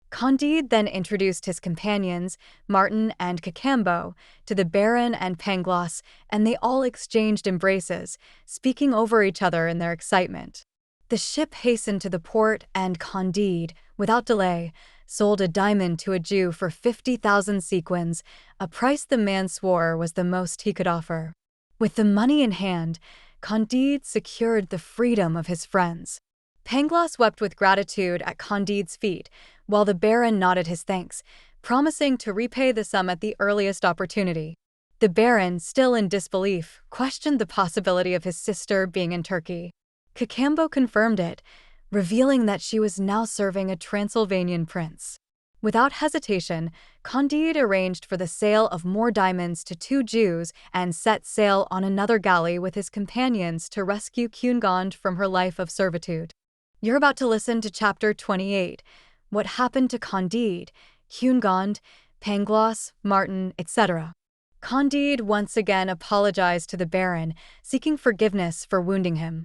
Candide then introduced his companions, Martin and Cacambo, to the baron and Pangloss, and they all exchanged embraces, speaking over each other in their excitement. The ship hastened to the port, and Candide, without delay, sold a diamond to a Jew for 50,000 sequins, a price the man swore was the most he could offer. With the money in hand, Candide secured the freedom of his friends. Pangloss wept with gratitude at Candide's feet, while the baron nodded his thanks, promising to repay the sum at the earliest opportunity. The baron, still in disbelief, questioned the possibility of his sister being in Turkey. Cacambo confirmed it, revealing that she was now serving a Transylvanian prince. Without hesitation, Candide arranged for the sale of more diamonds to 2 Jews and set sail on another galley with his companions to rescue Cunegond from her life of servitude. You're about to listen to Chapter 28, What Happened to Candide, Cunegond, Pangloss, Martin, etc. Candide once again apologized to the baron, seeking forgiveness for wounding him.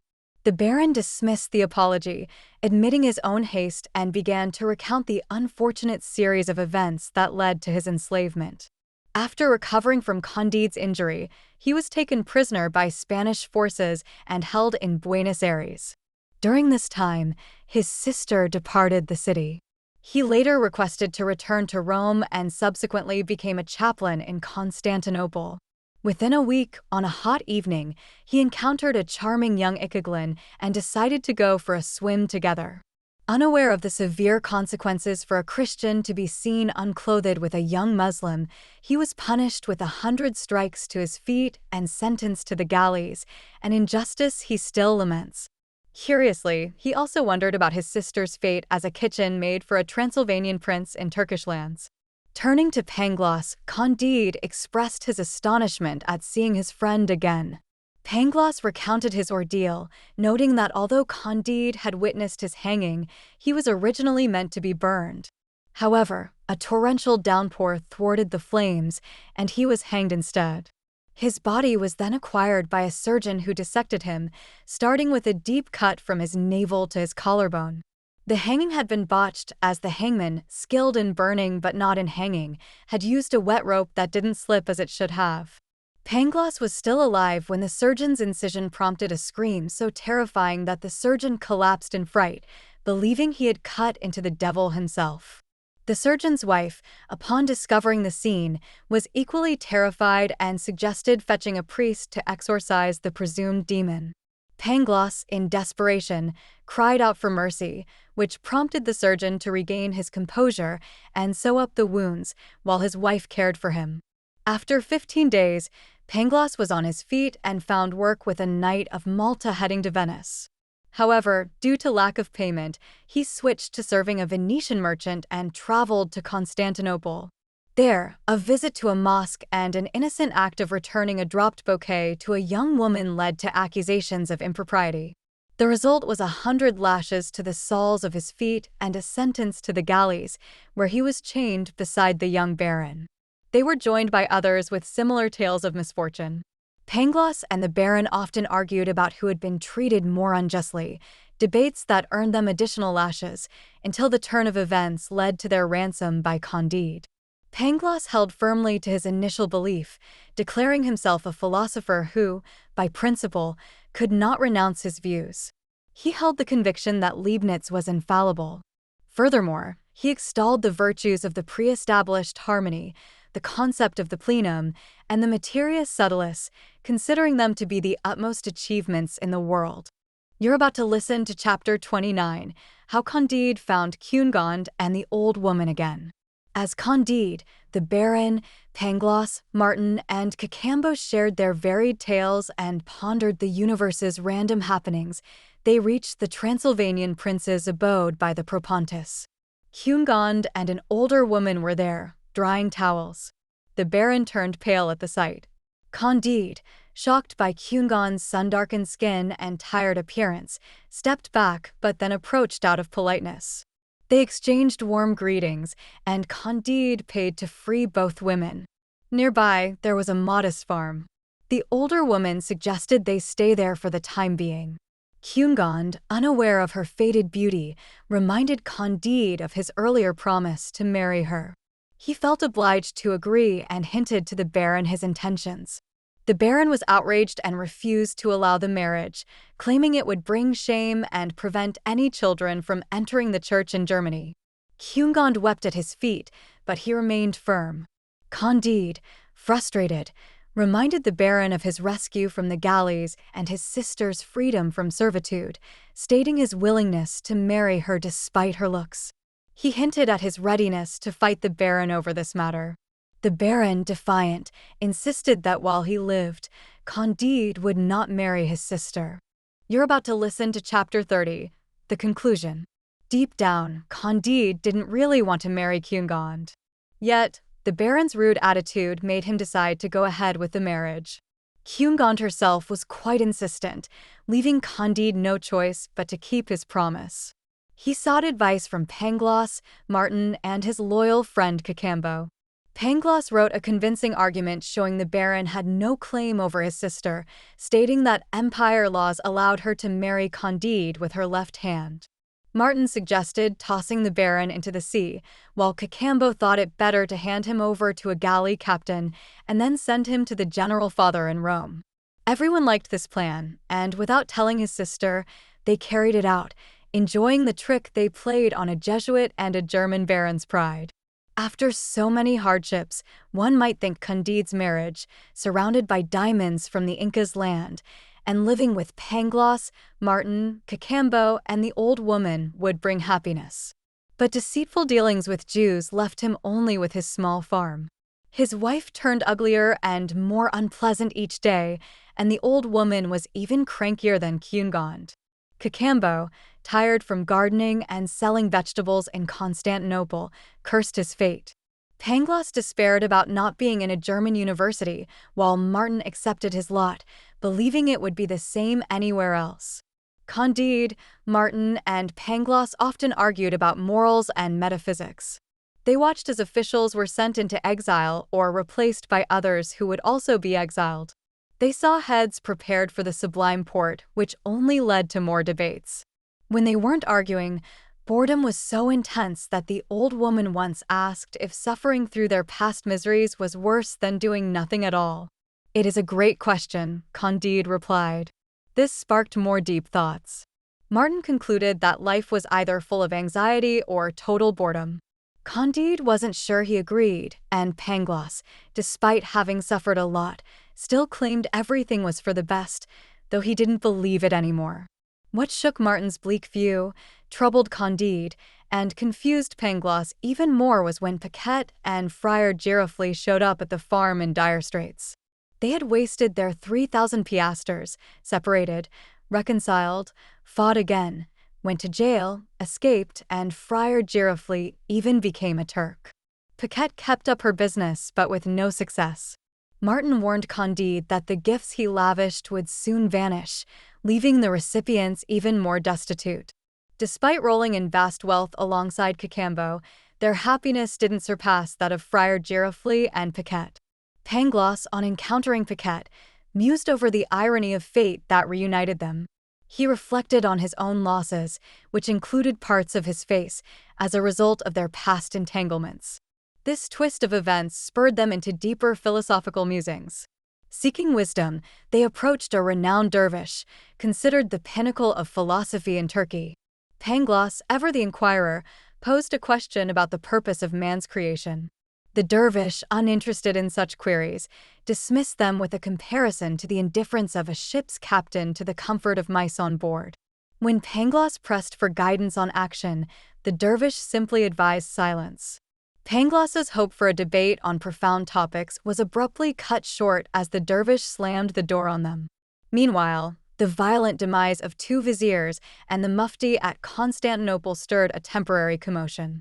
The baron dismissed the apology, admitting his own haste, and began to recount the unfortunate series of events that led to his enslavement. After recovering from Candide's injury, he was taken prisoner by Spanish forces and held in Buenos Aires. During this time, his sister departed the city. He later requested to return to Rome and subsequently became a chaplain in Constantinople. Within a week, on a hot evening, he encountered a charming young Ichiglen and decided to go for a swim together. Unaware of the severe consequences for a Christian to be seen unclothed with a young Muslim, he was punished with 100 strikes to his feet and sentenced to the galleys, an injustice he still laments. Curiously, he also wondered about his sister's fate as a kitchen maid for a Transylvanian prince in Turkish lands. Turning to Pangloss, Candide expressed his astonishment at seeing his friend again. Pangloss recounted his ordeal, noting that although Candide had witnessed his hanging, he was originally meant to be burned. However, a torrential downpour thwarted the flames, and he was hanged instead. His body was then acquired by a surgeon who dissected him, starting with a deep cut from his navel to his collarbone. The hanging had been botched as the hangman, skilled in burning but not in hanging, had used a wet rope that didn't slip as it should have. Pangloss was still alive when the surgeon's incision prompted a scream so terrifying that the surgeon collapsed in fright, believing he had cut into the devil himself. The surgeon's wife, upon discovering the scene, was equally terrified and suggested fetching a priest to exorcise the presumed demon. Pangloss, in desperation, cried out for mercy, which prompted the surgeon to regain his composure and sew up the wounds while his wife cared for him. After 15 days, Pangloss was on his feet and found work with a knight of Malta heading to Venice. However, due to lack of payment, he switched to serving a Venetian merchant and traveled to Constantinople. There, a visit to a mosque and an innocent act of returning a dropped bouquet to a young woman led to accusations of impropriety. The result was 100 lashes to the soles of his feet and a sentence to the galleys, where he was chained beside the young baron. They were joined by others with similar tales of misfortune. Pangloss and the baron often argued about who had been treated more unjustly, debates that earned them additional lashes, until the turn of events led to their ransom by Candide. Pangloss held firmly to his initial belief, declaring himself a philosopher who, by principle, could not renounce his views. He held the conviction that Leibniz was infallible. Furthermore, he extolled the virtues of the pre-established harmony, the concept of the plenum, and the materia subtilis, considering them to be the utmost achievements in the world. You're about to listen to Chapter 29, How Candide Found Cunegonde and the Old Woman Again. As Candide, the Baron, Pangloss, Martin, and Cacambo shared their varied tales and pondered the universe's random happenings, they reached the Transylvanian prince's abode by the Propontis. Cunegonde and an older woman were there, drying towels. The Baron turned pale at the sight. Candide, shocked by Cunegonde's sun-darkened skin and tired appearance, stepped back but then approached out of politeness. They exchanged warm greetings, and Candide paid to free both women. Nearby, there was a modest farm. The older woman suggested they stay there for the time being. Cunegonde, unaware of her faded beauty, reminded Candide of his earlier promise to marry her. He felt obliged to agree and hinted to the Baron his intentions. The Baron was outraged and refused to allow the marriage, claiming it would bring shame and prevent any children from entering the church in Germany. Cunegonde wept at his feet, but he remained firm. Candide, frustrated, reminded the Baron of his rescue from the galleys and his sister's freedom from servitude, stating his willingness to marry her despite her looks. He hinted at his readiness to fight the Baron over this matter. The Baron, defiant, insisted that while he lived, Candide would not marry his sister. You're about to listen to Chapter 30, the conclusion. Deep down, Candide didn't really want to marry Cunegonde. Yet, the Baron's rude attitude made him decide to go ahead with the marriage. Cunegonde herself was quite insistent, leaving Candide no choice but to keep his promise. He sought advice from Pangloss, Martin, and his loyal friend Cacambo. Pangloss wrote a convincing argument showing the Baron had no claim over his sister, stating that empire laws allowed her to marry Candide with her left hand. Martin suggested tossing the Baron into the sea, while Cacambo thought it better to hand him over to a galley captain and then send him to the General Father in Rome. Everyone liked this plan, and without telling his sister, they carried it out, enjoying the trick they played on a Jesuit and a German baron's pride. After so many hardships, one might think Candide's marriage, surrounded by diamonds from the Inca's land, and living with Pangloss, Martin, Cacambo, and the old woman would bring happiness. But deceitful dealings with Jews left him only with his small farm. His wife turned uglier and more unpleasant each day, and the old woman was even crankier than Cunegond. Cacambo, tired from gardening and selling vegetables in Constantinople, cursed his fate. Pangloss despaired about not being in a German university, while Martin accepted his lot, believing it would be the same anywhere else. Candide, Martin, and Pangloss often argued about morals and metaphysics. They watched as officials were sent into exile or replaced by others who would also be exiled. They saw heads prepared for the sublime port, which only led to more debates. When they weren't arguing, boredom was so intense that the old woman once asked if suffering through their past miseries was worse than doing nothing at all. "It is a great question," Candide replied. This sparked more deep thoughts. Martin concluded that life was either full of anxiety or total boredom. Candide wasn't sure he agreed, and Pangloss, despite having suffered a lot, still claimed everything was for the best, though he didn't believe it anymore. What shook Martin's bleak view, troubled Candide, and confused Pangloss even more was when Paquette and Friar Giroflée showed up at the farm in dire straits. They had wasted their 3,000 piastres, separated, reconciled, fought again, went to jail, escaped, and Friar Giroflée even became a Turk. Paquette kept up her business, but with no success. Martin warned Candide that the gifts he lavished would soon vanish, leaving the recipients even more destitute. Despite rolling in vast wealth alongside Cacambo, their happiness didn't surpass that of Friar Giroflée and Paquette. Pangloss, on encountering Paquette, mused over the irony of fate that reunited them. He reflected on his own losses, which included parts of his face, as a result of their past entanglements. This twist of events spurred them into deeper philosophical musings. Seeking wisdom, they approached a renowned dervish, considered the pinnacle of philosophy in Turkey. Pangloss, ever the inquirer, posed a question about the purpose of man's creation. The dervish, uninterested in such queries, dismissed them with a comparison to the indifference of a ship's captain to the comfort of mice on board. When Pangloss pressed for guidance on action, the dervish simply advised silence. Pangloss's hope for a debate on profound topics was abruptly cut short as the dervish slammed the door on them. Meanwhile, the violent demise of two viziers and the mufti at Constantinople stirred a temporary commotion.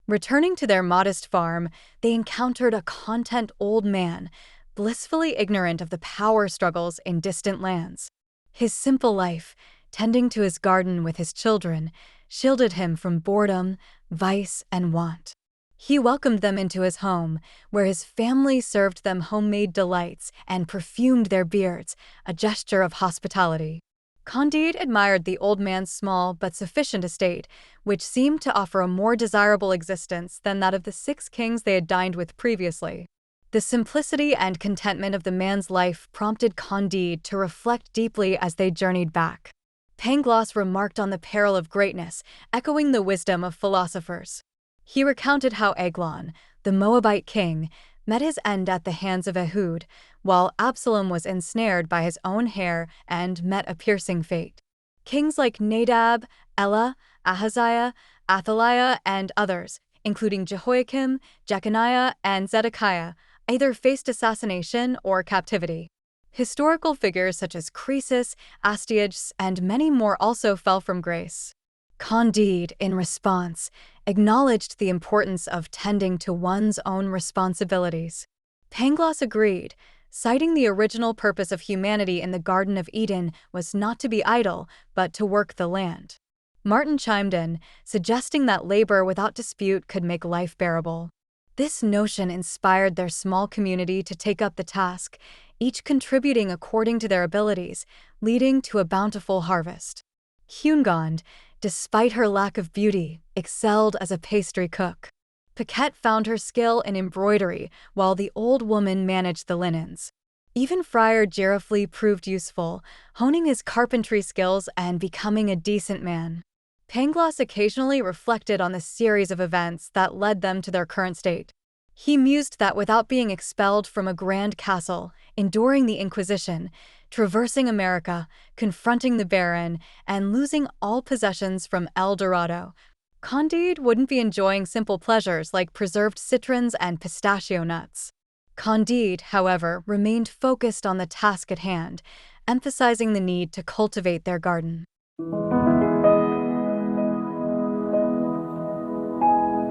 Returning to their modest farm, they encountered a content old man, blissfully ignorant of the power struggles in distant lands. His simple life, tending to his garden with his children, shielded him from boredom, vice, and want. He welcomed them into his home, where his family served them homemade delights and perfumed their beards, a gesture of hospitality. Candide admired the old man's small but sufficient estate, which seemed to offer a more desirable existence than that of the 6 kings they had dined with previously. The simplicity and contentment of the man's life prompted Candide to reflect deeply as they journeyed back. Pangloss remarked on the peril of greatness, echoing the wisdom of philosophers. He recounted how Eglon, the Moabite king, met his end at the hands of Ehud, while Absalom was ensnared by his own hair and met a piercing fate. Kings like Nadab, Elah, Ahaziah, Athaliah, and others, including Jehoiakim, Jeconiah, and Zedekiah, either faced assassination or captivity. Historical figures such as Croesus, Astyages, and many more also fell from grace. Candide, in response, acknowledged the importance of tending to one's own responsibilities. Pangloss agreed, citing the original purpose of humanity in the Garden of Eden was not to be idle, but to work the land. Martin chimed in, suggesting that labor without dispute could make life bearable. This notion inspired their small community to take up the task, each contributing according to their abilities, leading to a bountiful harvest. Cunegond, despite her lack of beauty, excelled as a pastry cook. Paquette found her skill in embroidery, while the old woman managed the linens. Even Friar Giroflee proved useful, honing his carpentry skills and becoming a decent man. Pangloss occasionally reflected on the series of events that led them to their current state. He mused that without being expelled from a grand castle, enduring the Inquisition, traversing America, confronting the Baron, and losing all possessions from El Dorado, Candide wouldn't be enjoying simple pleasures like preserved citrons and pistachio nuts. Candide, however, remained focused on the task at hand, emphasizing the need to cultivate their garden.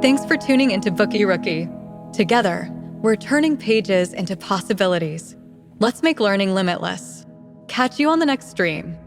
Thanks for tuning into BookyRookie. Together, we're turning pages into possibilities. Let's make learning limitless. Catch you on the next stream.